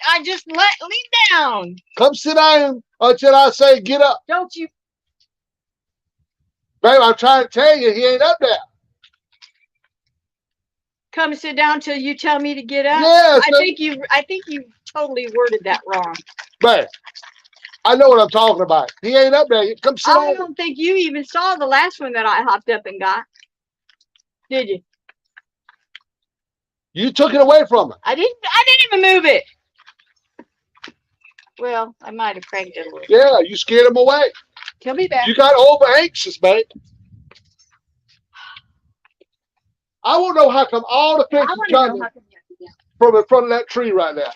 Speaker 1: I just lean down.
Speaker 2: Come sit down until I say get up.
Speaker 1: Don't you?
Speaker 2: Babe, I'm trying to tell you, he ain't up there.
Speaker 1: Come sit down till you tell me to get up.
Speaker 2: Yes.
Speaker 1: I think you totally worded that wrong.
Speaker 2: Babe, I know what I'm talking about. He ain't up there. Come sit
Speaker 1: I
Speaker 2: down.
Speaker 1: don't think you even saw the last one that I hopped up and got. Did you?
Speaker 2: You took it away from him.
Speaker 1: I didn't even move it. Well, I might have cranked it a little.
Speaker 2: Yeah, you scared him away.
Speaker 1: He'll be back.
Speaker 2: You got over anxious, babe. I won't know how come all the fish
Speaker 1: I
Speaker 2: are
Speaker 1: want to know
Speaker 2: coming
Speaker 1: how come you have to get.
Speaker 2: from in front of that tree right there.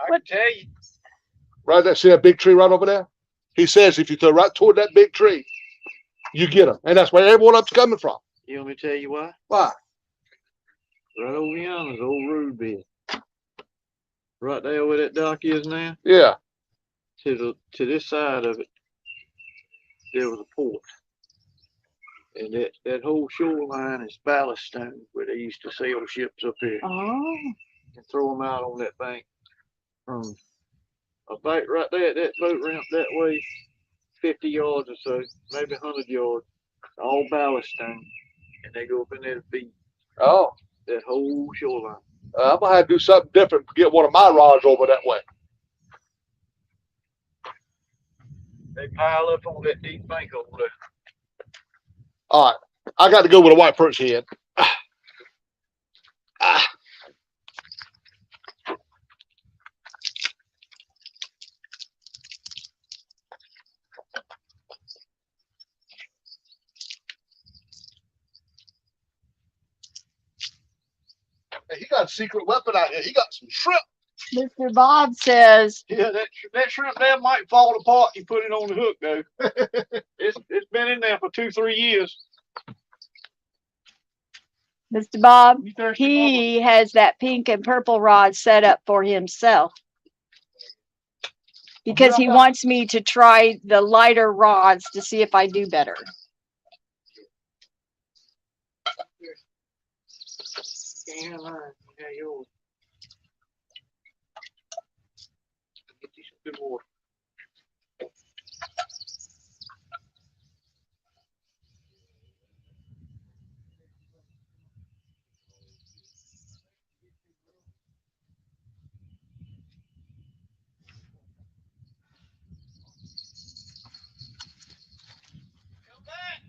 Speaker 3: I can tell you.
Speaker 2: Right there. See that big tree right over there? He says if you throw right toward that big tree, you get them. And that's where everyone up's coming from.
Speaker 3: You want me to tell you why?
Speaker 2: Why?
Speaker 3: Right over yonder is old road bed. Right there where that dock is now,
Speaker 2: Yeah.
Speaker 3: to this side of it, there was a port. And that whole shoreline is ballast stone where they used to sail ships up here
Speaker 1: Oh.
Speaker 3: and throw them out on that bank. From about right there at that boat ramp that way, 50 yards or so, maybe 100 yards, all ballast stone. And they go up in there to feed
Speaker 2: Oh.
Speaker 3: that whole shoreline.
Speaker 2: I'm going to have to do something different to get one of my rods over that way.
Speaker 3: They pile up on that deep bank over there.
Speaker 2: All right. I got to go with a white perch head. Hey, he got a secret weapon out here. He got some shrimp.
Speaker 1: Mr. Bob says,
Speaker 3: Yeah, that shrimp there might fall apart. You put it on the hook though. It's been in there for 2-3 years.
Speaker 1: Mr. Bob,
Speaker 3: You thirsty,
Speaker 1: he has that pink and purple rod set up for himself. Because he wants me to try the lighter rods to see if I do better.
Speaker 3: Yeah, yours. Get you some good water. Come back.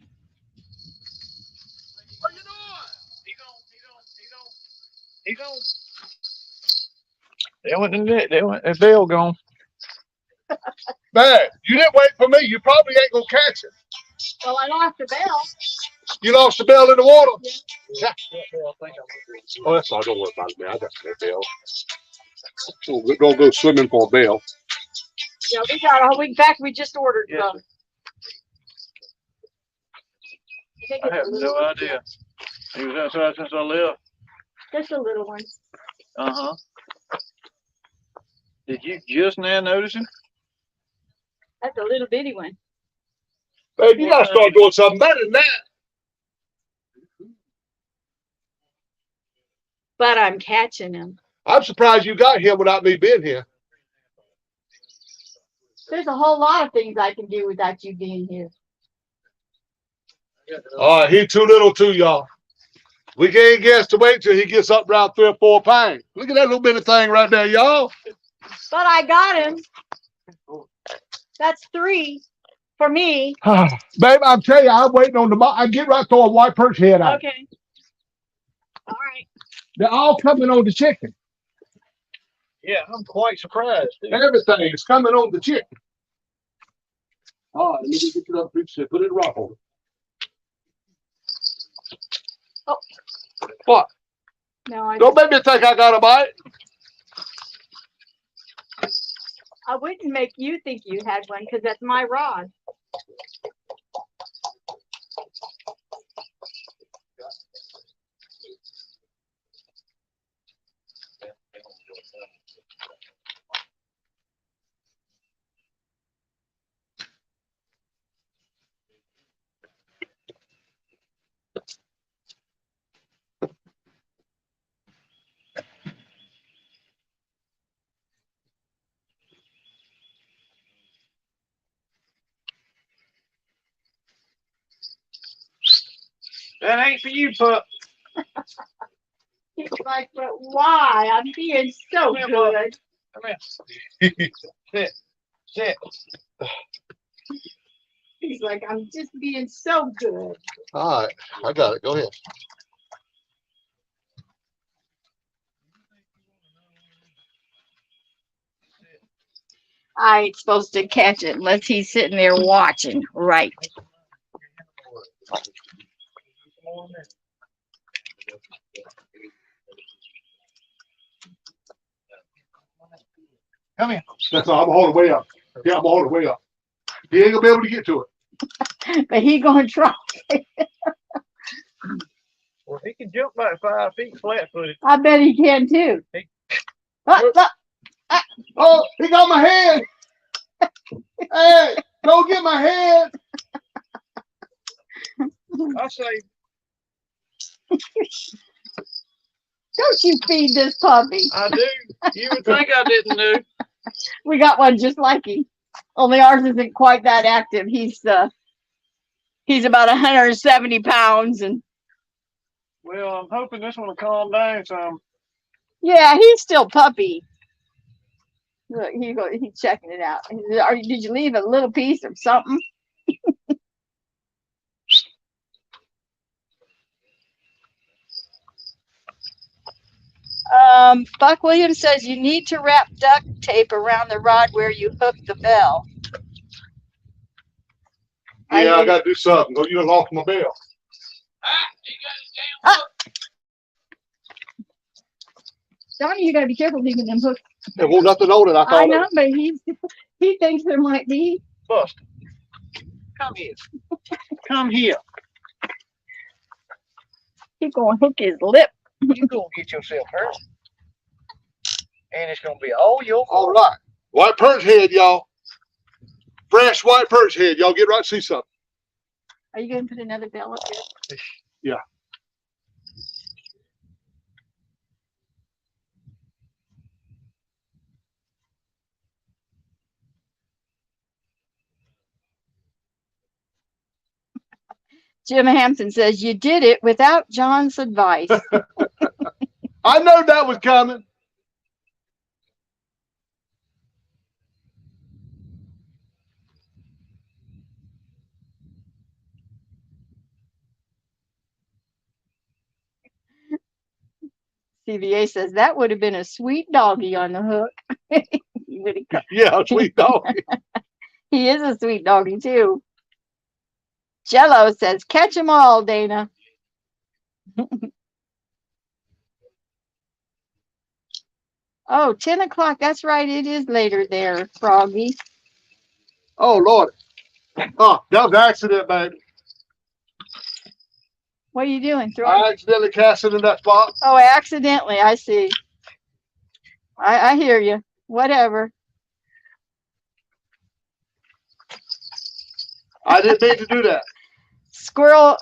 Speaker 3: What you doing? He gone. They went in there. They went. That bell gone.
Speaker 2: Man, you didn't wait for me. You probably ain't going to catch it.
Speaker 1: Well, I lost the bell.
Speaker 2: You lost the bell in the water?
Speaker 1: Yeah.
Speaker 2: Oh, that's all. Don't worry about it, man. I got that bell. Don't go swimming for a bell.
Speaker 1: Yeah, we got all. In fact, we just ordered
Speaker 3: Yes,
Speaker 1: some.
Speaker 3: I have no idea. He was outside since I left.
Speaker 1: Just a little one.
Speaker 3: Uh-huh. Did you just now notice him?
Speaker 1: That's a little bitty one.
Speaker 2: Babe, you gotta start doing something better than that.
Speaker 1: But I'm catching him.
Speaker 2: I'm surprised you got here without me being here.
Speaker 1: There's a whole lot of things I can do without you being here.
Speaker 2: All right, he's too little too, y'all. We can't guess to wait till he gets up around 3 or 4 pounds. Look at that little bitty thing right there, y'all.
Speaker 1: But I got him. That's 3 for me.
Speaker 2: Babe, I'm telling you, I'm waiting on the I get right to a white perch head out.
Speaker 1: Okay. All right.
Speaker 2: They're all coming on the chicken.
Speaker 3: Yeah, I'm quite surprised. Too.
Speaker 2: Everything is coming on the chicken. All right, let me get you up, put it in the rock holder.
Speaker 1: Oh.
Speaker 2: What?
Speaker 1: No,
Speaker 2: Don't make me think I got a bite.
Speaker 1: I wouldn't make you think you had one because that's my rod.
Speaker 3: That ain't for you, pup.
Speaker 1: He's like, but why? I'm being so
Speaker 3: Come here,
Speaker 1: good.
Speaker 3: Come here. Sit.
Speaker 1: He's like, I'm just being so good.
Speaker 2: All right, I got it. Go ahead.
Speaker 1: I ain't supposed to catch it unless he's sitting there watching. Right.
Speaker 3: Come here.
Speaker 2: That's all. I'm gonna hold it way up. Yeah, I'm gonna hold it way up. He ain't gonna be able to get to it.
Speaker 1: But he gonna try.
Speaker 3: Well, he can jump about 5 feet flat-footed.
Speaker 1: I bet he can too.
Speaker 3: Hey.
Speaker 2: Oh, he got my head. Hey, go get my head.
Speaker 3: I say,
Speaker 1: Don't you feed this puppy.
Speaker 3: I do. You would think I didn't know.
Speaker 1: We got one just like him. Only ours isn't quite that active. He's about 170 pounds and
Speaker 3: Well, I'm hoping this one will calm down some.
Speaker 1: yeah, he's still puppy. Look, he's checking it out. Did you leave a little piece of something? Buck Williams says you need to wrap duct tape around the rod where you hook the bell.
Speaker 2: Yeah, I gotta do something. Go, you lost my bell.
Speaker 1: Donnie, you gotta be careful leaving them hooks.
Speaker 2: There was nothing on it.
Speaker 1: I know, but he thinks there might be.
Speaker 3: Bust. Come here. Come here.
Speaker 1: He's gonna hook his lip.
Speaker 3: You gonna get yourself hurt. And it's gonna be all your fault.
Speaker 2: All right. White perch head, y'all. Fresh white perch head. Y'all get right to see something.
Speaker 1: Are you gonna put another bell up here?
Speaker 2: Yeah.
Speaker 1: Jim Hampton says you did it without John's advice.
Speaker 2: I know that was coming.
Speaker 1: CVA says that would have been a sweet doggy on the hook.
Speaker 2: Yeah, sweet dog.
Speaker 1: He is a sweet doggy too. Jello says, catch 'em all, Dana. Oh, 10 o'clock. That's right. It is later there, Froggy.
Speaker 2: Oh, Lord. Oh, that was an accident, baby.
Speaker 1: What are you doing?
Speaker 2: I accidentally cast it in that spot.
Speaker 1: Oh, accidentally. I see. I hear you. Whatever.
Speaker 2: I didn't mean to do that.
Speaker 1: Squirrel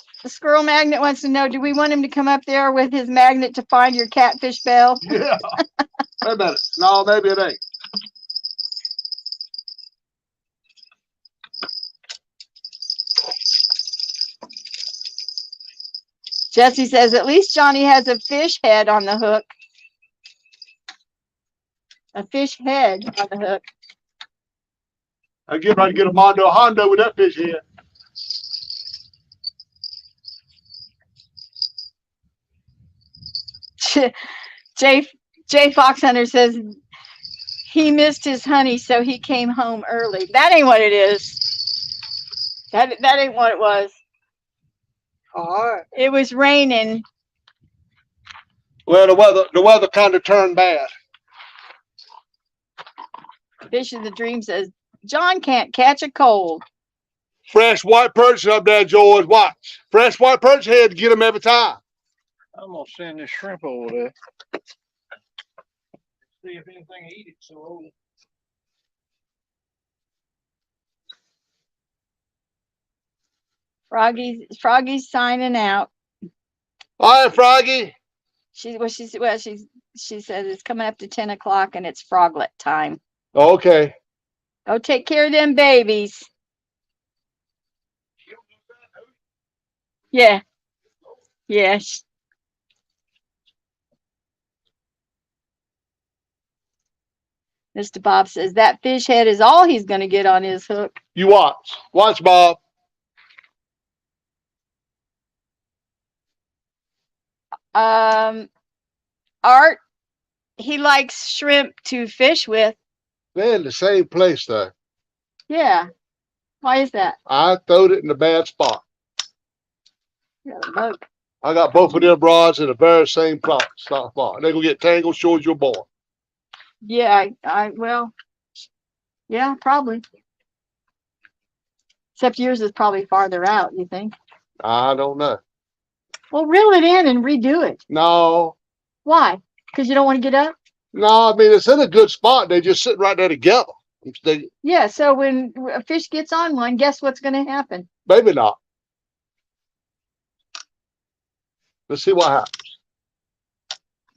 Speaker 1: Magnet wants to know, do we want him to come up there with his magnet to find your catfish bell?
Speaker 2: Yeah. Wait a minute. No, maybe it ain't.
Speaker 1: Jesse says, at least Johnny has a fish head on the hook. A fish head on the hook.
Speaker 2: I get ready to get a Mondo Hondo with that fish here.
Speaker 1: Jay Fox Hunter says he missed his honey, so he came home early. That ain't what it is. That ain't what it was.
Speaker 3: All right.
Speaker 1: It was raining.
Speaker 2: Well, the weather kind of turned bad.
Speaker 1: Fish of the Dream says John can't catch a cold.
Speaker 2: Fresh white perch up there, George. Watch. Fresh white perch head to get them every time.
Speaker 3: I'm gonna send this shrimp over there. See if anything eat it. So
Speaker 1: Froggy's signing out.
Speaker 2: All right, Froggy.
Speaker 1: She says it's coming up to 10 o'clock and it's froglet time.
Speaker 2: Okay.
Speaker 1: Go take care of them babies. Yeah. Yes. Mr. Bob says that fish head is all he's going to get on his hook.
Speaker 2: You watch. Watch, Bob.
Speaker 1: Art, he likes shrimp to fish with.
Speaker 2: They're in the same place, though.
Speaker 1: Yeah. Why is that?
Speaker 2: I throwed it in a bad spot.
Speaker 1: You got a bug.
Speaker 2: I got both of them rods in the very same spot. They're going to get tangled, sure as you're born.
Speaker 1: Yeah, well, yeah, probably. Except yours is probably farther out, you think?
Speaker 2: I don't know.
Speaker 1: Well, reel it in and redo it.
Speaker 2: No.
Speaker 1: Why? Because you don't want to get up?
Speaker 2: No, I mean, it's in a good spot. They're just sitting right there together.
Speaker 1: Yeah, so when a fish gets on one, guess what's going to happen?
Speaker 2: Maybe not. Let's see what happens.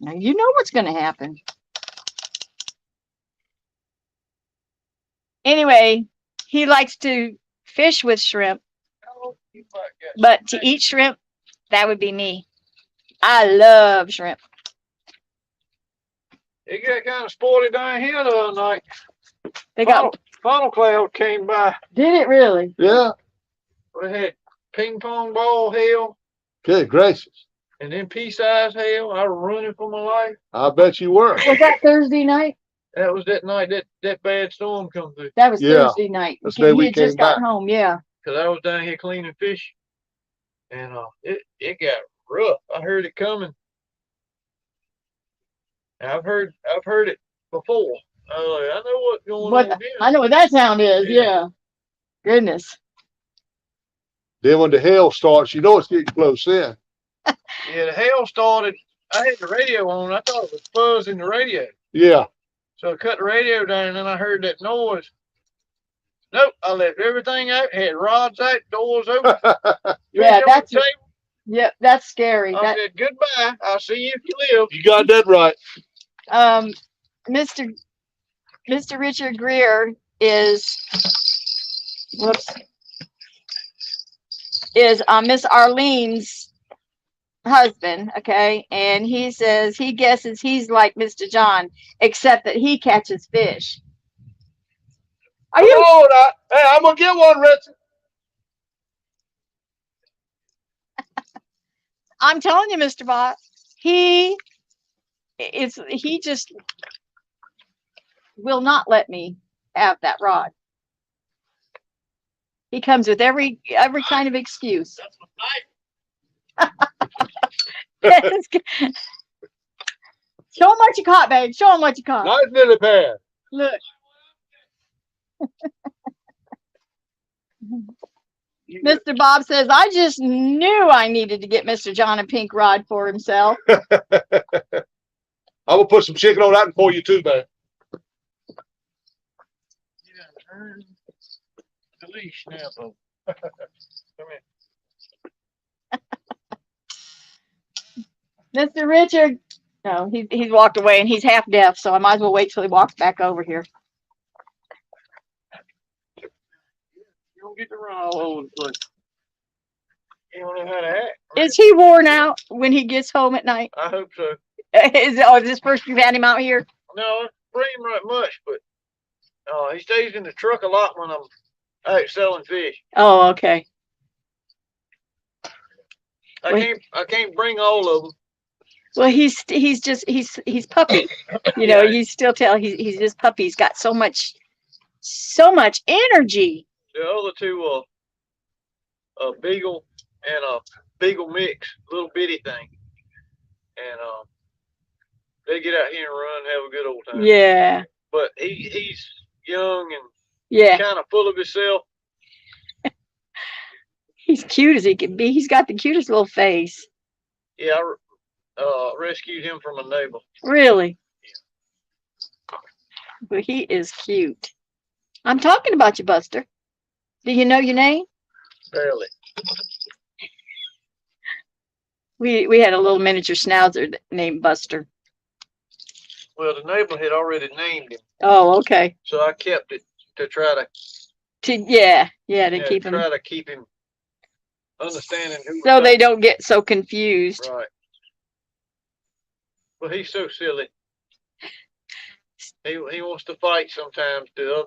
Speaker 1: Now, you know what's going to happen. Anyway, he likes to fish with shrimp, but to eat shrimp, that would be me. I love shrimp.
Speaker 3: it got kind of spoily down here the other night.
Speaker 1: They got.
Speaker 3: Funnel cloud came by.
Speaker 1: Did it really?
Speaker 2: Yeah.
Speaker 3: We had ping pong ball hail
Speaker 2: Good gracious.
Speaker 3: and then pea-sized hail. I was running for my life.
Speaker 2: I bet you were.
Speaker 1: Was that Thursday night?
Speaker 3: That was that night that bad storm come through.
Speaker 1: That was
Speaker 2: Yeah.
Speaker 1: Thursday night.
Speaker 2: That's the day
Speaker 1: He
Speaker 2: we
Speaker 1: had just
Speaker 2: came back.
Speaker 1: gotten home. Yeah.
Speaker 3: Cause I was down here cleaning fish, and it got rough. I heard it coming. And I've heard it before. I was like, I know what's going on here.
Speaker 1: I know what that sound is.
Speaker 3: Yeah.
Speaker 1: Yeah. Goodness.
Speaker 2: Then when the hail starts, you know it's getting close in.
Speaker 3: Yeah, the hail started. I had the radio on. I thought it was buzzing the radio.
Speaker 2: Yeah.
Speaker 3: So I cut the radio down, and then I heard that noise. Nope, I left everything out. Had rods out, doors open.
Speaker 1: Yeah,
Speaker 3: fish on the
Speaker 1: that's scary.
Speaker 3: table. I said goodbye. I'll see you if you live.
Speaker 2: You got that right.
Speaker 1: Mr. Richard Greer is Miss Arlene's husband, okay? And he says he guesses he's like Mr. John, except that he catches fish. Are you?
Speaker 2: Oh, hey, I'm gonna get one, Richard.
Speaker 1: I'm telling you, Mr. Bot, he just will not let me have that rod. He comes with every kind of excuse. Show him what you caught, babe. Show him what you caught.
Speaker 2: Nice lily pad.
Speaker 1: Look.
Speaker 3: You got-
Speaker 1: Mr. Bob says, I just knew I needed to get Mr. John a pink rod for himself.
Speaker 2: I'm gonna put some chicken on that for you too, man.
Speaker 3: you gotta turn the leash now, Bo. Come here.
Speaker 1: Mr. Richard. No, he's walked away and he's half deaf, so I might as well wait till he walks back over here.
Speaker 3: You don't get to run all over the place. You don't know how to act.
Speaker 1: Is he worn out when he gets home at night?
Speaker 3: I hope so.
Speaker 1: Is this first you've had him out here?
Speaker 3: No, I don't bring him right much, but he stays in the truck a lot when I'm out selling fish.
Speaker 1: Oh, okay.
Speaker 3: I can't bring all of them.
Speaker 1: Well, he's puppy. You know, you still tell he's just puppy. He's got so much energy.
Speaker 3: The other two are a beagle and a beagle mix, little bitty thing, and they get out here and run, and have a good old time.
Speaker 1: Yeah.
Speaker 3: But he's young and
Speaker 1: Yeah.
Speaker 3: kind of full of himself.
Speaker 1: He's cute as he can be. He's got the cutest little face.
Speaker 3: Yeah, I rescued him from a neighbor.
Speaker 1: Really. But he is cute. I'm talking about you, Buster. Do you know your name?
Speaker 3: Barely.
Speaker 1: We had a little miniature schnauzer named Buster.
Speaker 3: Well, the neighbor had already named him,
Speaker 1: Oh, okay.
Speaker 3: so I kept it to try to
Speaker 1: Keep him
Speaker 3: try to keep him understanding who.
Speaker 1: so they don't get so confused.
Speaker 3: Right. But he's so silly. He wants to fight sometimes. The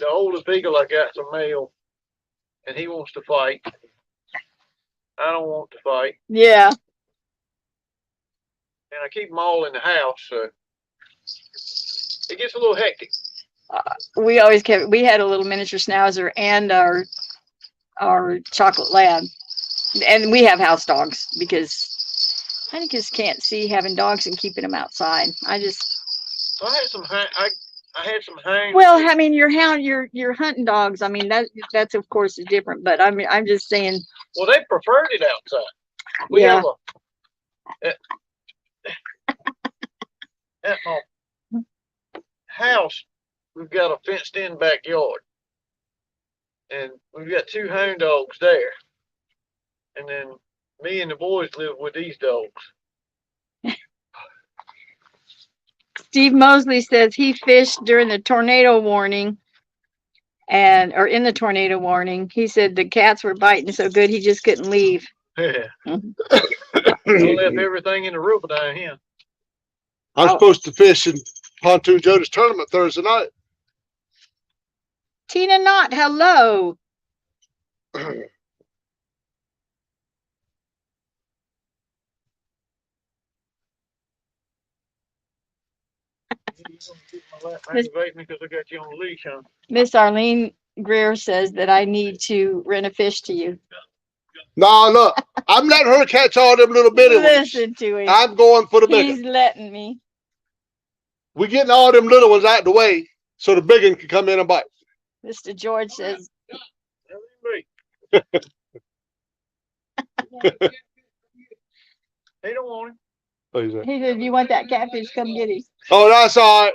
Speaker 3: older beagle I got's a male, and he wants to fight. I don't want to fight,
Speaker 1: Yeah.
Speaker 3: and I keep them all in the house, so it gets a little hectic.
Speaker 1: We had a little miniature schnauzer and our chocolate lab, and we have house dogs because I just can't see having dogs and keeping them outside.
Speaker 3: So I had some I had some hounds.
Speaker 1: Well, I mean, your hunting dogs. I mean, that's of course is different, but I'm just saying.
Speaker 3: Well, they preferred it outside. We
Speaker 1: Yeah.
Speaker 3: have at my house, we've got a fenced-in backyard, and we've got 2 hound dogs there, and then me and the boys live with these dogs.
Speaker 1: Steve Mosley says he fished during the tornado warning or in the tornado warning. He said the cats were biting so good he just couldn't leave.
Speaker 3: Yeah.
Speaker 1: Mhm.
Speaker 3: I left everything in the river down here.
Speaker 2: I'm supposed to fish in Pontoon Joe's tournament Thursday night.
Speaker 1: Tina Knott, hello.
Speaker 3: You gonna get my lap aggravate me because I got you on the leash, huh?
Speaker 1: Miss Arlene Greer says that I need to rent a fish to you.
Speaker 2: No, look, I'm letting her catch all them little bitty ones.
Speaker 1: Listen to him.
Speaker 2: I'm going for the big
Speaker 1: He's
Speaker 2: one.
Speaker 1: letting me.
Speaker 2: We're getting all them little ones out the way so the big one can come in and bite.
Speaker 1: Mr. George says,
Speaker 3: They don't want him.
Speaker 2: What is that?
Speaker 1: he said, if you want that catfish, come get him.
Speaker 2: Oh, that's all right.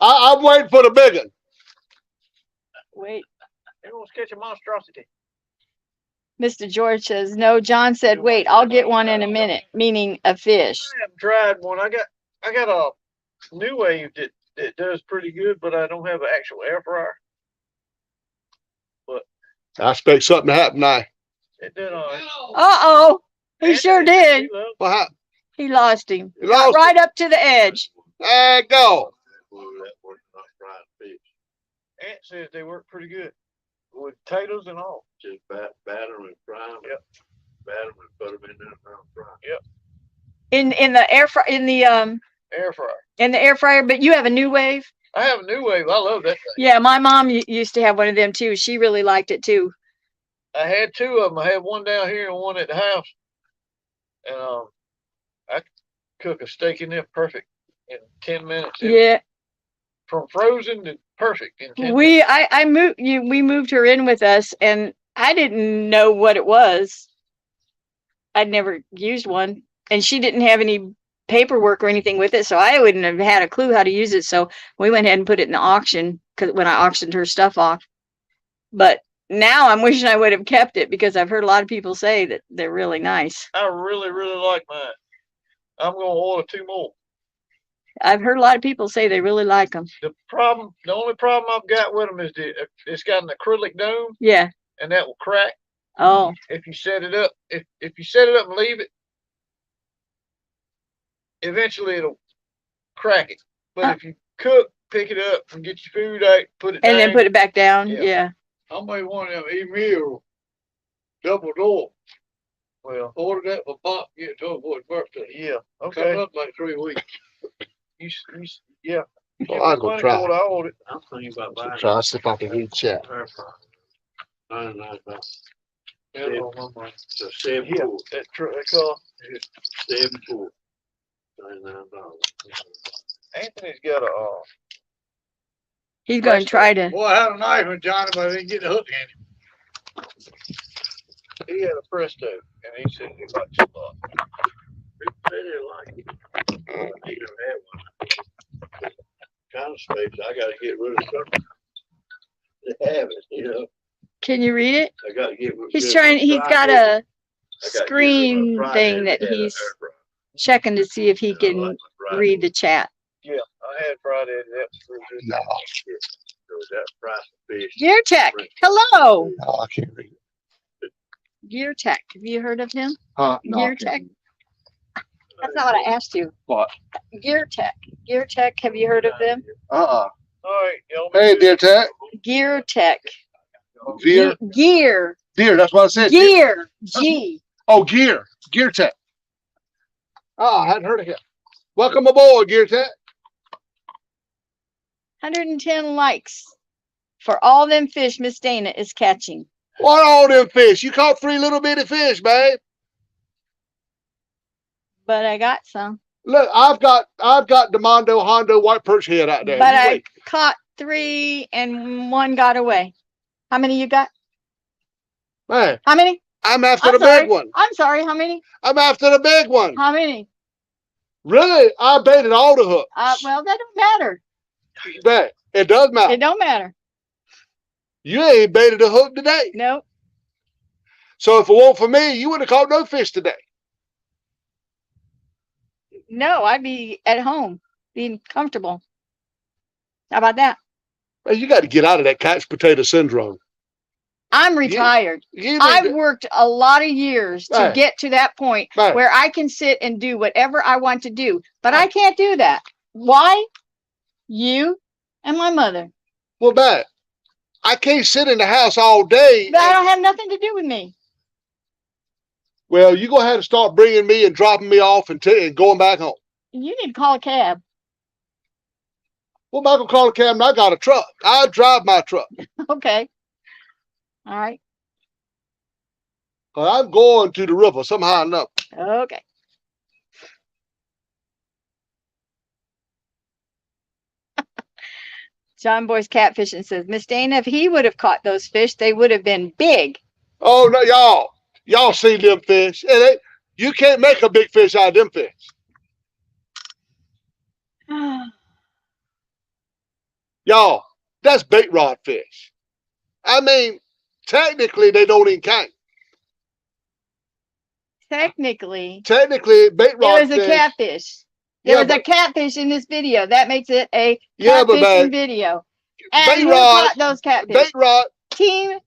Speaker 2: I'm waiting for the big one.
Speaker 1: Wait.
Speaker 3: They want to catch a monstrosity.
Speaker 1: Mr. George says, no, John said, wait, I'll get one in a minute, meaning a fish.
Speaker 3: I haven't tried one. I got a new wave that does pretty good, but I don't have an actual air fryer.
Speaker 2: I expect something to happen now.
Speaker 3: It did all right.
Speaker 1: Uh-oh. He sure did.
Speaker 2: What happened?
Speaker 1: He lost him.
Speaker 2: You lost
Speaker 1: Right up to the edge.
Speaker 2: There you go.
Speaker 3: Aunt says they work pretty good with potatoes and all.
Speaker 4: Just batter them and fry them.
Speaker 3: Yep.
Speaker 4: Batter them and put them in there and fry.
Speaker 3: Yep.
Speaker 1: In the air fryer,
Speaker 3: Air fryer.
Speaker 1: in the air fryer, but you have a new wave?
Speaker 3: I have a new wave. I love that thing.
Speaker 1: Yeah, my mom used to have one of them too. She really liked it too.
Speaker 3: I had 2 of them. I had one down here and one at the house. And I cook a steak in there perfect in 10 minutes.
Speaker 1: Yeah.
Speaker 3: From frozen to perfect in 10 minutes.
Speaker 1: We moved her in with us, and I didn't know what it was. I'd never used one, and she didn't have any paperwork or anything with it, so I wouldn't have had a clue how to use it. So we went ahead and put it in the auction because when I auctioned her stuff off. But now I'm wishing I would have kept it because I've heard a lot of people say that they're really nice.
Speaker 3: I really, really like mine. I'm gonna order 2 more.
Speaker 1: I've heard a lot of people say they really like them.
Speaker 3: The only problem I've got with them is it's got an acrylic dome,
Speaker 1: Yeah.
Speaker 3: and that will crack
Speaker 1: Oh,
Speaker 3: if you set it up. If you set it up and leave it, eventually it'll crack it. But if you cook, pick it up and get your food out, put it
Speaker 1: and
Speaker 3: down.
Speaker 1: then put it back down.
Speaker 3: Yeah.
Speaker 1: Yeah.
Speaker 4: I made one of them email double door.
Speaker 3: Well,
Speaker 4: Ordered that for Pop, get it to him for his birthday.
Speaker 3: yeah, okay.
Speaker 4: Coming up like 3 weeks.
Speaker 3: Yeah.
Speaker 2: Well, I'll go try.
Speaker 3: I ordered.
Speaker 4: I'm thinking about buying
Speaker 2: Try to see if I can read chat.
Speaker 4: air fryer. 99 bucks.
Speaker 3: Yeah,
Speaker 4: So 74.
Speaker 3: that car.
Speaker 4: 74. $99.
Speaker 3: Anthony's got a.
Speaker 1: He's going to try to.
Speaker 4: Boy, I had a knife in Johnny, but I didn't get the hook in it.
Speaker 3: He had a Presto, and he said he likes it a lot.
Speaker 4: They didn't like it. I never had one. Kind of space, I gotta get rid of something to have it, you know.
Speaker 1: Can you read it?
Speaker 4: I gotta get rid.
Speaker 1: He's trying. He's got a screen thing that he's checking to see if he can read the chat.
Speaker 3: Yeah, I had Friday. That was
Speaker 2: No,
Speaker 4: That price of fish.
Speaker 1: Gear Tech. Hello.
Speaker 2: no, I can't read it.
Speaker 1: Gear Tech. Have you heard of him?
Speaker 2: No,
Speaker 1: Gear Tech. That's not what I asked you.
Speaker 2: What?
Speaker 1: Gear Tech. Gear Tech. Have you heard of them?
Speaker 3: All right, y'all.
Speaker 2: Hey, dear Tech.
Speaker 1: Gear Tech.
Speaker 2: Veer.
Speaker 1: Gear.
Speaker 2: Deer, that's what I said.
Speaker 1: Gear. G.
Speaker 2: Oh, Gear. Gear Tech. Oh, I hadn't heard of him. Welcome aboard, Gear Tech.
Speaker 1: 110 likes for all them fish Miss Dana is catching.
Speaker 2: What all them fish? You caught 3 little bitty fish, babe.
Speaker 1: But I got some.
Speaker 2: Look, I've got Demondo Hondo white perch head out there.
Speaker 1: But
Speaker 2: You
Speaker 1: I
Speaker 2: wait.
Speaker 1: caught 3 and 1 got away. How many you got?
Speaker 2: Man,
Speaker 1: How many?
Speaker 2: I'm after
Speaker 1: I'm
Speaker 2: the
Speaker 1: sorry.
Speaker 2: big one.
Speaker 1: I'm sorry. How many?
Speaker 2: I'm after the big one.
Speaker 1: How many?
Speaker 2: Really? I baited all the hooks.
Speaker 1: Well, that don't matter.
Speaker 2: Babe, it does matter.
Speaker 1: It don't matter.
Speaker 2: You ain't baited a hook today.
Speaker 1: Nope.
Speaker 2: So if it weren't for me, you wouldn't have caught no fish today.
Speaker 1: No, I'd be at home, being comfortable. How about that?
Speaker 2: Man, you got to get out of that couch potato syndrome.
Speaker 1: I'm retired.
Speaker 2: You need
Speaker 1: I've
Speaker 2: to-
Speaker 1: worked a lot of years to
Speaker 2: Right.
Speaker 1: get to that point
Speaker 2: Right.
Speaker 1: where I can sit and do whatever I want to do, but I can't do that. Why? You and my mother.
Speaker 2: Well, man, I can't sit in the house all day.
Speaker 1: That don't have nothing to do with me.
Speaker 2: Well, you're going to have to start bringing me and dropping me off and going back home.
Speaker 1: You need to call a cab.
Speaker 2: Well, Michael call a cab and I got a truck. I drive my truck.
Speaker 1: Okay. All right.
Speaker 2: But I'm going to the river somehow or another.
Speaker 1: Okay. John Boy's catfishing says, Miss Dana, if he would have caught those fish, they would have been big.
Speaker 2: Oh, no, y'all see them fish. You can't make a big fish out of them fish. Y'all, that's bait rod fish. I mean, technically, they don't even count.
Speaker 1: Technically,
Speaker 2: Bait rod
Speaker 1: there was a
Speaker 2: fish.
Speaker 1: catfish. There
Speaker 2: Yeah,
Speaker 1: was a catfish in this video. That makes it a
Speaker 2: Yeah, but
Speaker 1: catfishing
Speaker 2: babe,
Speaker 1: video.
Speaker 2: bait
Speaker 1: And who
Speaker 2: rod-
Speaker 1: caught those catfish?
Speaker 2: bait
Speaker 1: Team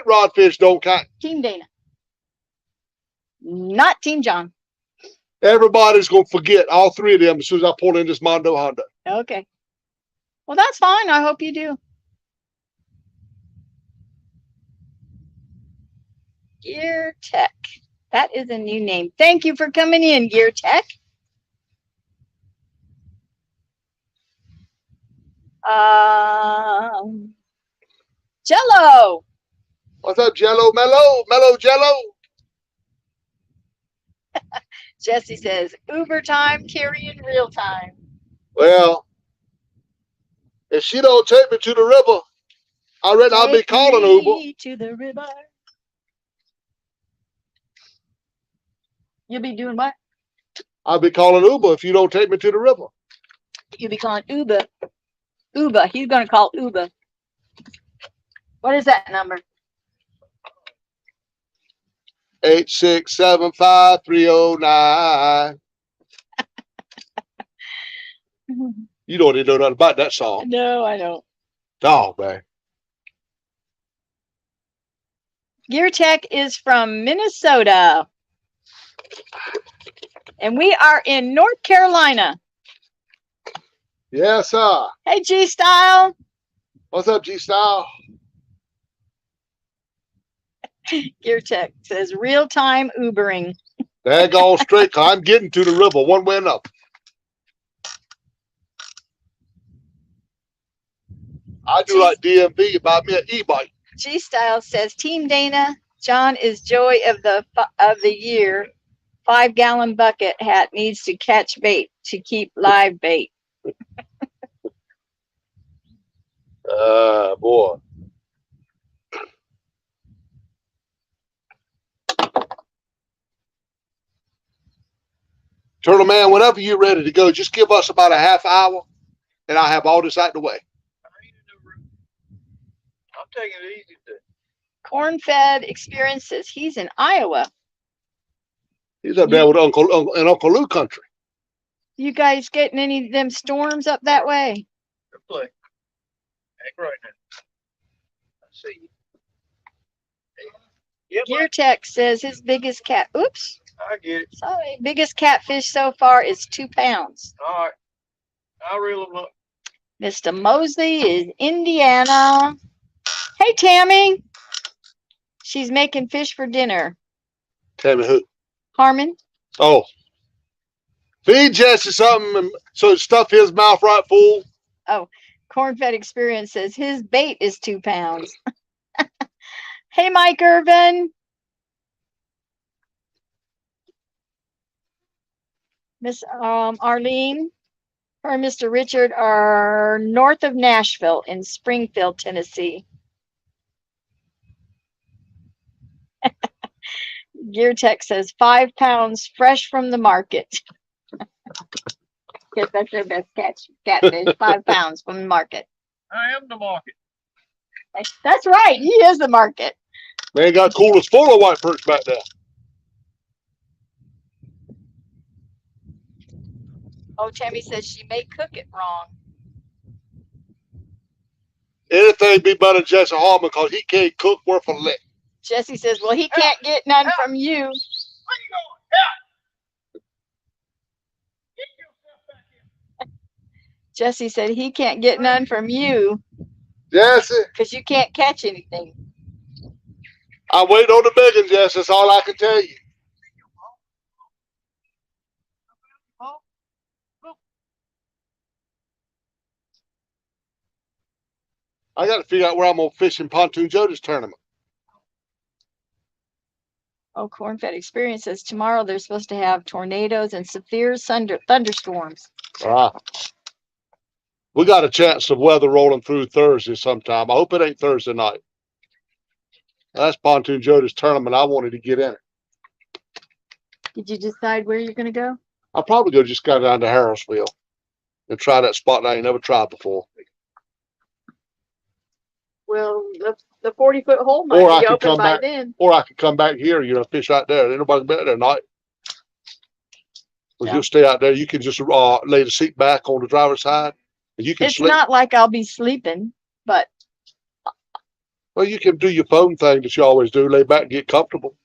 Speaker 2: rod fish don't count.
Speaker 1: Team Dana. Not Team John.
Speaker 2: Everybody's going to forget all 3 of them as soon as I pull in this Mondo Honda.
Speaker 1: Okay. Well, that's fine. I hope you do. Gear Tech. That is a new name. Thank you for coming in, Gear Tech. Jello.
Speaker 2: What's up, Jello? Mellow Jello?
Speaker 1: Jesse says, Uber time, carrying real time.
Speaker 2: Well, if she don't take me to the river, I reckon I'll be
Speaker 1: Take
Speaker 2: calling Uber.
Speaker 1: me to the river. You'll be doing what?
Speaker 2: I'll be calling Uber if you don't take me to the river.
Speaker 1: You'll be calling Uber. Uber. He's gonna call Uber. What is that number?
Speaker 2: 8675309. You don't even know nothing about that song.
Speaker 1: No, I don't.
Speaker 2: Dog, man.
Speaker 1: Gear Tech is from Minnesota. And we are in North Carolina.
Speaker 2: Yes, sir.
Speaker 1: Hey, G Style.
Speaker 2: What's up, G-Style?
Speaker 1: Gear Tech says real time Ubering.
Speaker 2: Daggone straight, 'cause I'm getting to the river one way or another. I do like DMV about me an e-bike.
Speaker 1: G Style says Team Dana, John is joy of the year. 5-gallon bucket hat needs to catch bait to keep live bait.
Speaker 2: Boy. Turtle Man, whenever you're ready to go, just give us about a half hour, and I'll have all this out the way.
Speaker 3: I'm taking it easy today.
Speaker 1: Corn-fed experiences. He's in Iowa.
Speaker 2: He's up there with Uncle Lou country.
Speaker 1: You guys getting any of them storms up that way?
Speaker 3: Good play. Act right now. I see you. Yep,
Speaker 1: Gear Tech says his biggest cat. Oops.
Speaker 3: I get it.
Speaker 1: Sorry. Biggest catfish so far is 2 pounds.
Speaker 3: All right. I'll reel them up.
Speaker 1: Mr. Mosley is Indiana. Hey, Tammy. She's making fish for dinner.
Speaker 2: Tell me who.
Speaker 1: Harmon.
Speaker 2: Oh. Feed Jesse something so stuff his mouth right full.
Speaker 1: Oh, Corn-fed experience says his bait is 2 pounds. Hey, Mike Irvin. Miss Arlene, her and Mr. Richard are north of Nashville in Springfield, Tennessee. Gear Tech says 5 pounds fresh from the market. Guess that's their best catfish. 5 pounds from the market.
Speaker 3: I am the market.
Speaker 1: That's right. He is the market.
Speaker 2: Man got coolers full of white perch back there.
Speaker 1: Oh, Tammy says she may cook it wrong.
Speaker 2: Anything be better than Jesse Harmon because he can't cook worth a lick.
Speaker 1: Jesse says, well, he can't get none from you.
Speaker 3: Where you going? Help! Get yourself back here.
Speaker 1: Jesse said he can't get none from you
Speaker 2: Jesse,
Speaker 1: because you can't catch anything.
Speaker 2: I'm waiting on the begging, Jesse. That's all I can tell you. I got to figure out where I'm going to fish in Pontoon Jody's tournament.
Speaker 1: Oh, Corn-fed experience says tomorrow they're supposed to have tornadoes and severe thunderstorms.
Speaker 2: We got a chance of weather rolling through Thursday sometime. I hope it ain't Thursday night. That's Pontoon Jody's tournament. I wanted to get in it.
Speaker 1: Did you decide where you're going to go?
Speaker 2: I'll probably go just go down to Harrisville and try that spot that I ain't never tried before.
Speaker 1: Well, the 40-foot hole might
Speaker 2: Or I
Speaker 1: be
Speaker 2: could
Speaker 1: open
Speaker 2: come
Speaker 1: by
Speaker 2: back.
Speaker 1: then.
Speaker 2: Or I could come back here, fish out there. Ain't nobody been there tonight. Well,
Speaker 1: Yeah.
Speaker 2: you'll stay out there. You can just lay the seat back on the driver's side, and you can
Speaker 1: It's
Speaker 2: sleep.
Speaker 1: not like I'll be sleeping, but
Speaker 2: Well, you can do your phone thing that you always do. Lay back and get comfortable.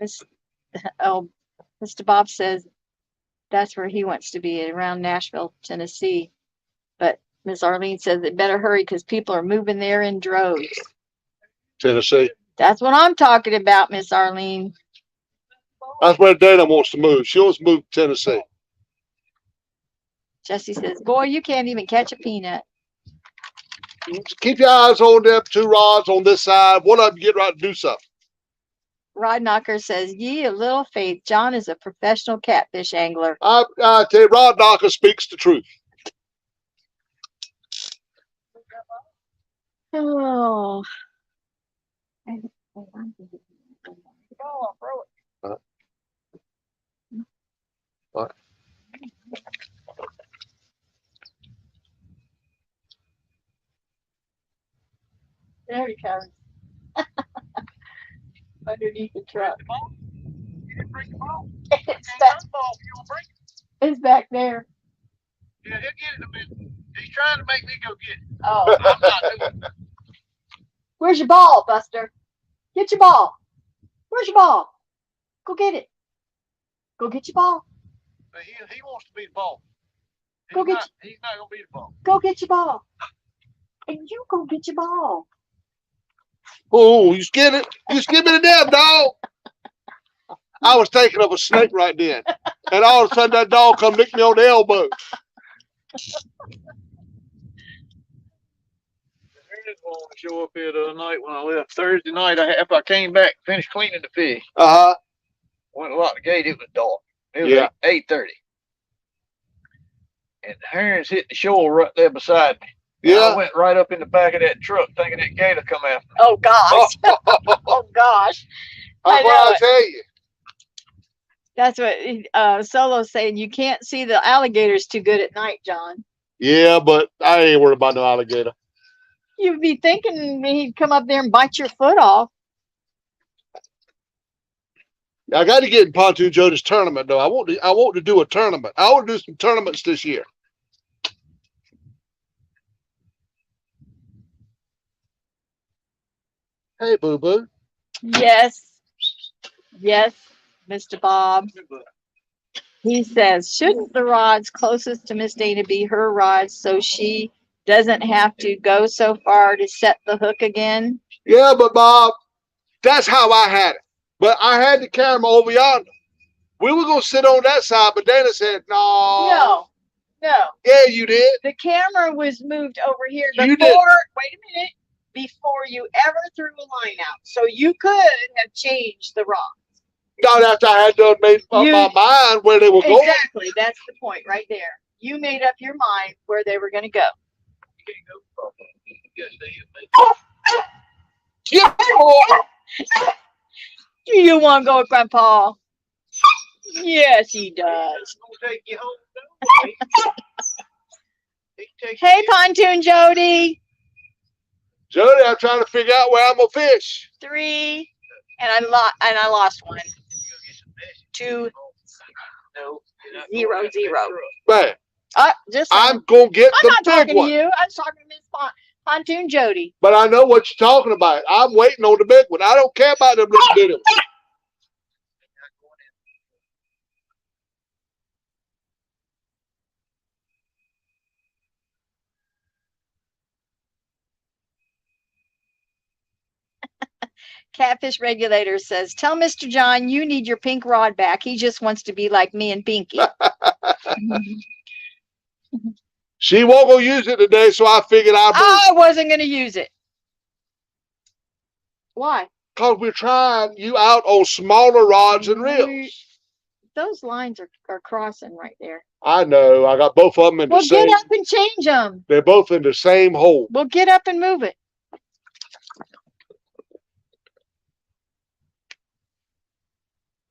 Speaker 1: Mr. Bob says that's where he wants to be, around Nashville, Tennessee. But Miss Arlene says it better hurry because people are moving there in droves.
Speaker 2: Tennessee.
Speaker 1: That's what I'm talking about, Miss Arlene.
Speaker 2: That's where Dana wants to move. She wants to move to Tennessee.
Speaker 1: Jesse says, boy, you can't even catch a peanut.
Speaker 2: Keep your eyes on them 2 rods on this side. One of them get right to do something.
Speaker 1: Rod Knocker says, ye a little faith. John is a professional catfish angler.
Speaker 2: I tell you, Rod Knocker speaks the truth.
Speaker 1: Oh.
Speaker 2: What?
Speaker 1: There he comes. Underneath the truck. It's back there.
Speaker 3: Yeah, he'll get it in a minute. He's trying to make me go get it.
Speaker 1: Oh.
Speaker 3: I'm not doing it.
Speaker 1: Where's your ball, Buster? Get your ball. Where's your ball? Go get it. Go get your ball.
Speaker 3: But he wants to be the ball.
Speaker 1: Go get
Speaker 3: He's not gonna be the ball.
Speaker 1: Go get your ball. And you go get your ball.
Speaker 2: Oh, you scared it? You scared me to death, dog. I was thinking of a snake right then. And all of a sudden that dog come lick me on the elbow.
Speaker 3: Ernest wanted to show up here the other night when I left. Thursday night, after I came back, finished cleaning the fish.
Speaker 2: Uh-huh.
Speaker 3: Went to lock the gate. It was dark. It was
Speaker 2: Yeah.
Speaker 3: 8:30. And the herons hit the shore right there beside me. And
Speaker 2: Yeah.
Speaker 3: I went right up in the back of that truck thinking that gator come after me.
Speaker 1: Oh gosh. Oh gosh.
Speaker 2: That's
Speaker 1: I know
Speaker 2: what I
Speaker 1: it.
Speaker 2: tell you.
Speaker 1: That's what Solo's saying. You can't see the alligators too good at night, John.
Speaker 2: Yeah, but I ain't worried about no alligator.
Speaker 1: You'd be thinking he'd come up there and bite your foot off.
Speaker 2: I got to get in Pontoon Jody's tournament though. I want to do a tournament. I want to do some tournaments this year. Hey, boo boo.
Speaker 1: Yes. Yes, Mr. Bob. He says, shouldn't the rods closest to Miss Dana be her rods so she doesn't have to go so far to set the hook again?
Speaker 2: Yeah, but Bob, that's how I had it. But I had the camera over yonder. We were gonna sit on that side, but Dana said, "No,
Speaker 1: No.
Speaker 2: yeah, you did."
Speaker 1: The camera was moved over here
Speaker 2: You
Speaker 1: before,
Speaker 2: did.
Speaker 1: wait a minute, before you ever threw a line out. So you could have changed the rod.
Speaker 2: Not after I had done made up
Speaker 1: You-
Speaker 2: my mind where they were going.
Speaker 1: Exactly. That's the point right there. You made up your mind where they were going to go.
Speaker 3: You can't go far. You gotta stay in there.
Speaker 2: Yeah, boy.
Speaker 1: Do you want to go with Grandpa? Yes, he does.
Speaker 3: It's gonna take you home. Though. He can take
Speaker 1: Hey,
Speaker 3: you-
Speaker 1: Pontoon Jody.
Speaker 2: Jody, I'm trying to figure out where I'm gonna fish.
Speaker 1: 3, and I lost one.
Speaker 3: Go get some fish.
Speaker 1: 2,
Speaker 3: No, you're not
Speaker 1: 0,
Speaker 3: going out
Speaker 1: 0.
Speaker 2: Man,
Speaker 1: Just
Speaker 2: I'm gonna get
Speaker 1: I'm
Speaker 2: the
Speaker 1: not
Speaker 2: big
Speaker 1: talking
Speaker 2: one.
Speaker 1: to you. I'm talking to Miss Pontoon Jody.
Speaker 2: But I know what you're talking about. I'm waiting on the big one. I don't care about them little bitty ones.
Speaker 1: Catfish Regulator says, tell Mr. John you need your pink rod back. He just wants to be like me and Pinky.
Speaker 2: She won't go use it today, so I figured I'd bring
Speaker 1: I wasn't going to use it. Why?
Speaker 2: because we're trying you out on smaller rods and reels.
Speaker 1: Those lines are crossing right there.
Speaker 2: I know. I got both of them in the
Speaker 1: Well,
Speaker 2: same.
Speaker 1: get up and change them.
Speaker 2: They're both in the same hole.
Speaker 1: Well, get up and move it.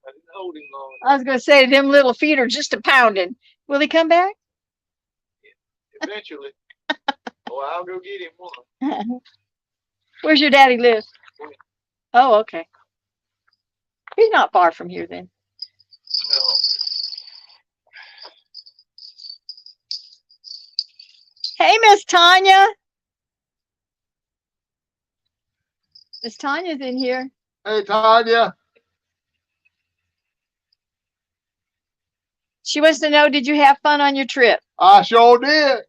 Speaker 3: I didn't hold him long
Speaker 1: I was going to say, them little feet are just a pounding. Will he come back?
Speaker 3: eventually. Well, I'll go get him one.
Speaker 1: Where's your daddy live? Oh, okay. He's not far from here then.
Speaker 3: No.
Speaker 1: Hey, Miss Tanya. Miss Tanya's in here.
Speaker 2: Hey, Tanya.
Speaker 1: She wants to know, did you have fun on your trip?
Speaker 2: I sure did.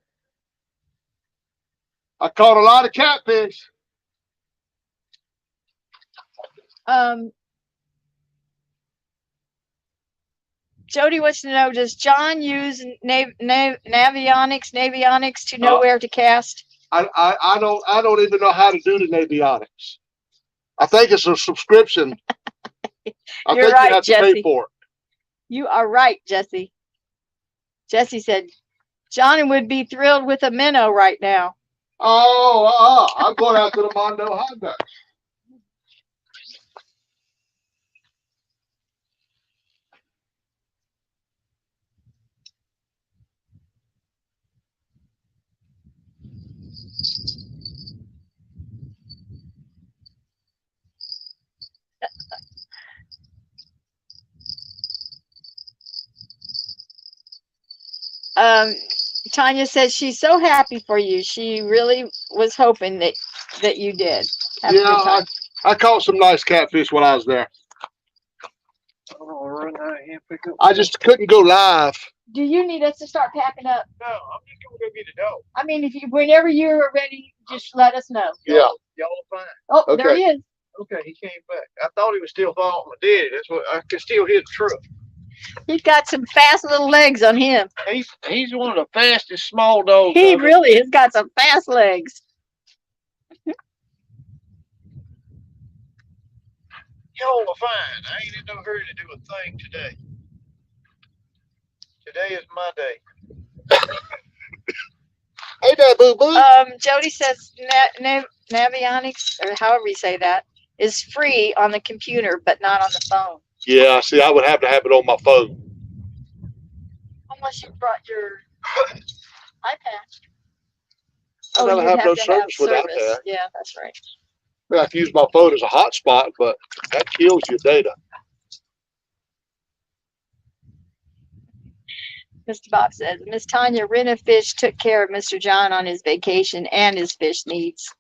Speaker 2: I caught a lot of catfish.
Speaker 1: Jody wants to know, does John use navionics to know where to cast?
Speaker 2: I don't even know how to do the navionics. I think it's a subscription. I
Speaker 1: You're
Speaker 2: think
Speaker 1: right,
Speaker 2: you have to
Speaker 1: Jesse.
Speaker 2: pay for it.
Speaker 1: You are right, Jesse. Jesse said, John would be thrilled with a minnow right now.
Speaker 2: Oh, I'm going out to the Mondo hot dog.
Speaker 1: Um, Tanya says she's so happy for you. She really was hoping that you did have a
Speaker 2: Yeah,
Speaker 1: good time.
Speaker 2: I caught some nice catfish when I was there.
Speaker 3: I'm gonna run out here and pick up.
Speaker 2: I just couldn't go live.
Speaker 1: Do you need us to start packing up?
Speaker 3: No, I'm just gonna go get the dog.
Speaker 1: I mean, if you, whenever you're ready, just let us know.
Speaker 2: Yeah.
Speaker 3: Y'all are fine.
Speaker 1: Oh, there
Speaker 2: Okay.
Speaker 1: he is.
Speaker 3: Okay, he came back. I thought he was still following my daddy. That's what I could still hear the truck.
Speaker 1: He's got some fast little legs on him.
Speaker 3: He's one of the fastest small dogs.
Speaker 1: He
Speaker 3: I've
Speaker 1: really has got some fast legs.
Speaker 3: Y'all are fine. I ain't in no hurry to do a thing today. Today is my day.
Speaker 2: Hey there, boo boo.
Speaker 1: Jody says Navionics, or however you say that, is free on the computer, but not on the phone.
Speaker 2: Yeah, see, I would have to have it on my phone.
Speaker 1: Unless you brought your iPad.
Speaker 2: I never
Speaker 1: you'd
Speaker 2: have no
Speaker 1: to
Speaker 2: service without
Speaker 1: service.
Speaker 2: that.
Speaker 1: Yeah, that's right.
Speaker 2: I can use my phone as a hotspot, but that kills your data.
Speaker 1: Mr. Bob says, Miss Tanya, Rena Fish took care of Mr. John on his vacation and his fish needs.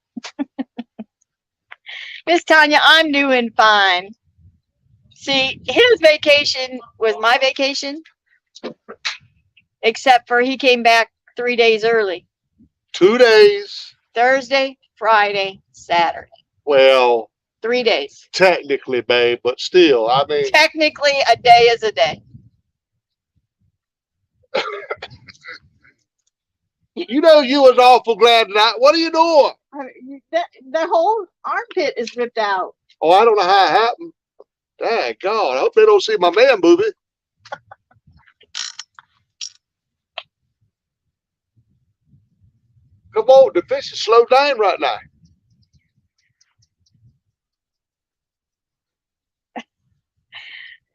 Speaker 1: Miss Tanya, I'm doing fine. See, his vacation was my vacation, except for he came back 3 days early.
Speaker 2: 2 days.
Speaker 1: Thursday, Friday, Saturday.
Speaker 2: Well,
Speaker 1: 3 days.
Speaker 2: technically, babe, but still, I mean,
Speaker 1: Technically, a day is a day.
Speaker 2: you know, you was awful glad tonight. What are you doing?
Speaker 1: That whole armpit is ripped out.
Speaker 2: Oh, I don't know how it happened. Dang God, I hope they don't see my man movie. Come on, the fish is slowed down right now.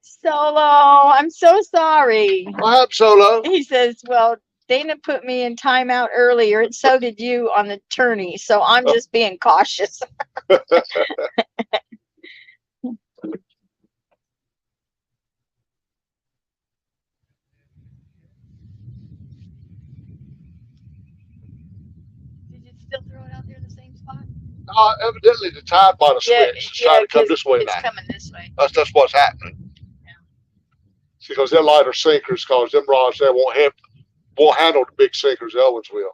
Speaker 1: Solo, I'm so sorry.
Speaker 2: What happened, Solo?
Speaker 1: He says, well, Dana put me in timeout earlier, and so did you on the tourney, so I'm just being cautious. Did you still throw it out there in the same spot?
Speaker 2: Evidently the tide might have switched. It's trying to come
Speaker 1: 'cause
Speaker 2: this way
Speaker 1: it's
Speaker 2: now.
Speaker 1: coming this way.
Speaker 2: That's what's happening.
Speaker 1: Yeah.
Speaker 2: Because they're lighter sinkers, because them rods there won't handle the big sinkers the other ones will.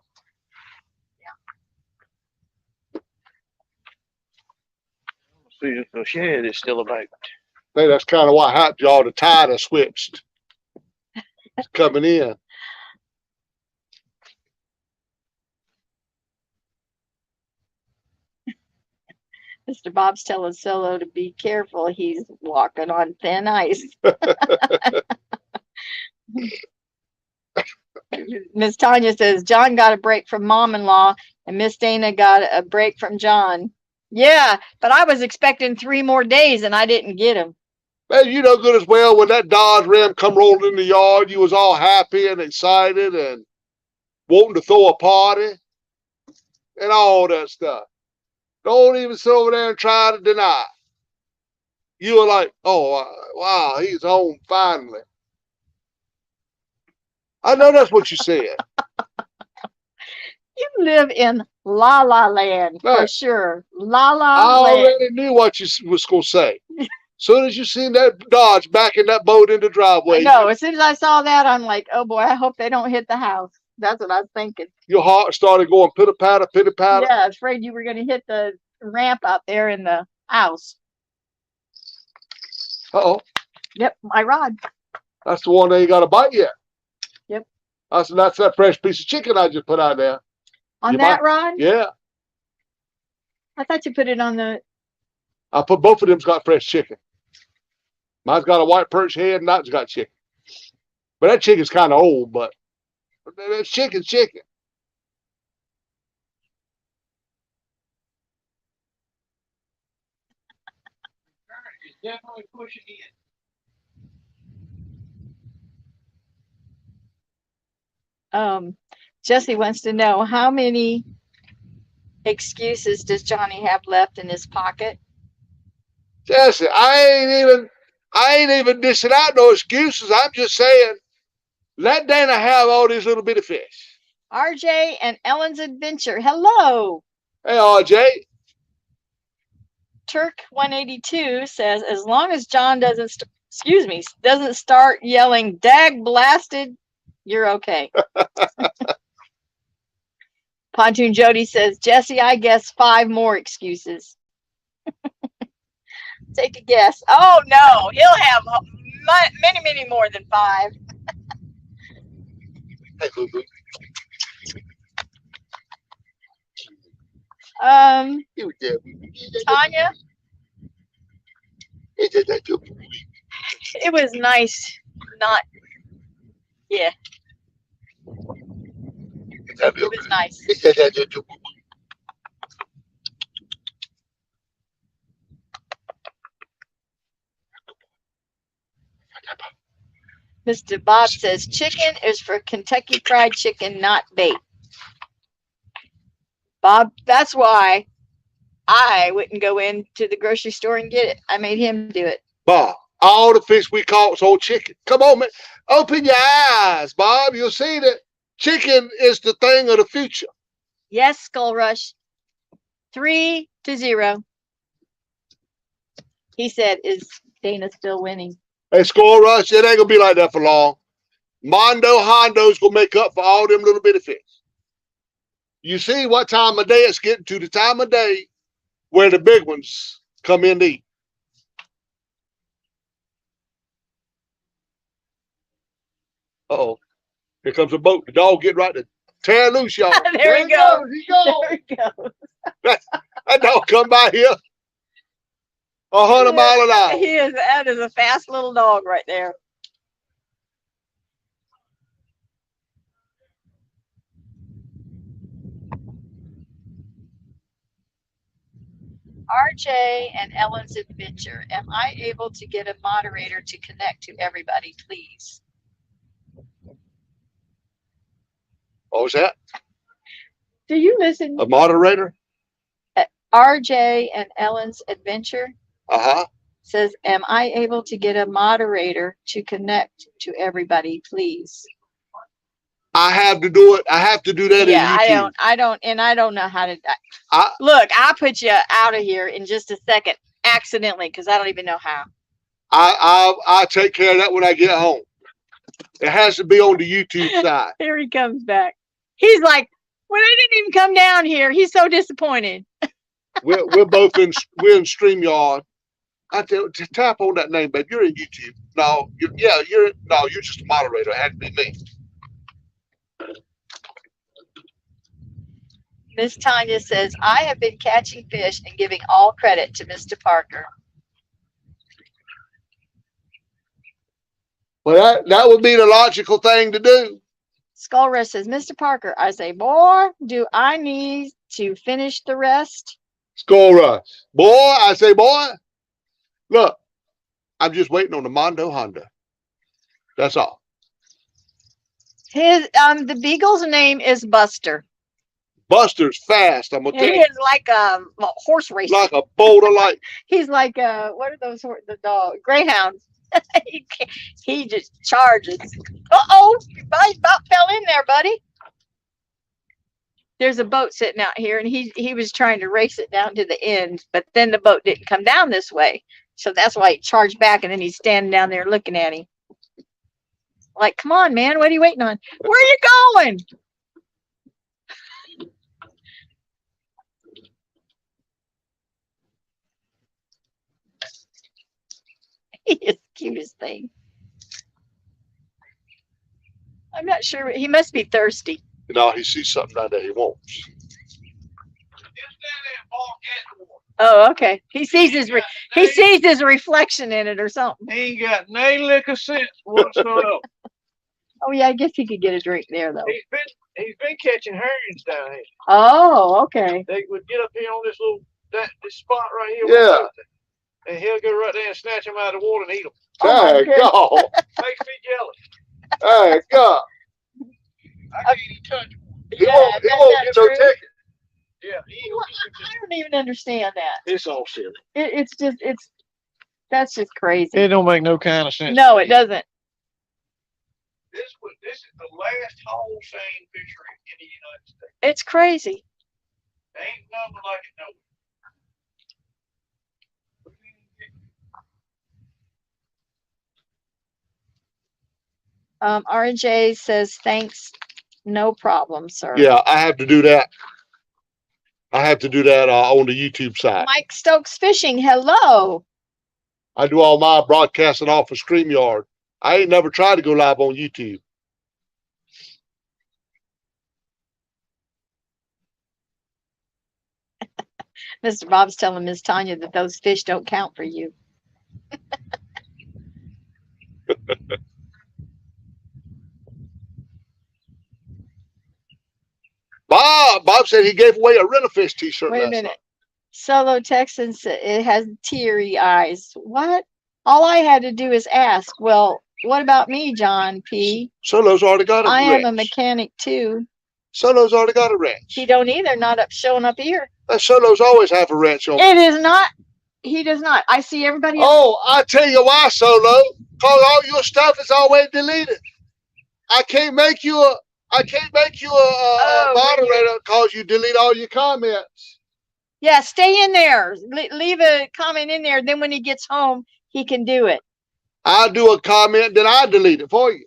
Speaker 3: See, the shed is still about.
Speaker 2: I think that's kind of what happened, y'all. The tide has switched. It's coming in.
Speaker 1: Mr. Bob's telling Solo to be careful. He's walking on thin ice. Miss Tanya says, John got a break from mom-in-law and Miss Dana got a break from John. Yeah, but I was expecting 3 more days and I didn't get him.
Speaker 2: Man, you know good as well when that Dodge Ram come rolling in the yard, you was all happy and excited and wanting to throw a party and all that stuff. Don't even sit over there and try to deny. You were like, oh, wow, he's home finally. I know that's what you said.
Speaker 1: You live in La La Land for
Speaker 2: Right.
Speaker 1: sure. La
Speaker 2: I
Speaker 1: La Land.
Speaker 2: already knew what you was going to say. Soon as you seen that Dodge backing that boat in the driveway,
Speaker 1: No, as soon as I saw that, I'm like, oh boy, I hope they don't hit the house. That's what I was thinking.
Speaker 2: your heart started going pitter patter, pitter patter.
Speaker 1: Yeah, I was afraid you were going to hit the ramp out there in the house.
Speaker 2: Uh-oh.
Speaker 1: Yep, my rod.
Speaker 2: That's the one that ain't got a bite yet.
Speaker 1: Yep.
Speaker 2: That's that fresh piece of chicken I just put out there.
Speaker 1: On
Speaker 2: You
Speaker 1: that rod?
Speaker 2: Yeah.
Speaker 1: I thought you put it on the.
Speaker 2: I put both of them's got fresh chicken. Mine's got a white perch head and that's got chicken. But that chicken's kind of old, but that chicken's chicken.
Speaker 3: Definitely pushing in.
Speaker 1: Jesse wants to know how many excuses does Johnny have left in his pocket?
Speaker 2: Jesse, I ain't even dishing out no excuses. I'm just saying, let Dana have all these little bitty fish.
Speaker 1: RJ and Ellen's Adventure. Hello.
Speaker 2: Hey, RJ.
Speaker 1: Turk 182 says, as long as John doesn't start yelling dag blasted, you're okay. Pontoon Jody says, Jesse, I guess 5 more excuses. Take a guess. Oh no, he'll have many more than 5.
Speaker 2: Hey, boo boo.
Speaker 1: Tanya, it was nice not, yeah, it was nice. Mr. Bob says, chicken is for Kentucky Fried Chicken, not bait. Bob, that's why I wouldn't go into the grocery store and get it. I made him do it.
Speaker 2: Bob, all the fish we caught was old chicken. Come on, man. Open your eyes, Bob. You'll see that chicken is the thing of the future.
Speaker 1: Yes, Skull Rush. 3-0. He said, is Dana still winning?
Speaker 2: Hey, Score Rush, it ain't gonna be like that for long. Mondo Hondo's gonna make up for all them little bitty fish. You see what time of day it's getting to, the time of day where the big ones come in to eat. Uh-oh. Here comes a boat. The dog getting right to tear loose, y'all.
Speaker 1: There he goes.
Speaker 2: He goes.
Speaker 1: There he goes.
Speaker 2: That dog come by here 100 miles an hour.
Speaker 1: That is a fast little dog right there. RJ and Ellen's Adventure. Am I able to get a moderator to connect to everybody, please?
Speaker 2: What was that?
Speaker 1: Do you listen?
Speaker 2: A moderator?
Speaker 1: RJ and Ellen's Adventure
Speaker 2: Uh-huh.
Speaker 1: says, am I able to get a moderator to connect to everybody, please?
Speaker 2: I have to do it. I have to do that in YouTube.
Speaker 1: I don't know how to. Look, I'll put you out of here in just a second, accidentally, because I don't even know how.
Speaker 2: I'll take care of that when I get home. It has to be on the YouTube side.
Speaker 1: Here he comes back. He's like, well, they didn't even come down here. He's so disappointed.
Speaker 2: We're both in StreamYard. I tell you, tap on that name, babe. You're in YouTube. No, you're just a moderator. It had to be me.
Speaker 1: Miss Tanya says, I have been catching fish and giving all credit to Mr. Parker.
Speaker 2: Well, that would be the logical thing to do.
Speaker 1: Skullrush says, Mr. Parker, I say, boy, do I need to finish the rest?
Speaker 2: Skull Rush. Boy, I say, boy, look, I'm just waiting on the Mondo Honda. That's all.
Speaker 1: The beagle's name is Buster.
Speaker 2: Buster's fast, I'm gonna tell
Speaker 1: He
Speaker 2: you.
Speaker 1: is like a horse racer.
Speaker 2: Like a bolt of light.
Speaker 1: He's like what are those the dog greyhounds? he just charges. Uh-oh, you about fell in there, buddy. There's a boat sitting out here, and he was trying to race it down to the end, but then the boat didn't come down this way, so that's why he charged back, and then he's standing down there looking at him. Like, come on, man, what are you waiting on? Where are you going? He is the cutest thing. I'm not sure. He must be thirsty.
Speaker 2: No, he sees something down there he wants.
Speaker 1: Oh, okay. He sees his reflection in it or something.
Speaker 3: He ain't got no lick of sense whatsoever.
Speaker 1: Oh yeah, I guess he could get a drink there though.
Speaker 3: He's been catching herrings down here.
Speaker 1: Oh, okay.
Speaker 3: They would get up here on this spot right here.
Speaker 2: Yeah.
Speaker 3: and he'll go right there and snatch them out of the water and eat them.
Speaker 1: Oh my
Speaker 2: Hey, God.
Speaker 3: Makes me jealous.
Speaker 2: Hey, God.
Speaker 3: I can't even touch one.
Speaker 2: He
Speaker 1: Yeah,
Speaker 2: won't, he
Speaker 1: that's
Speaker 2: won't
Speaker 1: not
Speaker 2: get
Speaker 1: true.
Speaker 2: no ticket.
Speaker 3: Yeah, he
Speaker 1: Well, I don't even understand that.
Speaker 3: it's all silly.
Speaker 1: That's just crazy.
Speaker 3: It don't make no kind of sense.
Speaker 1: No, it doesn't.
Speaker 3: This is the last Hall of Fame fishery in the United States.
Speaker 1: It's crazy.
Speaker 3: Ain't nothing like it nowhere.
Speaker 1: RJ says thanks, no problem, sir.
Speaker 2: Yeah, I have to do that. I have to do that on the YouTube side.
Speaker 1: Mike Stokes Fishing, hello.
Speaker 2: I do all my broadcasting off of StreamYard. I ain't never tried to go live on YouTube.
Speaker 1: Mr. Bob's telling Miss Tanya that those fish don't count for you.
Speaker 2: Bob said he gave away a Rent-A-Fish t-shirt
Speaker 1: Wait a
Speaker 2: last
Speaker 1: minute.
Speaker 2: night.
Speaker 1: Solo Texan said it has teary eyes. What? All I had to do is ask. Well, what about me, John P?
Speaker 2: Solo's already got a
Speaker 1: I
Speaker 2: wrench.
Speaker 1: am a mechanic too.
Speaker 2: Solo's already got a wrench.
Speaker 1: He don't either, not up showing up here.
Speaker 2: Solo's always have a wrench on.
Speaker 1: It is not. He does not. I see everybody else.
Speaker 2: Oh, I tell you why, Solo. Cause all your stuff is always deleted. I can't make you a moderator cause you delete all your comments.
Speaker 1: Yeah, stay in there. Leave a comment in there. Then when he gets home, he can do it.
Speaker 2: I do a comment, then I delete it for you.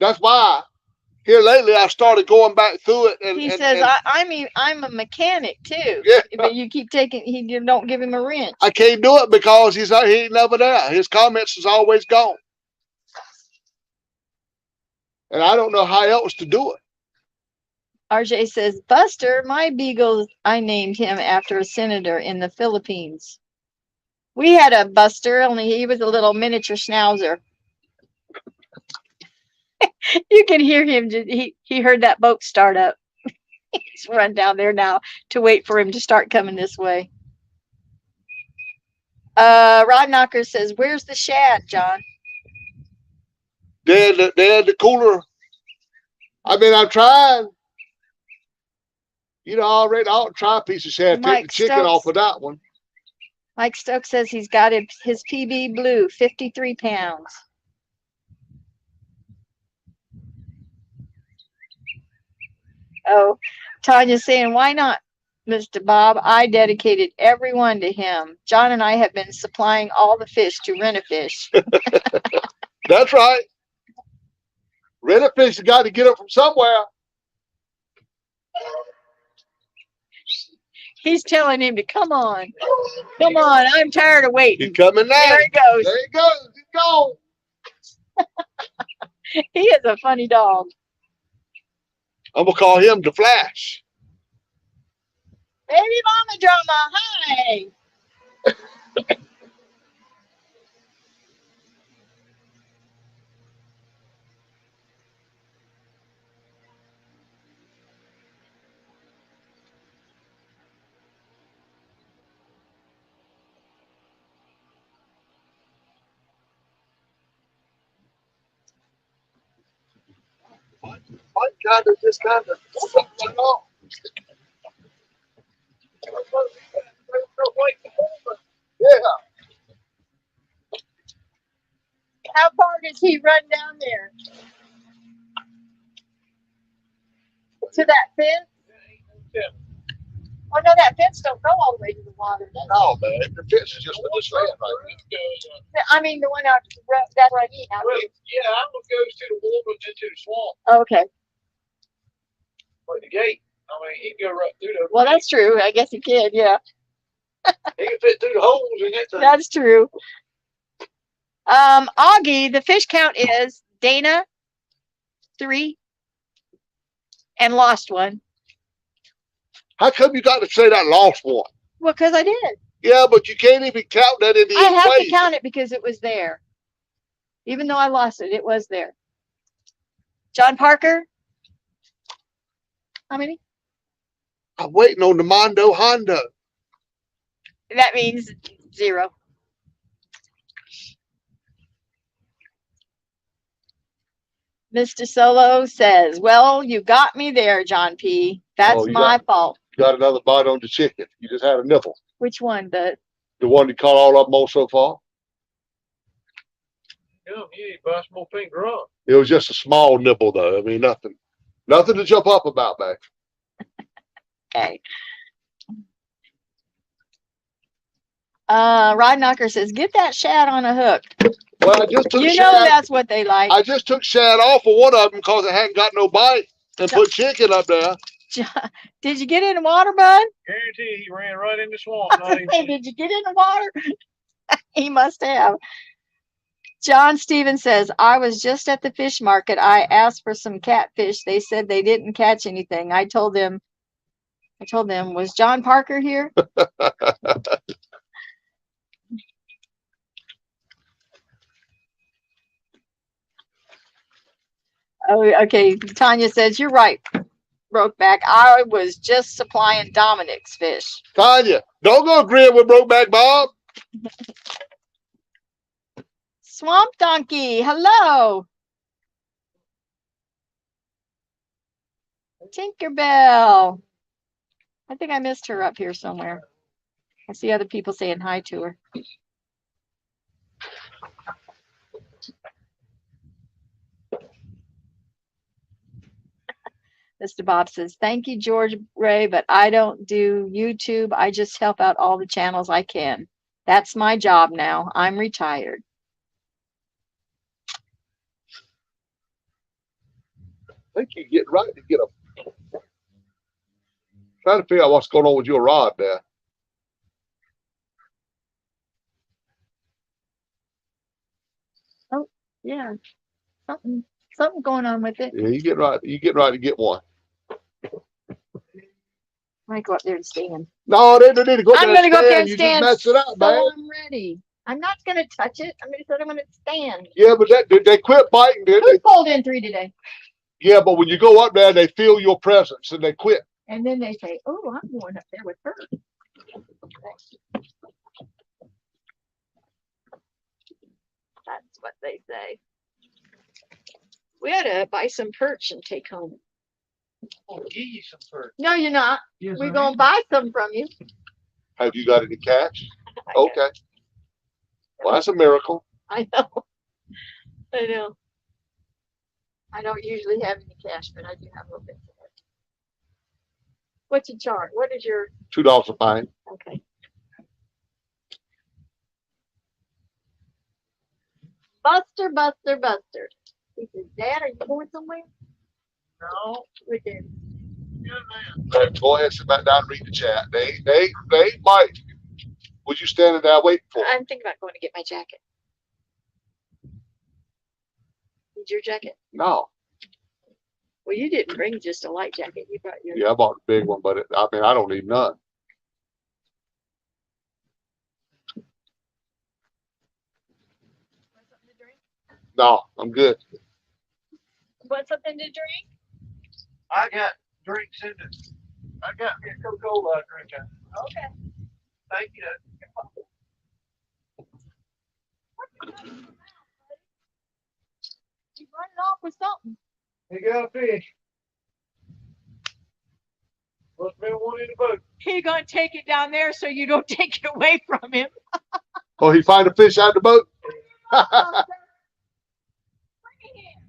Speaker 2: That's why here lately I started going back through it. And
Speaker 1: He says, I'm a mechanic too.
Speaker 2: Yeah.
Speaker 1: But you keep taking, you don't give him a wrench.
Speaker 2: I can't do it because he ain't never there. His comments is always gone. And I don't know how else to do it.
Speaker 1: RJ says, Buster, my beagle, I named him after a senator in the Philippines. We had a Buster, only he was a little miniature schnauzer. You can hear him. He heard that boat start up. He's run down there now to wait for him to start coming this way. Rod Knocker says, where's the shad, John?
Speaker 2: They're the cooler. I mean, I'm trying. You know, I'll try a piece of shad. Take
Speaker 1: Mike
Speaker 2: the chicken
Speaker 1: Stokes.
Speaker 2: off of that one.
Speaker 1: Mike Stokes says he's got his PB Blue, 53 pounds. Oh, Tanya's saying, why not, Mr. Bob? I dedicated every one to him. John and I have been supplying all the fish to Rent-A-Fish.
Speaker 2: That's right. Rent-A-Fish has got to get it from somewhere.
Speaker 1: He's telling him to come on. Come on, I'm tired of waiting.
Speaker 2: He's coming now.
Speaker 1: There he goes.
Speaker 2: There he goes. He's gone.
Speaker 1: He is a funny dog.
Speaker 2: I'm going to call him the Flash.
Speaker 1: Baby mama drama, hi.
Speaker 2: What kind of just kind of something off? Yeah.
Speaker 1: How far does he run down there? To that fence? Oh no, that fence don't go all the way to the water. Does it?
Speaker 2: No, man. The fence is just for this land right here.
Speaker 1: I mean, the one out that right here.
Speaker 3: Well, yeah, I'm gonna go to the water and into the swamp.
Speaker 1: Okay.
Speaker 3: But the gate, I mean, he can go right through the.
Speaker 1: Well, that's true. I guess he can. Yeah,
Speaker 3: He can fit through the holes in that thing.
Speaker 1: that's true. Augie, the fish count is Dana 3 and lost one.
Speaker 2: How come you got to say that lost one?
Speaker 1: Well, because I did.
Speaker 2: Yeah, but you can't even count that in the
Speaker 1: I have to
Speaker 2: equation.
Speaker 1: count it because it was there. Even though I lost it, it was there. John Parker. How many?
Speaker 2: I'm waiting on the Mondo Hondo.
Speaker 1: That means 0. Mr. Solo says, well, you got me there, John P. That's
Speaker 2: you
Speaker 1: my fault.
Speaker 2: got another bite on the chicken. You just had a nipple.
Speaker 1: Which one?
Speaker 2: The one you caught all of them on so far?
Speaker 3: Yeah, you need to buy some more pink rock.
Speaker 2: It was just a small nipple, though. I mean, nothing to jump up about, man.
Speaker 1: Okay. Rod Knocker says, get that shad on a hook.
Speaker 2: Well, I just took
Speaker 1: You
Speaker 2: shad.
Speaker 1: know that's what they like.
Speaker 2: I just took shad off of one of them because it hadn't got no bite and put chicken up there.
Speaker 1: Did you get in the water, bud?
Speaker 3: Guarantee he ran right in the swamp.
Speaker 1: Did you get in the water? He must have. John Stevens says, I was just at the fish market. I asked for some catfish. They said they didn't catch anything. I told them, was John Parker here? Oh, okay. Tanya says, you're right, Brokeback. I was just supplying Dominic's fish.
Speaker 2: Tanya, don't go agreeing with Brokeback Bob.
Speaker 1: Swamp Donkey, hello. Tinkerbell. I think I missed her up here somewhere. I see other people saying hi to her. Mr. Bob says, thank you, George Ray, but I don't do YouTube. I just help out all the channels I can. That's my job now. I'm retired.
Speaker 2: I think you get right to get a. Trying to figure out what's going on with your rod there.
Speaker 1: Oh, yeah. Something going on with it.
Speaker 2: Yeah, you get right. You get right to get one.
Speaker 1: I might go up there and stand.
Speaker 2: No, they don't need to go up
Speaker 1: I'm
Speaker 2: there.
Speaker 1: going to go up there and
Speaker 2: You
Speaker 1: stand.
Speaker 2: just mess it up, man.
Speaker 1: I'm ready. I'm not going to touch it. I'm going to stand.
Speaker 2: Yeah, but they quit biting.
Speaker 1: Who pulled in 3 today?
Speaker 2: Yeah, but when you go up there, they feel your presence and they quit.
Speaker 1: And then they say, oh, I'm going up there with her. That's what they say. We ought to buy some perch and take home.
Speaker 3: I'll give you some perch.
Speaker 1: No, you're not.
Speaker 3: Yes,
Speaker 1: We're going to buy some from you.
Speaker 2: Have you got any catch? Okay. Well, that's a miracle.
Speaker 1: I know. I know. I don't usually have any cash, but I do have a little bit. What's your charge? What is your
Speaker 2: $2 a pint.
Speaker 1: Okay. Buster. He says, Dad, are you going somewhere?
Speaker 3: No.
Speaker 1: We did.
Speaker 3: Good man.
Speaker 2: Go ahead and sit back down and read the chat. They might. What you standing there waiting for?
Speaker 1: I'm thinking about going to get my jacket. Need your jacket?
Speaker 2: No.
Speaker 1: Well, you didn't bring just a light jacket. You brought your.
Speaker 2: Yeah, I bought the big one, but I don't need none.
Speaker 1: Want something to drink?
Speaker 2: No, I'm good.
Speaker 1: Want something to drink?
Speaker 3: I got drinks in it. I got me a Coca-Cola drink.
Speaker 1: Okay.
Speaker 3: Thank you.
Speaker 1: You running off with something.
Speaker 3: He got a fish. Must have been one in the boat.
Speaker 1: He's gonna take it down there so you don't take it away from him.
Speaker 2: Oh, he find a fish out of the boat?
Speaker 1: Bring it here.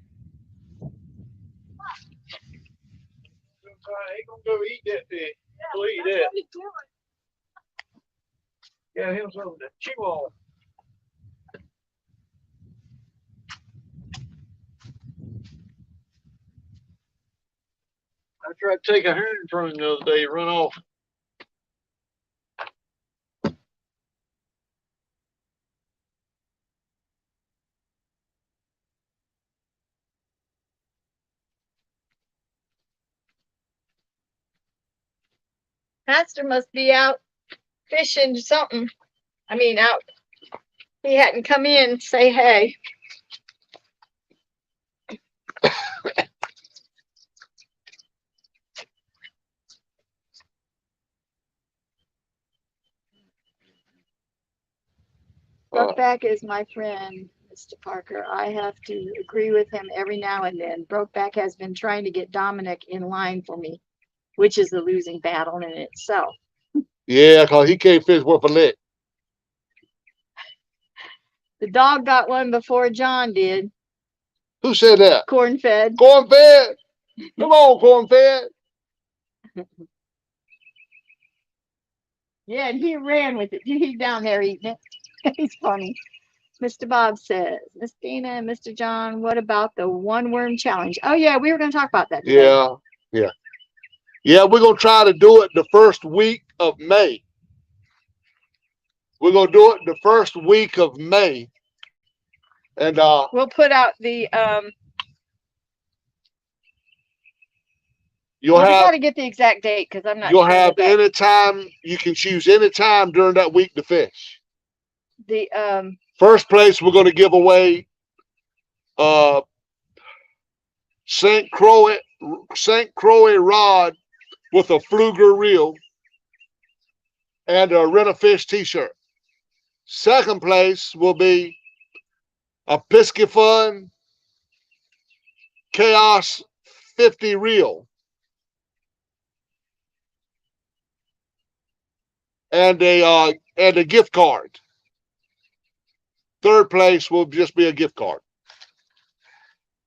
Speaker 3: He gonna go eat that fish. He'll eat
Speaker 1: That's
Speaker 3: that.
Speaker 1: what he's doing.
Speaker 3: Got him something to chew on. I tried to take a herring from him the other day, run off.
Speaker 1: Pastor must be out fishing something. I mean, out. He hadn't come in to say hey. Brokeback is my friend, Mr. Parker. I have to agree with him every now and then. Brokeback has been trying to get Dominic in line for me, which is a losing battle in itself.
Speaker 2: Yeah, because he can't fish worth a lick.
Speaker 1: The dog got one before John did.
Speaker 2: Who said that?
Speaker 1: Corn-fed.
Speaker 2: Corn-fed? Come on, corn-fed.
Speaker 1: Yeah, and he ran with it. He's down there eating it. He's funny. Mr. Bob says, Miss Dina and Mr. John, what about the one worm challenge? Oh yeah, we were going to talk about that today.
Speaker 2: Yeah, we're going to try to do it the first week of May. We're going to do it the first week of May. And
Speaker 1: we'll put out the
Speaker 2: you'll
Speaker 1: we
Speaker 2: have
Speaker 1: got to get the exact date because I'm not
Speaker 2: you'll
Speaker 1: sure
Speaker 2: have
Speaker 1: that
Speaker 2: any time. You can choose any time during that week to fish.
Speaker 1: the
Speaker 2: First place, we're going to give away St. Croix rod with a Fluger reel and a Rent-A-Fish t-shirt. Second place will be a Piscifun Chaos 50 reel and a gift card. Third place will just be a gift card.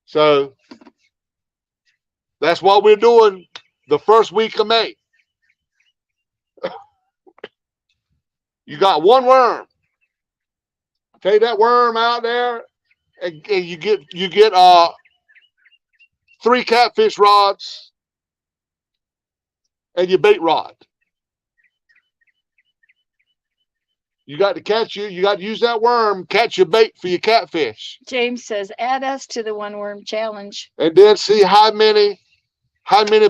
Speaker 2: So that's what we're doing the first week of May. You got one worm. Take that worm out there, and you get 3 catfish rods and your bait rod. You got to catch you got to use that worm, catch your bait for your catfish.
Speaker 1: James says, add us to the one worm challenge.
Speaker 2: And then see how many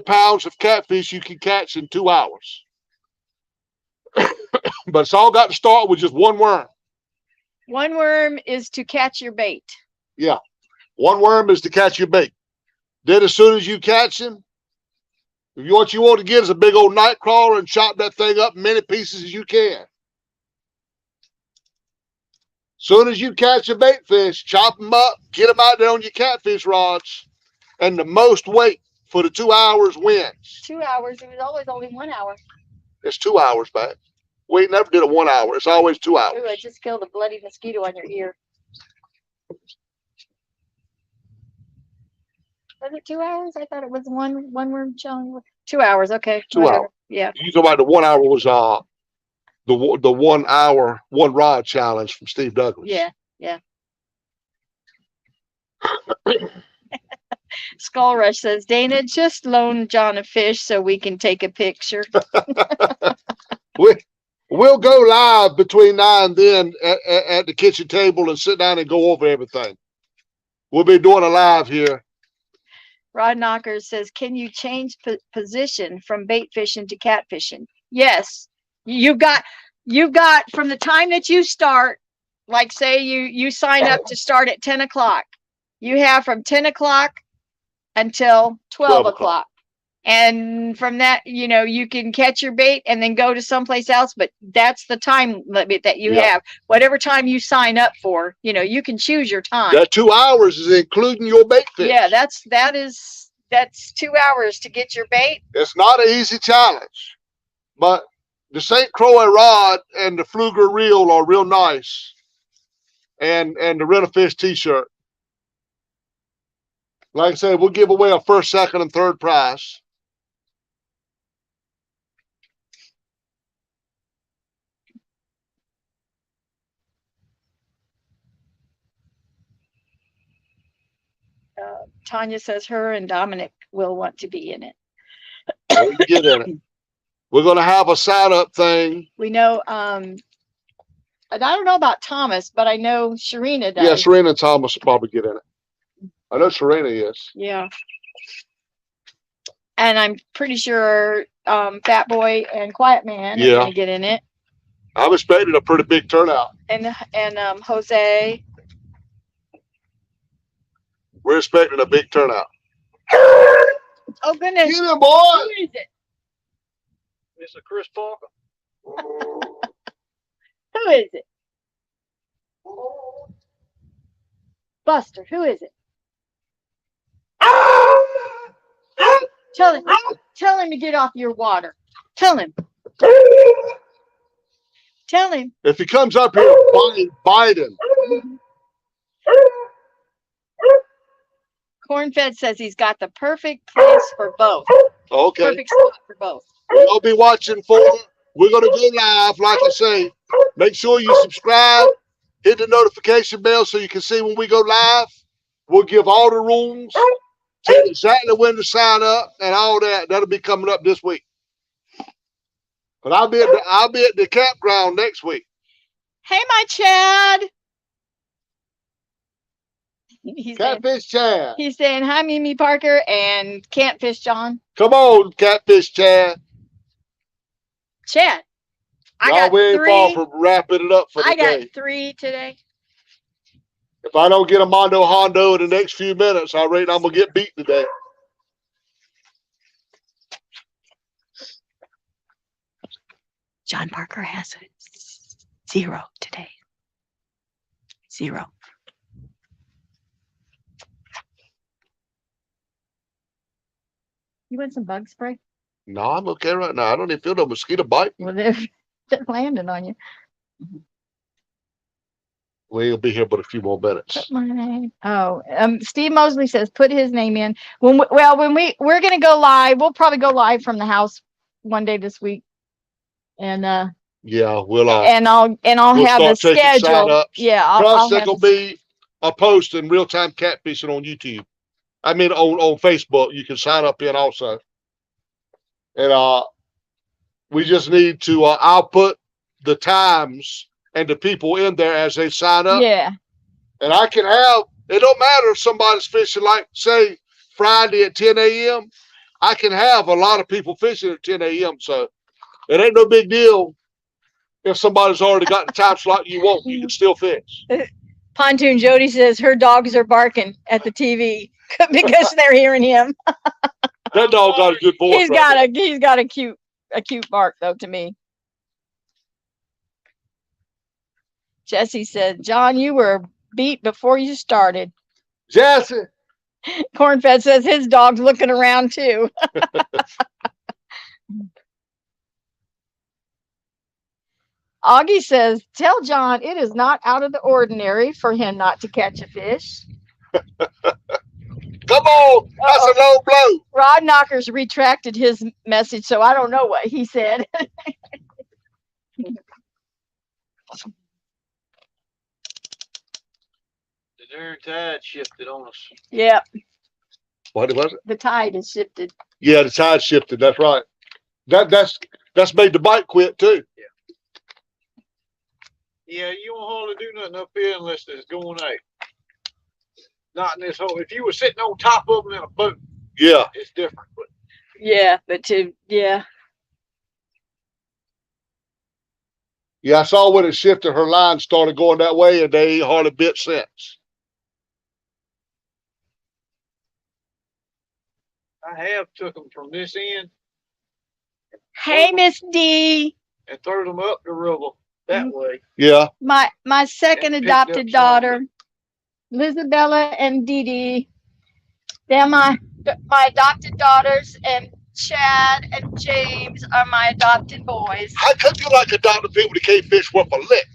Speaker 2: pounds of catfish you can catch in 2 hours. But it's all got to start with just one worm.
Speaker 1: One worm is to catch your bait.
Speaker 2: Yeah. One worm is to catch your bait. Then as soon as you catch him, what you want to get is a big old night crawler and chop that thing up in many pieces as you can. Soon as you catch a bait fish, chop them up, get them out there on your catfish rods, and the most weight for the 2 hours wins.
Speaker 1: 2 hours. It was always only 1 hour.
Speaker 2: It's 2 hours back. We never did a 1 hour. It's always 2 hours.
Speaker 1: Ooh, I just killed a bloody mosquito on your ear. Was it 2 hours? I thought it was one worm challenge. 2 hours. Okay.
Speaker 2: 2
Speaker 1: whatever.
Speaker 2: hours.
Speaker 1: Yeah.
Speaker 2: You talking about the 1 hour was the 1 hour, one rod challenge from Steve Douglas.
Speaker 1: Yeah. Yeah. Skull Rush says, Dana, just loan John a fish so we can take a picture.
Speaker 2: We'll go live between now and then at the kitchen table and sit down and go over everything. We'll be doing a live here.
Speaker 1: Rod Knocker says, can you change position from bait fishing to cat fishing? Yes. You've got from the time that you start, like say you sign up to start at 10 o'clock. You have from 10 o'clock until 12 o'clock. And from that, you can catch your bait and then go to someplace else. But that's the time limit that you have. Whatever time you sign up for, you can choose your time.
Speaker 2: That 2 hours is including your bait fish.
Speaker 1: Yeah, that's 2 hours to get your bait.
Speaker 2: It's not an easy challenge, but the St. Croix rod and the Fluger reel are real nice, and the Rent-A-Fish t-shirt. Like I said, we'll give away a first, second, and third prize.
Speaker 1: Tanya says her and Dominic will want to be in it.
Speaker 2: We'll get in it. We're going to have a sign-up thing.
Speaker 1: We know, and I don't know about Thomas, but I know Sharina does.
Speaker 2: Yeah, Sharina and Thomas will probably get in it. I know Sharina is.
Speaker 1: Yeah. And I'm pretty sure Fat Boy and Quiet Man are going to get in it.
Speaker 2: I'm expecting a pretty big turnout.
Speaker 1: And Jose.
Speaker 2: We're expecting a big turnout.
Speaker 1: Oh, goodness.
Speaker 2: Get him, boy.
Speaker 1: Who is it?
Speaker 3: It's a Chris Parker.
Speaker 1: Who is it? Buster, who is it? Tell him to get off your water. Tell him. Tell him.
Speaker 2: If he comes up here, bite him.
Speaker 1: Cornfed says he's got the perfect place for both.
Speaker 2: Okay.
Speaker 1: Perfect spot for both.
Speaker 2: You'll be watching for it. We're going to go live, like I say. Make sure you subscribe. Hit the notification bell so you can see when we go live. We'll give all the rules. Tell you exactly when to sign up and all that. That'll be coming up this week. But I'll be at the campground next week.
Speaker 1: Hey, my Chad.
Speaker 2: Catfish Chad.
Speaker 1: He's saying hi, Mimi Parker and Catfish John.
Speaker 2: Come on, Catfish Chad.
Speaker 1: Chad, I
Speaker 2: Y'all,
Speaker 1: got
Speaker 2: we ain't
Speaker 1: 3.
Speaker 2: far from wrapping it up for the
Speaker 1: I got
Speaker 2: day.
Speaker 1: 3 today.
Speaker 2: If I don't get a Mondo Hondo in the next few minutes, I reckon I'm going to get beat today.
Speaker 1: John Parker has a 0 today. 0. You want some bug spray?
Speaker 2: No, I'm okay right now. I don't even feel no mosquito bite.
Speaker 1: Well, they're landing on you.
Speaker 2: We'll be here but a few more minutes.
Speaker 1: Put my name. Oh, Steve Mosley says put his name in. We're gonna go live. We'll probably go live from the house one day this week, and
Speaker 2: yeah, we'll
Speaker 1: I'll have the
Speaker 2: start taking
Speaker 1: schedule.
Speaker 2: sign-ups.
Speaker 1: Yeah, I'll
Speaker 2: Plus, there
Speaker 1: have
Speaker 2: will be a post in real time catfishing on YouTube. I mean, on Facebook, you can sign up in also. And we just need to. I'll put the times and the people in there as they sign up.
Speaker 1: Yeah.
Speaker 2: And I can have. It don't matter if somebody's fishing, like say Friday at 10 a.m. I can have a lot of people fishing at 10 a.m. So it ain't no big deal. If somebody's already got the time slot you want, you can still fish.
Speaker 1: Pontoon Jody says her dogs are barking at the TV because they're hearing him.
Speaker 2: That dog got a good voice.
Speaker 1: He's got a cute bark though to me. Jesse said, John, you were beat before you started.
Speaker 2: Jesse.
Speaker 1: Cornfed says his dog's looking around too. Augie says, tell John it is not out of the ordinary for him not to catch a fish.
Speaker 2: Come on, that's a low blow.
Speaker 1: Rod Knockers retracted his message, so I don't know what he said.
Speaker 3: The darn tide shifted on us.
Speaker 1: Yep,
Speaker 2: What was it?
Speaker 1: the tide has shifted.
Speaker 2: Yeah, the tide shifted. That's right. That's made the bite quit too.
Speaker 3: Yeah, you won't hardly do nothing up here unless it's going out. Not in this hole. If you were sitting on top of them in a boat,
Speaker 2: Yeah.
Speaker 3: it's different. But
Speaker 1: Yeah,
Speaker 2: Yeah, I saw when it shifted, her line started going that way, and they ain't hardly bit since.
Speaker 3: I have took them from this end
Speaker 1: Hey, Miss D.
Speaker 3: and threw them up the river that way.
Speaker 2: Yeah.
Speaker 1: My second
Speaker 3: And picked
Speaker 1: adopted
Speaker 3: up
Speaker 1: daughter, Lizabella and Dee Dee. They're my adopted daughters, and Chad and James are my adopted boys.
Speaker 2: How come you like adopting people that can't fish worth a lick?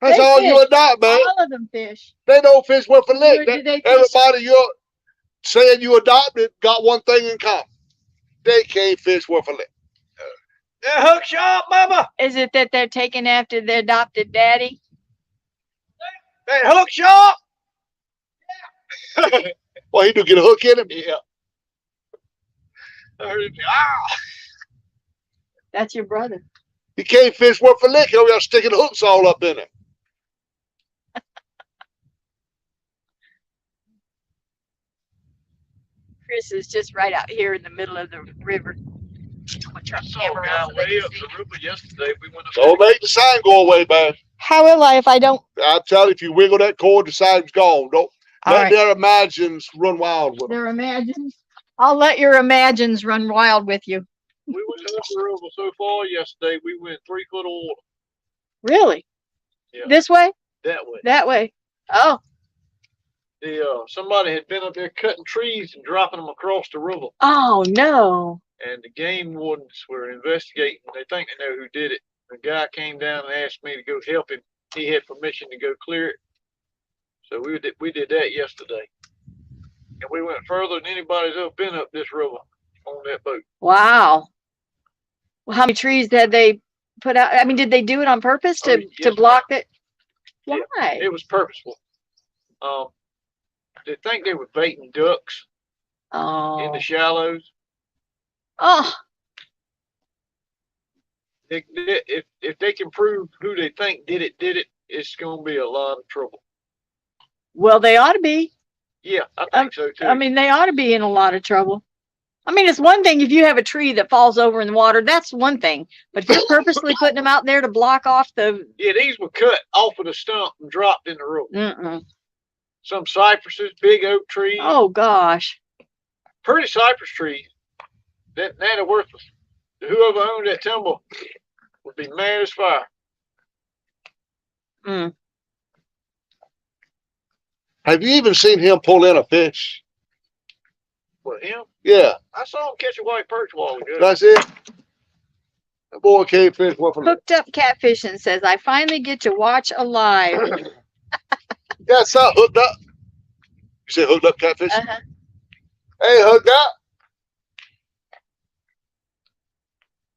Speaker 2: That's
Speaker 1: They
Speaker 2: all you
Speaker 1: fish.
Speaker 2: adopt, man.
Speaker 1: All of them fish.
Speaker 2: They don't fish worth a lick.
Speaker 1: Or do they fish?
Speaker 2: Everybody you're saying you adopted got one thing in common. They can't fish worth a lick.
Speaker 3: They're hook shot, mama.
Speaker 1: Is it that they're taking after their adopted daddy?
Speaker 3: That hook shot.
Speaker 2: Well, he do get a hook in him.
Speaker 3: Yeah. I heard him say, ah.
Speaker 1: That's your brother.
Speaker 2: He can't fish worth a lick. He'll be sticking hooks all up in it.
Speaker 1: Chris is just right out here in the middle of the river.
Speaker 3: I saw a guy way up the river yesterday. We went up
Speaker 2: Don't make the sign go away, man.
Speaker 1: How will I if I don't?
Speaker 2: I'm telling you, if you wiggle that cord, the sign's gone. Don't
Speaker 1: All
Speaker 2: let
Speaker 1: right.
Speaker 2: their imagines run wild with them.
Speaker 1: Their imagines. I'll let your imagines run wild with you.
Speaker 3: We went up the river so far yesterday. We went 3 foot of water
Speaker 1: Really?
Speaker 3: Yeah.
Speaker 1: This way?
Speaker 3: that way.
Speaker 1: That way? Oh,
Speaker 3: Somebody had been up there cutting trees and dropping them across the river.
Speaker 1: oh no.
Speaker 3: And the game wardens were investigating. They think they know who did it. The guy came down and asked me to go help him. He had permission to go clear it. So we did that yesterday. And we went further than anybody's ever been up this river on that boat.
Speaker 1: Wow. Well, how many trees had they put out? I mean, did they do it on purpose to
Speaker 3: Yes,
Speaker 1: block it?
Speaker 3: Yeah,
Speaker 1: Why?
Speaker 3: it was purposeful. They think they were baiting ducks in
Speaker 1: Oh.
Speaker 3: the shallows.
Speaker 1: Oh.
Speaker 3: If they can prove who they think did it, it's going to be a lot of trouble.
Speaker 1: Well, they ought to be.
Speaker 3: Yeah, I think so too.
Speaker 1: I mean, they ought to be in a lot of trouble. I mean, it's one thing if you have a tree that falls over in the water, that's one thing. But if you're purposely putting them out there to block off the...
Speaker 3: Yeah, these were cut off of the stump and dropped in the road.
Speaker 1: Mm-mm.
Speaker 3: Some cypresses, big oak trees.
Speaker 1: Oh, gosh.
Speaker 3: Pretty cypress trees. That are worthless. Whoever owned that timber would be mad as fire.
Speaker 1: Mm.
Speaker 2: Have you even seen him pull in a fish?
Speaker 3: But him,
Speaker 2: Yeah,
Speaker 3: I saw him catch a white perch a while ago.
Speaker 2: that's it. That boy cave fish went from
Speaker 1: Hooked Up Catfishing says, I finally get to watch a live.
Speaker 2: yeah, so hooked up. You say hooked up catfish?
Speaker 1: Uh-huh.
Speaker 2: Hey, hooked up.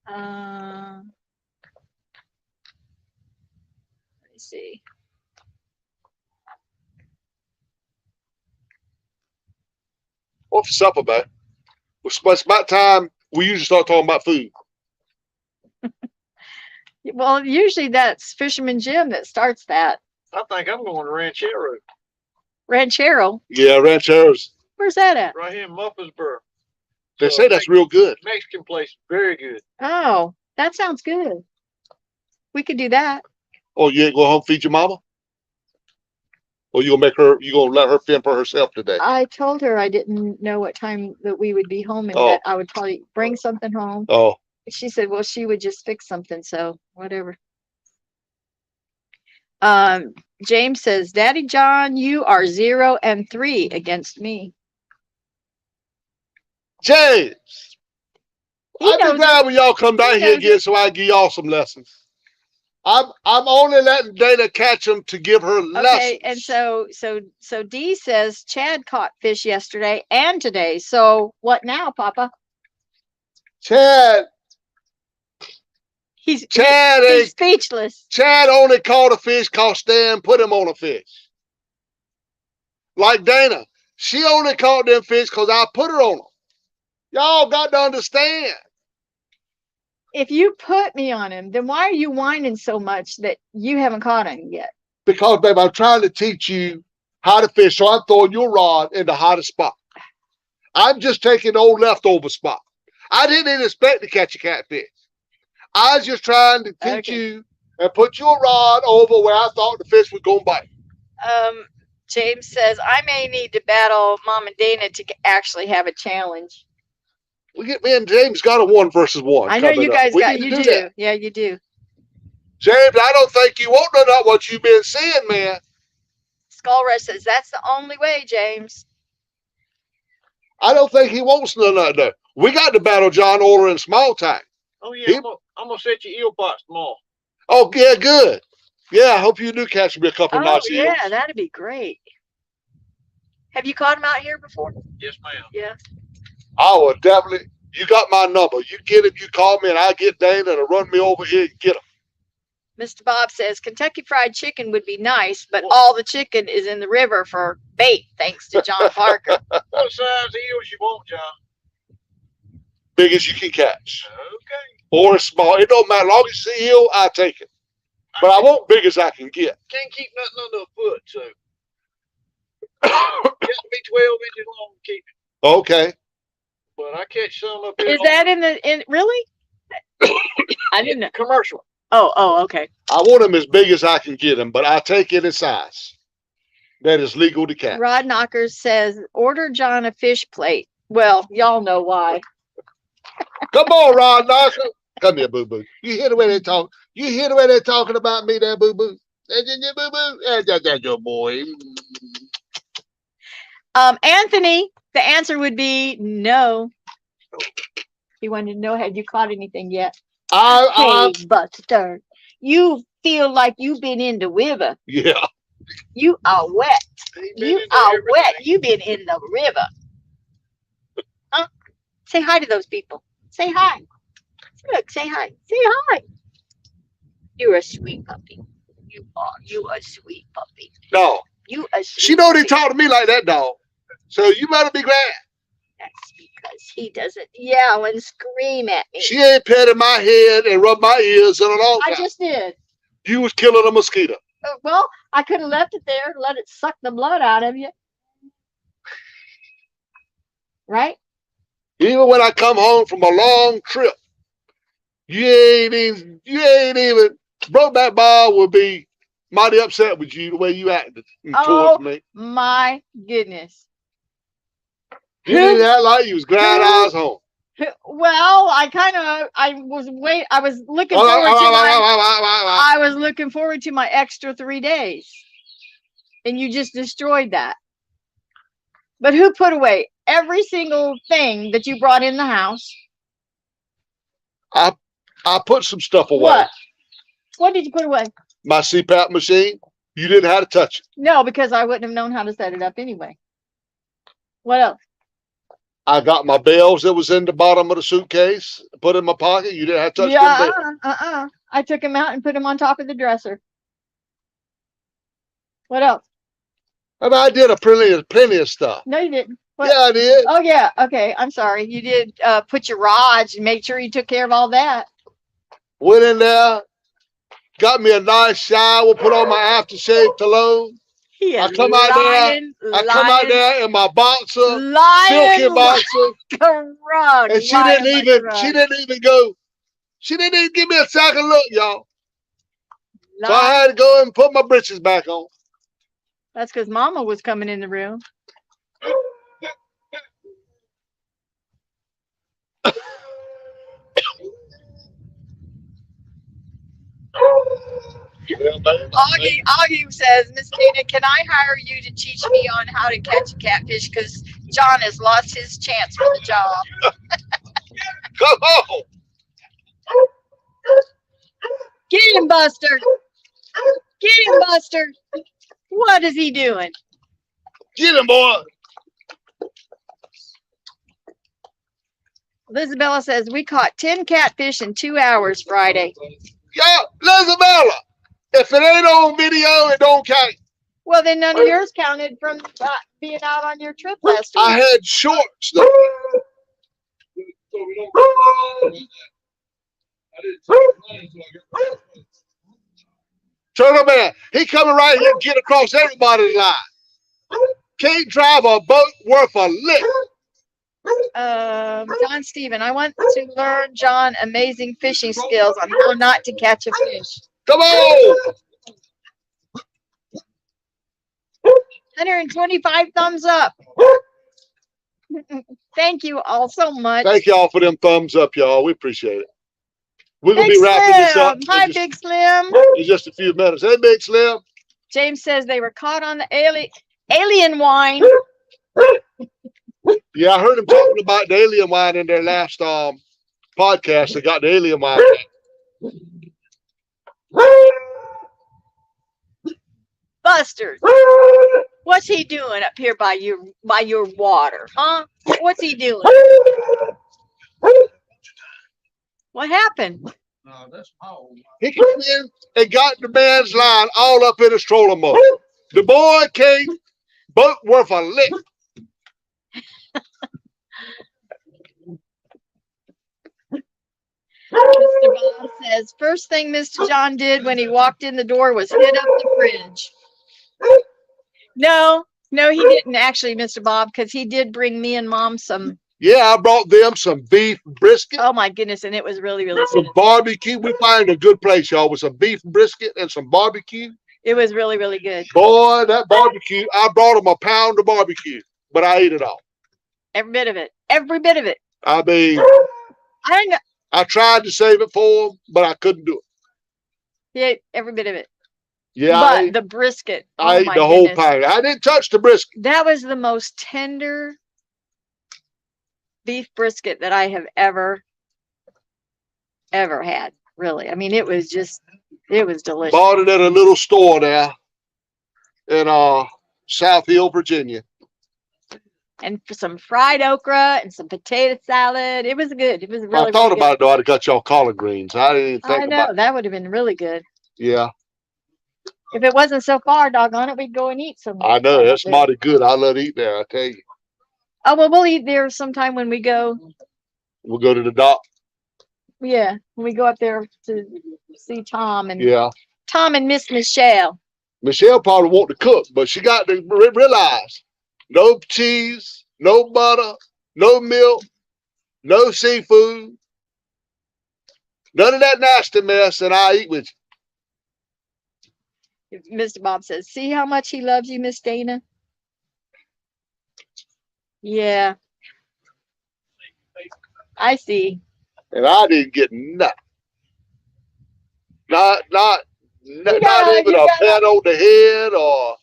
Speaker 1: Let me see.
Speaker 2: What's for supper, man? It's about time we usually start talking about food.
Speaker 1: Well, usually that's Fisherman Jim that starts that.
Speaker 3: I think I'm going to Ranchero,
Speaker 1: Ranchero.
Speaker 2: Yeah, rancheros.
Speaker 1: Where's that at?
Speaker 3: right here in Muffinsboro.
Speaker 2: They say that's real good.
Speaker 3: Mexican place, very good.
Speaker 1: Oh, that sounds good. We could do that.
Speaker 2: Oh, you ain't go home feed your mama? Or you gonna let her fend for herself today?
Speaker 1: I told her I didn't know what time that we would be home and
Speaker 2: Oh.
Speaker 1: that I would probably bring something home.
Speaker 2: Oh,
Speaker 1: She said, well, she would just fix something, so whatever. James says, Daddy John, you are 0 and 3 against me.
Speaker 2: James.
Speaker 1: He
Speaker 2: I'd be
Speaker 1: knows
Speaker 2: glad when y'all come down
Speaker 1: He
Speaker 2: here
Speaker 1: knows
Speaker 2: again so I give y'all some lessons. I'm only letting Dana catch them to give her lessons.
Speaker 1: Okay, and so Dee says Chad caught fish yesterday and today. So what now, Papa?
Speaker 2: Chad
Speaker 1: He's
Speaker 2: ain't
Speaker 1: speechless.
Speaker 2: Chad only caught a fish cause Stan put him on a fish. Like Dana, she only caught them fish cause I put her on them. Y'all got to understand.
Speaker 1: If you put me on him, then why are you whining so much that you haven't caught him yet?
Speaker 2: Because, babe, I'm trying to teach you how to fish. So I'm throwing your rod in the hottest spot. I'm just taking the old leftover spot. I didn't even expect to catch a catfish. I was just trying to teach you and put your rod over where I thought the fish was going to bite.
Speaker 1: James says, I may need to battle Mom and Dana to actually have a challenge.
Speaker 2: Me and James got a 1-versus-1.
Speaker 1: I know you guys got,
Speaker 2: you
Speaker 1: do.
Speaker 2: that.
Speaker 1: Yeah, you do.
Speaker 2: James, I don't think you want none of what you've been seeing, man.
Speaker 1: Skull Rush says, that's the only way, James.
Speaker 2: I don't think he wants none of that. We got to battle John Order in small time.
Speaker 3: Oh, yeah, I'm going to set your eel pots tomorrow.
Speaker 2: Oh, yeah, good. Yeah, I hope you do catch me a couple nice eels.
Speaker 1: Yeah, that'd be great. Have you caught him out here before?
Speaker 3: Yes, ma'am.
Speaker 1: Yeah.
Speaker 2: I will definitely. You got my number. You get him, you call me, and I get Dana to run me over here and get him.
Speaker 1: Mr. Bob says Kentucky Fried Chicken would be nice, but all the chicken is in the river for bait, thanks to John Parker.
Speaker 3: What size eels you want, John?
Speaker 2: Big as you can catch.
Speaker 3: Okay.
Speaker 2: Or small. It don't matter. As long as it's an eel, I take it. But I want big as I can get.
Speaker 3: Can't keep nothing under a foot, so. It has to be 12 inches long to keep it.
Speaker 2: Okay.
Speaker 3: But I catch some up here.
Speaker 1: Is that in really? I didn't know.
Speaker 3: Commercial.
Speaker 1: Oh, okay.
Speaker 2: I want them as big as I can get them, but I take it in size. That is legal to catch.
Speaker 1: Rod Knockers says, order John a fish plate. Well, y'all know why.
Speaker 2: Come on, Rod Knocker. Come here, boo-boo. You hear the way they talk? You hear the way they're talking about me there, boo-boo? That's your boy.
Speaker 1: Anthony, the answer would be no. He wanted to know, had you caught anything yet?
Speaker 2: I
Speaker 1: Hey, Buster, you feel like you've been in the river.
Speaker 2: yeah.
Speaker 1: You are wet. You are wet. You've been in the river. Huh? Say hi to those people. Say hi. Look, say hi. Say hi. You're a sweet puppy. You are. You a sweet puppy.
Speaker 2: No.
Speaker 1: You a sweet
Speaker 2: She don't even
Speaker 1: puppy.
Speaker 2: talk to me like that, dog. So you better be glad.
Speaker 1: That's because he doesn't yell and scream at me.
Speaker 2: She ain't petted my head and rubbed my ears in a long
Speaker 1: I
Speaker 2: time.
Speaker 1: just did.
Speaker 2: You was killing a mosquito.
Speaker 1: Well, I could have left it there, let it suck the blood out of you. Right?
Speaker 2: Even when I come home from a long trip, you ain't even Brokeback Bob would be mighty upset with you the way you acted towards me.
Speaker 1: My goodness.
Speaker 2: You didn't act like you was glad I was home.
Speaker 1: Well, I was looking forward to I was looking forward to my extra 3 days. And you just destroyed that. But who put away every single thing that you brought in the house?
Speaker 2: I put some stuff away.
Speaker 1: What? What did you put away?
Speaker 2: My CPAP machine. You didn't have to touch it.
Speaker 1: No, because I wouldn't have known how to set it up anyway. What else?
Speaker 2: I got my bells that was in the bottom of the suitcase, put in my pocket. You didn't have to touch them bells.
Speaker 1: I took them out and put them on top of the dresser. What else?
Speaker 2: I mean, I did plenty of stuff.
Speaker 1: No, you didn't. What?
Speaker 2: Yeah, I did.
Speaker 1: Oh, yeah. Okay. I'm sorry. You did put your rods and make sure you took care of all that.
Speaker 2: Went in there, got me a nice shower, put on my aftershave cologne. I come out there in my boxer, silky boxer, and she didn't even give me a second look, y'all. So I had to go and put my britches back on.
Speaker 1: That's because Mama was coming in the room. Augie says, Miss Tina, can I hire you to teach me on how to catch a catfish? Because John has lost his chance for the job.
Speaker 2: Come on.
Speaker 1: Get him, Buster. Get him, Buster. What is he doing?
Speaker 2: Get him, boy.
Speaker 1: Lisabella says, we caught 10 catfish in 2 hours Friday.
Speaker 2: Yeah, Lisabella. If it ain't on video, it don't count.
Speaker 1: Well, then none of yours counted from being out on your trip last week.
Speaker 2: I had shorts, though. Turtle Man, he coming right here and get across everybody's line. Can't drive a boat worth a lick.
Speaker 1: John Steven, I want to learn John amazing fishing skills on how not to catch a fish.
Speaker 2: Come on.
Speaker 1: 125 thumbs up. Thank you all so much.
Speaker 2: Thank y'all for them thumbs up, y'all. We appreciate it. We're going to be wrapping this up.
Speaker 1: Hi, Big Slim.
Speaker 2: In just a few minutes. Hey, Big Slim.
Speaker 1: James says they were caught on the alien wine.
Speaker 2: Yeah, I heard them talking about the alien wine in their last podcast. They got the alien wine.
Speaker 1: Buster, what's he doing up here by your water, huh? What's he doing? What happened?
Speaker 2: He came in and got the man's line all up in his trolling motor. The boy can't boat worth a lick.
Speaker 1: Mr. Bob says, first thing Mr. John did when he walked in the door was hit up the fridge. No, he didn't actually, Mr. Bob, because he did bring me and Mom some.
Speaker 2: Yeah, I brought them some beef brisket.
Speaker 1: Oh, my goodness, and it was really, really
Speaker 2: some
Speaker 1: good.
Speaker 2: Barbecue. We find a good place, y'all, with some beef brisket and some barbecue.
Speaker 1: It was really, really good.
Speaker 2: Boy, that barbecue, I brought them a pound of barbecue, but I ate it all.
Speaker 1: Every bit of it. Every bit of it.
Speaker 2: I mean,
Speaker 1: I don't know.
Speaker 2: I tried to save it for them, but I couldn't do it.
Speaker 1: He ate every bit of it.
Speaker 2: Yeah,
Speaker 1: But the brisket,
Speaker 2: I
Speaker 1: oh
Speaker 2: ate
Speaker 1: my
Speaker 2: the whole
Speaker 1: goodness.
Speaker 2: pint. I didn't touch the brisket.
Speaker 1: That was the most tender beef brisket that I have ever had. Really. I mean, it was delicious.
Speaker 2: Bought it at a little store there in South Hill, Virginia.
Speaker 1: And for some fried okra and some potato salad. It was good. It was
Speaker 2: If
Speaker 1: really,
Speaker 2: I thought
Speaker 1: really
Speaker 2: about
Speaker 1: good.
Speaker 2: it though, I'd have got y'all collard greens. I didn't even think
Speaker 1: I know.
Speaker 2: about.
Speaker 1: That would have been really good.
Speaker 2: Yeah,
Speaker 1: If it wasn't so far, doggone it, we'd go and eat some.
Speaker 2: I know that's
Speaker 1: there.
Speaker 2: mighty good. I love to eat there. I tell you,
Speaker 1: Oh, well, we'll eat there sometime when we go.
Speaker 2: we'll go to the dock.
Speaker 1: Yeah, when we go up there to see Tom and
Speaker 2: Yeah,
Speaker 1: Miss Michelle.
Speaker 2: Michelle probably want to cook, but she got to realize no cheese, no butter, no milk, no seafood, none of that nasty mess, and I eat with
Speaker 1: Mr. Bob says, "See how much he loves you, Miss Dana." Yeah, I see.
Speaker 2: you. And I didn't get nothing. Not even a pat on the head or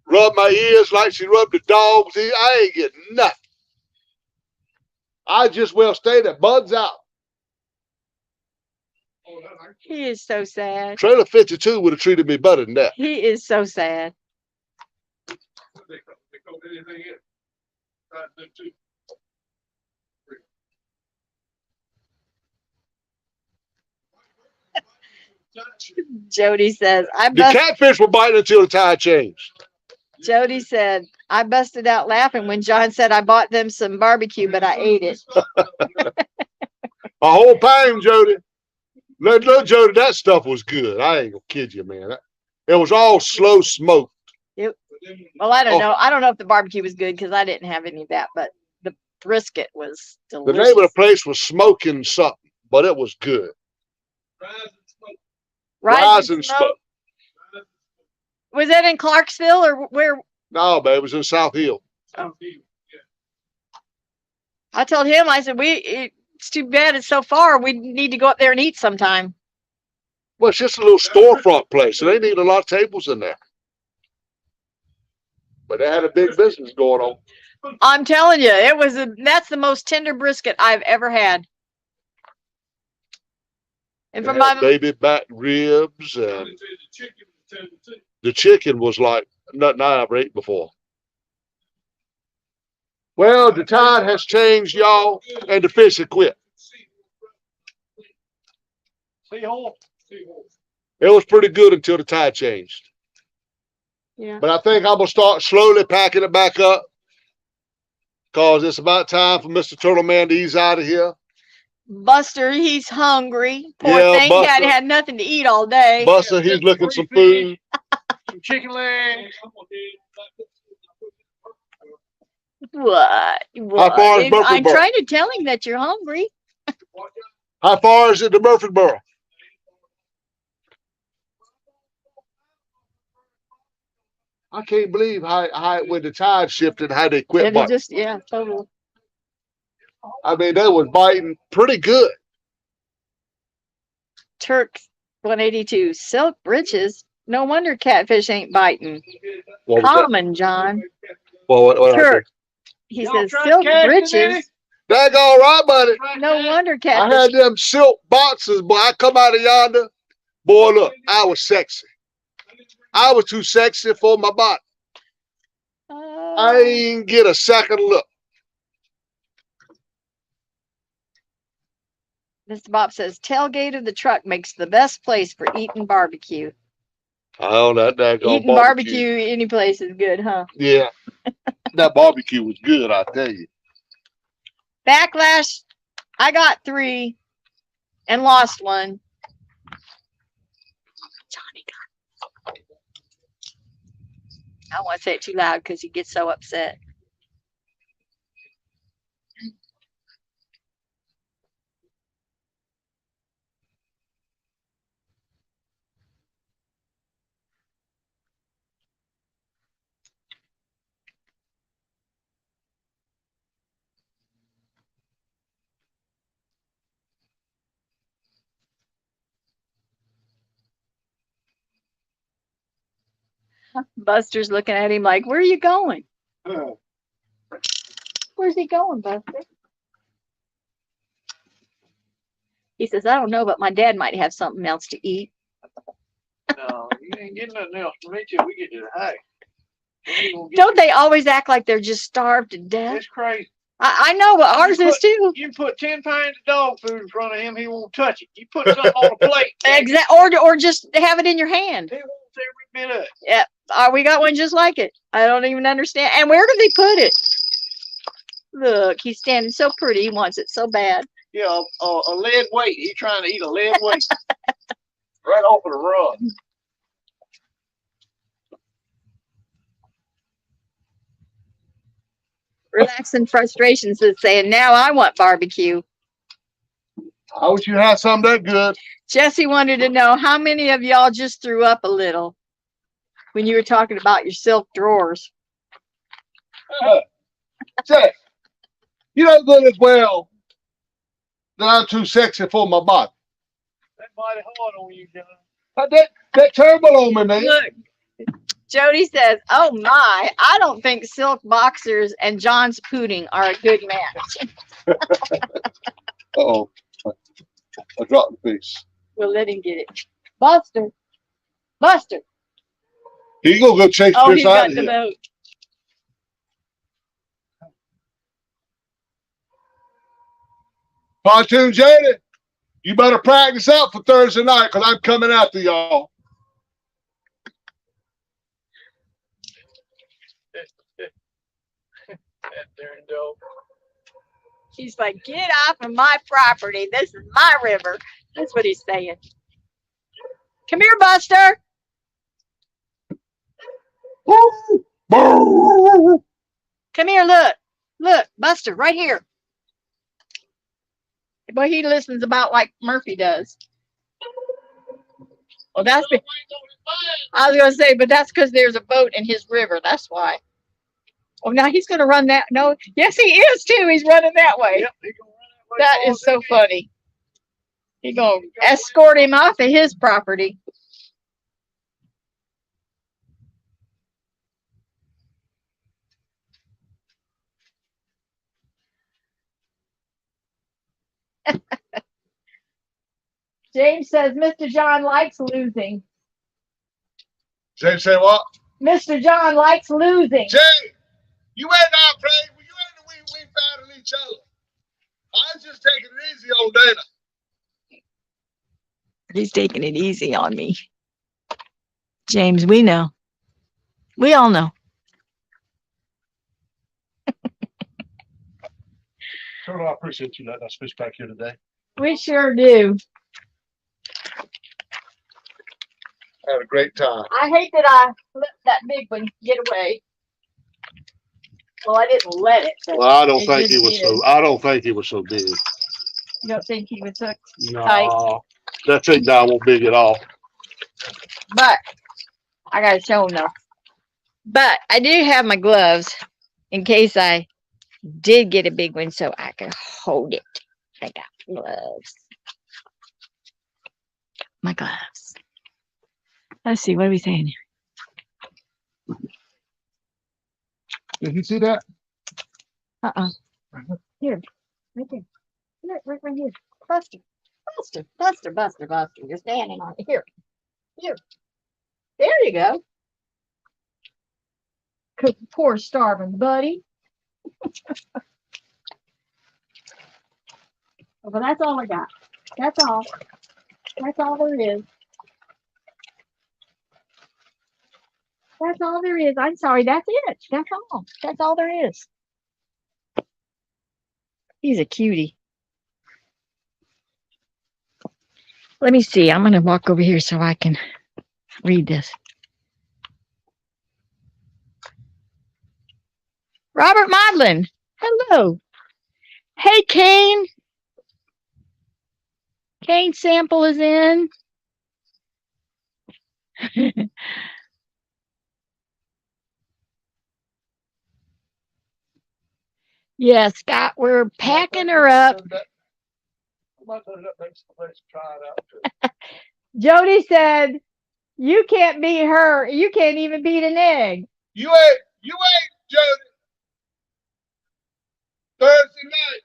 Speaker 2: rub my ears like she rubbed the dog's ear. I ain't getting nothing. I just well stayed at Bugs Out.
Speaker 1: He is so sad.
Speaker 2: Trailer 52 would have treated me better than that.
Speaker 1: He is so sad. Jody says,
Speaker 2: The catfish were biting until the tide changed.
Speaker 1: Jody said, I busted out laughing when John said I bought them some barbecue, but I ate it.
Speaker 2: A whole pound, Jody. Look, Jody, that stuff was good. I ain't gonna kid you, man. It was all slow smoked.
Speaker 1: Well, I don't know. I don't know if the barbecue was good because I didn't have any of that, but the brisket was
Speaker 2: The
Speaker 1: delicious.
Speaker 2: name of the place was Smoking something, but it was good. Rise and Smoke.
Speaker 1: Was that in Clarksville or where?
Speaker 2: No, babe, it was in South Hill.
Speaker 1: Oh. I told him, I said, it's too bad it's so far. We need to go up there and eat sometime.
Speaker 2: Well, it's just a little storefront place, so they need a lot of tables in there. But they had a big business going on.
Speaker 1: I'm telling you, that's the most tender brisket I've ever had. And
Speaker 2: They
Speaker 1: from
Speaker 2: had
Speaker 1: my
Speaker 2: baby back ribs, and the chicken was like nothing I ever ate before. Well, the tide has changed, y'all, and the fish have quit. It was pretty good until the tide changed.
Speaker 1: Yeah.
Speaker 2: But I think I'm going to start slowly packing it back up because it's about time for Mr. Turtle Man to ease out of here.
Speaker 1: Buster, he's hungry. Poor
Speaker 2: Yeah,
Speaker 1: thing,
Speaker 2: Buster.
Speaker 1: had nothing to eat all day.
Speaker 2: Buster, he's looking some food.
Speaker 3: Some chicken legs.
Speaker 1: What?
Speaker 2: How far is
Speaker 1: I'm
Speaker 2: Murfreesboro?
Speaker 1: trying to tell him that you're hungry.
Speaker 2: How far is it to Murfreesboro? I can't believe how when the tide shifted, how they quit biting.
Speaker 1: Totally.
Speaker 2: I mean, they was biting pretty good.
Speaker 1: Turk 182, silk britches. No wonder catfish ain't biting.
Speaker 2: What was
Speaker 1: Common, John.
Speaker 2: Well, what
Speaker 1: Turk. He says silk britches.
Speaker 2: That's all right, buddy.
Speaker 1: No wonder
Speaker 2: I
Speaker 1: catfish.
Speaker 2: had them silk boxes, boy. I come out of yonder. Boy, look, I was sexy. I was too sexy for my body. I ain't get a second look.
Speaker 1: Mr. Bob says tailgate of the truck makes the best place for eating barbecue.
Speaker 2: Oh, that daggone
Speaker 1: Eating barbecue any place is good, huh?
Speaker 2: Yeah. That barbecue was good, I tell you.
Speaker 1: Backlash, I got 3 and lost 1. Johnny got. I don't want to say it too loud because he gets so upset. Buster's looking at him like, where are you going?
Speaker 2: Huh.
Speaker 1: Where's he going, Buster? He says, I don't know, but my dad might have something else to eat.
Speaker 3: No, you ain't getting nothing else from me till we get to the house. When you gonna get
Speaker 1: Don't they always act like they're just starved to death?
Speaker 3: It's crazy.
Speaker 1: I know, but ours is too.
Speaker 3: You put 10 pounds of dog food in front of him, he won't touch it. You put something on a plate,
Speaker 1: Or just have it in your hand.
Speaker 3: he wants every bit of it.
Speaker 1: Yeah, we got one just like it. I don't even understand. And where did he put it? Look, he's standing so pretty. He wants it so bad.
Speaker 3: Yeah, a lead weight. He's trying to eat a lead weight. Right off of the rug.
Speaker 1: Relaxing frustrations is saying, now I want barbecue.
Speaker 2: I wish you had something that good.
Speaker 1: Jesse wanted to know how many of y'all just threw up a little when you were talking about your silk drawers.
Speaker 2: Say, you know good as well that I'm too sexy for my body.
Speaker 3: That's mighty hard on you, John.
Speaker 2: But that terrible on me, man.
Speaker 1: Look, Jody says, oh my, I don't think silk boxers and John's pudding are a good match.
Speaker 2: Uh-oh. I dropped the piece.
Speaker 1: We'll let him get it. Buster. Buster.
Speaker 2: He gonna go chase
Speaker 1: Oh,
Speaker 2: this
Speaker 1: he's
Speaker 2: out
Speaker 1: got
Speaker 2: of
Speaker 1: the
Speaker 2: here.
Speaker 1: boat.
Speaker 2: Pontoon Jada, you better practice out for Thursday night because I'm coming after y'all.
Speaker 3: That darn dog.
Speaker 1: He's like, get off of my property. This is my river. That's what he's saying. Come here, Buster. Come here, look. Look, Buster, right here. But he listens about like Murphy does. Well, that's I was gonna say, but that's because there's a boat in his river. That's why. Oh, now he's gonna run that. No, yes, he is too. He's running that way.
Speaker 3: Yep, he gonna run that way.
Speaker 1: That is so funny. He's gonna escort him off of his property. James says Mr. John likes losing.
Speaker 2: Jay say what?
Speaker 1: Mr. John likes losing.
Speaker 2: Jay, you ain't not playing. You ain't we battling each other. I'm just taking it easy on Dana.
Speaker 1: He's taking it easy on me. James, we know. We all know.
Speaker 4: Colonel, I appreciate you letting us fish back here today.
Speaker 1: We sure do.
Speaker 2: Had a great time.
Speaker 1: I hate that I let that big one get away. Well, I didn't let it. But
Speaker 2: Well, I don't
Speaker 1: it
Speaker 2: think
Speaker 1: just
Speaker 2: he was
Speaker 1: did.
Speaker 2: so. I don't think he was so big.
Speaker 1: You don't think he was hooked?
Speaker 2: No, that thing down won't big at all.
Speaker 1: But I gotta show him though. But I do have my gloves in case I did get a big one, so I can hold it. I got gloves. My gloves. Let's see. What are we saying here?
Speaker 2: Did you see that?
Speaker 1: Here, right there. Look, right here. Buster. Buster. You're standing on it. Here. There you go. Poor starving buddy. But that's all I got. That's all. That's all there is. That's all there is. I'm sorry. That's it. That's all. That's all there is. He's a cutie. Let me see. I'm going to walk over here so I can read this. Robert Modlin. Hello. Hey, Kane. Kane Sample is in. Yeah, Scott, we're packing her up.
Speaker 4: Let's try it out.
Speaker 1: Jody said You can't beat her. You can't even beat an egg.
Speaker 2: You ain't, Jody. Thursday night.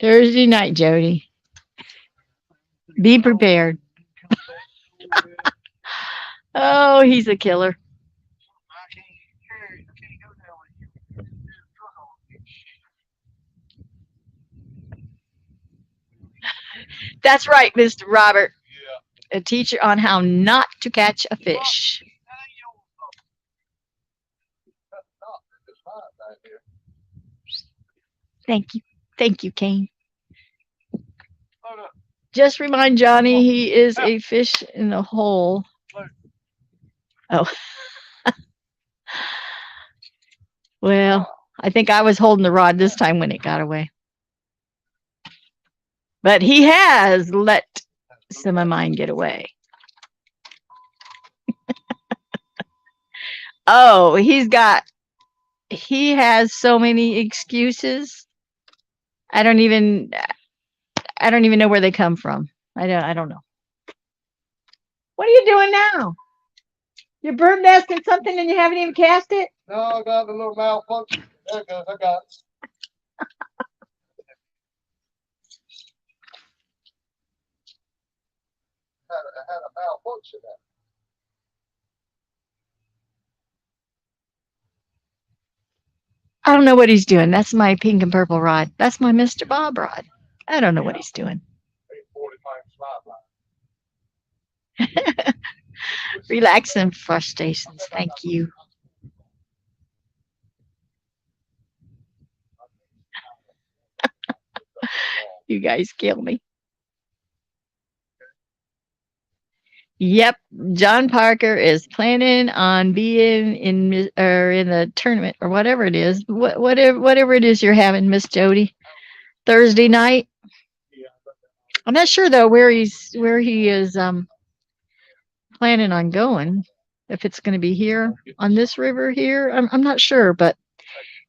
Speaker 1: Thursday night, Jody. Be prepared. Oh, he's a killer. That's right, Mr. Robert.
Speaker 2: Yeah.
Speaker 1: A teacher on how not to catch a fish.
Speaker 2: It's hot right here.
Speaker 1: Thank you. Thank you, Kane. Just remind Johnny he is a fish in the hole. Oh. Well, I think I was holding the rod this time when it got away. But he has let some of mine get away. Oh, he has so many excuses. I don't even know where they come from. I don't know. What are you doing now? You're bird nesting something and you haven't even cast it?
Speaker 2: No, I got a little malfunction. There it goes. I got it. I had a malfunction there.
Speaker 1: I don't know what he's doing. That's my pink and purple rod. That's my Mr. Bob rod. I don't know what he's doing.
Speaker 2: 45 slide line.
Speaker 1: Relax and frustrations. Thank you. You guys kill me. Yep, John Parker is planning on being in the tournament or whatever it is. Whatever it is you're having, Miss Jody. Thursday night. I'm not sure though where he is planning on going. If it's going to be here on this river here, I'm not sure, but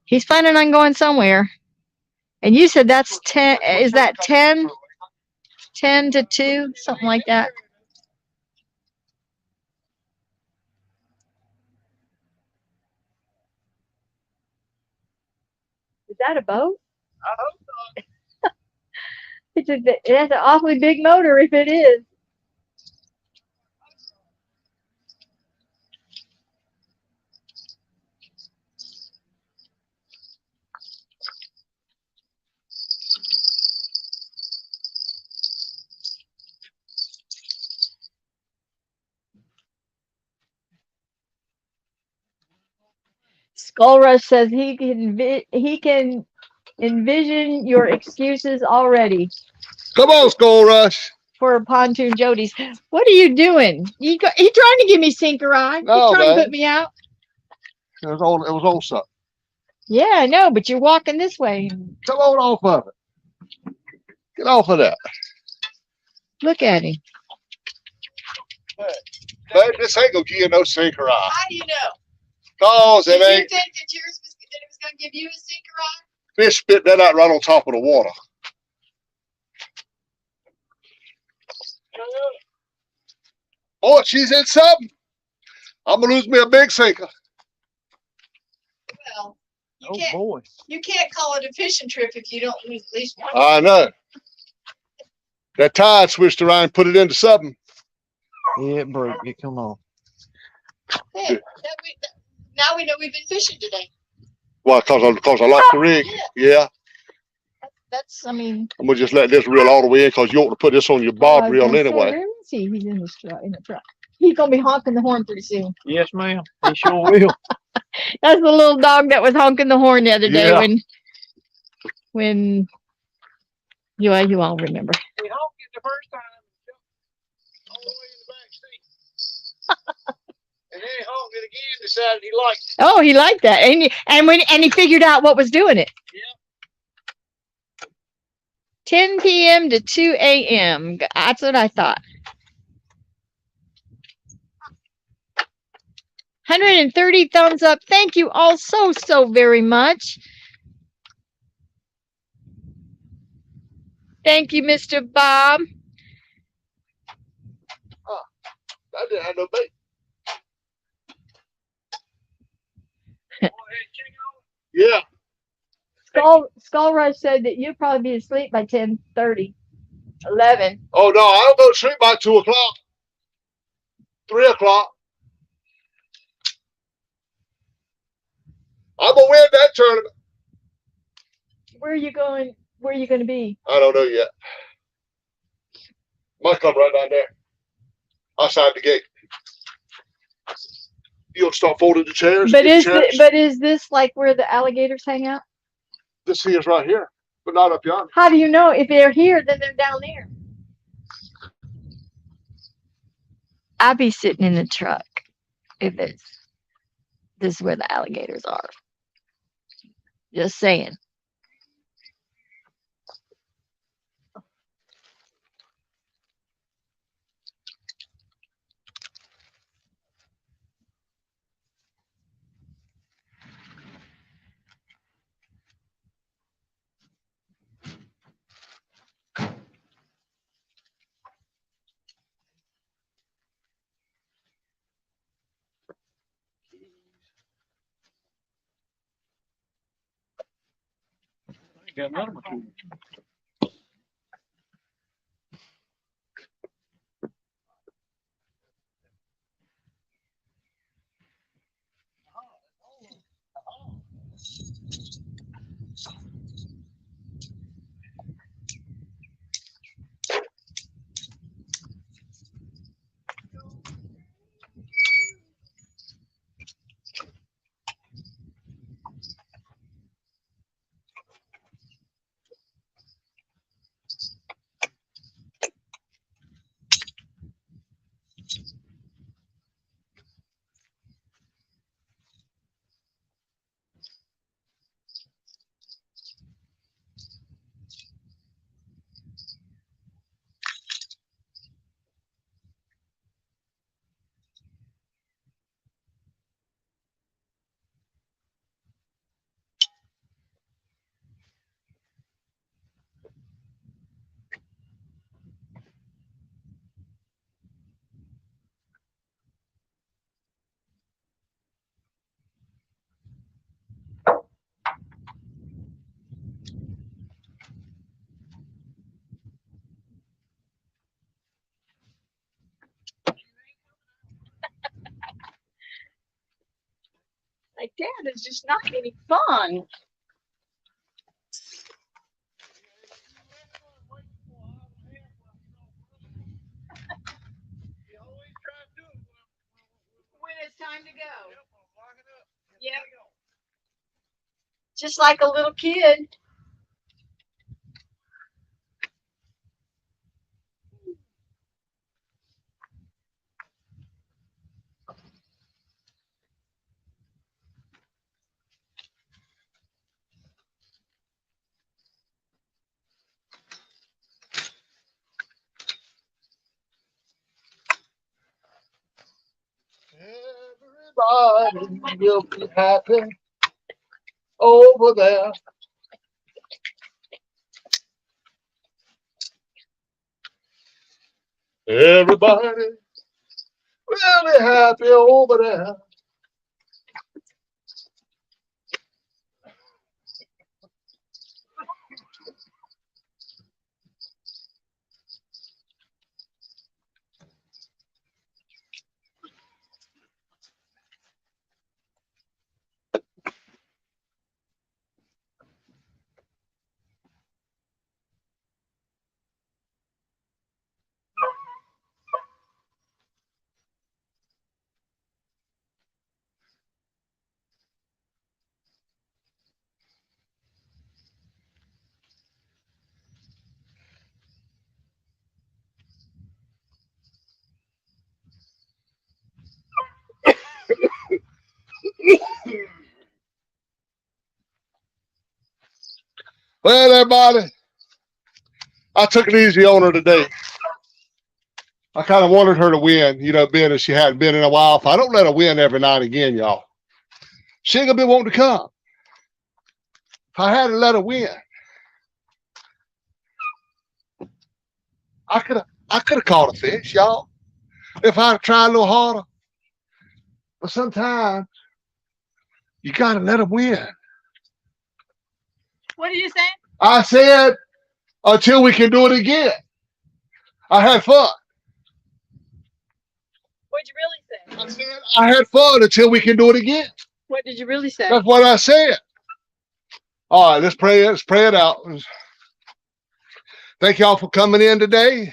Speaker 1: he's planning on going somewhere. And you said that's 10. Is that 10? 10 to 2, something like that. Is that a boat?
Speaker 3: I hope not.
Speaker 1: It has an awfully big motor if it is. Skull Rush says he can envision your excuses already
Speaker 2: Come on, Skull Rush.
Speaker 1: for pontoon Jodies. What are you doing? He trying to give me sinker eye.
Speaker 2: No,
Speaker 1: He's trying to
Speaker 2: man.
Speaker 1: put me out.
Speaker 2: It was on something.
Speaker 1: Yeah, I know, but you're walking this way.
Speaker 2: Come on off of it. Get off of that.
Speaker 1: Look at him.
Speaker 2: Babe, this ain't gonna give you no sinker eye.
Speaker 5: How do you know?
Speaker 2: Cause
Speaker 5: Did
Speaker 2: it
Speaker 5: you
Speaker 2: ain't.
Speaker 5: think that yours was that it was going to give you a sinker eye?
Speaker 2: Fish spit that out right on top of the water. Boy, she's in something. I'm gonna lose me a big sinker.
Speaker 5: Well, you
Speaker 3: Oh
Speaker 5: can't.
Speaker 3: boy.
Speaker 5: You can't call it a fishing trip if you don't lose at least one.
Speaker 2: I know. That tide switched around and put it into something.
Speaker 3: Yeah, it broke. You come on.
Speaker 5: Hey, now we know we've been fishing today.
Speaker 2: Why? Cause I lost the rig. Yeah.
Speaker 1: That's, I mean.
Speaker 2: I'm gonna just let this reel all the way in because you ought to put this on your bob reel anyway.
Speaker 1: Where is he? He's in the truck. He's gonna be honking the horn pretty soon.
Speaker 3: Yes, ma'am. He sure will.
Speaker 1: That's the little dog that was honking the horn the other day
Speaker 2: Yeah.
Speaker 1: when you all remember.
Speaker 3: He honked it the first time. All the way in the back seat. And then he honked it again. Decided he liked it.
Speaker 1: Oh, he liked that, and he figured out what was doing it.
Speaker 3: Yeah.
Speaker 1: 10 p.m. to 2 a.m. That's what I thought. 130 thumbs up. Thank you all so very much. Thank you, Mr. Bob.
Speaker 2: That didn't didn't have no bait. Yeah.
Speaker 1: Skull Rush said that you'd probably be asleep by 10:30, 11.
Speaker 2: Oh no, I don't go to sleep by 2 o'clock, 3 o'clock. I'm gonna win that tournament.
Speaker 1: Where are you going? Where are you going to be?
Speaker 2: I don't know yet. Might come right down there, outside the gate. You'll start folding the chairs.
Speaker 1: But
Speaker 2: get chairs.
Speaker 1: but is this like where the alligators hang out?
Speaker 2: This here's right here, but not up yonder.
Speaker 1: How do you know? If they're here, then they're down there. I'd be sitting in the truck if this is where the alligators are. Just saying.
Speaker 3: Got none of my tools.
Speaker 1: Like that is just not any fun. When it's time to go. Yep. Just like a little kid.
Speaker 2: Everybody will be happy over there. Everybody will be happy over there. Well, everybody, I took it easy on her today. I kind of wanted her to win, being as she hadn't been in a while. If I don't let her win every night again, y'all, she ain't gonna be wanting to come. If I hadn't let her win, I could have caught a fish, y'all. if I try a little harder. But sometimes you gotta let them win.
Speaker 1: What are you saying?
Speaker 2: I said until we can do it again. I had fun.
Speaker 1: What'd you really say?
Speaker 2: I said I had fun until we can do it again.
Speaker 1: What did you really say?
Speaker 2: That's what I said. All right, let's pray it. Let's pray it out. Thank y'all for coming in today.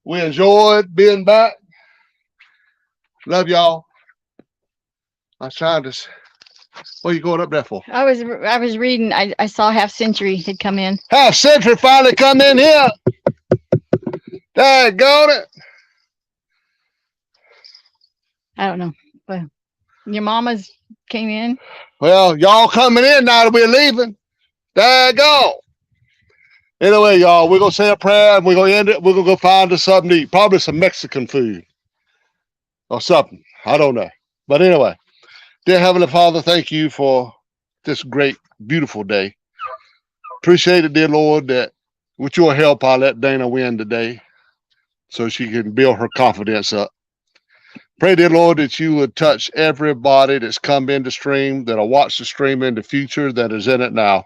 Speaker 2: We enjoyed being back. Love y'all. I was trying to. What are you going up there for?
Speaker 1: I was reading. I saw Half Century had come in.
Speaker 2: Half Century finally come in here. Daggone it.
Speaker 1: I don't know, but your mama's came in.
Speaker 2: Well, y'all coming in now that we're leaving. Daggone. Anyway, y'all, we're going to say a prayer and we're going to end it. We're going to go find us something to eat. Probably some Mexican food or something. I don't know. But anyway, dear Heavenly Father, thank you for this great, beautiful day. Appreciate it, dear Lord, that with your help, I'll let Dana win today so she can build her confidence up. Pray, dear Lord, that you would touch everybody that's come in the stream, that'll watch the stream in the future, that is in it now.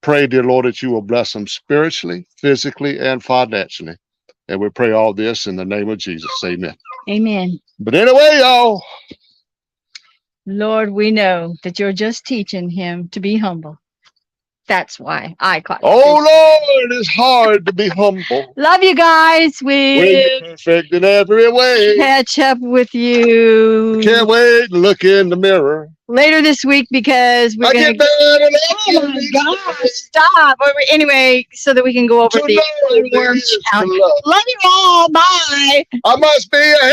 Speaker 2: Pray, dear Lord, that you will bless them spiritually, physically, and financially. And we pray all this in the name of Jesus. Amen.
Speaker 1: Amen.
Speaker 2: But anyway, y'all.
Speaker 1: Lord, we know that you're just teaching him to be humble. That's why I caught
Speaker 2: Oh, Lord, it's hard to be humble.
Speaker 1: Love you guys.
Speaker 2: We're
Speaker 1: We'll
Speaker 2: perfect in every way.
Speaker 1: catch up with you
Speaker 2: Can't wait to look in the mirror.
Speaker 1: later this week because we're
Speaker 2: I
Speaker 1: going
Speaker 2: get
Speaker 1: to.
Speaker 2: better and
Speaker 1: Oh my gosh, stop. Anyway, so that we can go over the
Speaker 2: to
Speaker 1: worm
Speaker 2: know
Speaker 1: challenge.
Speaker 2: love.
Speaker 1: Love you all. Bye.
Speaker 2: I must be a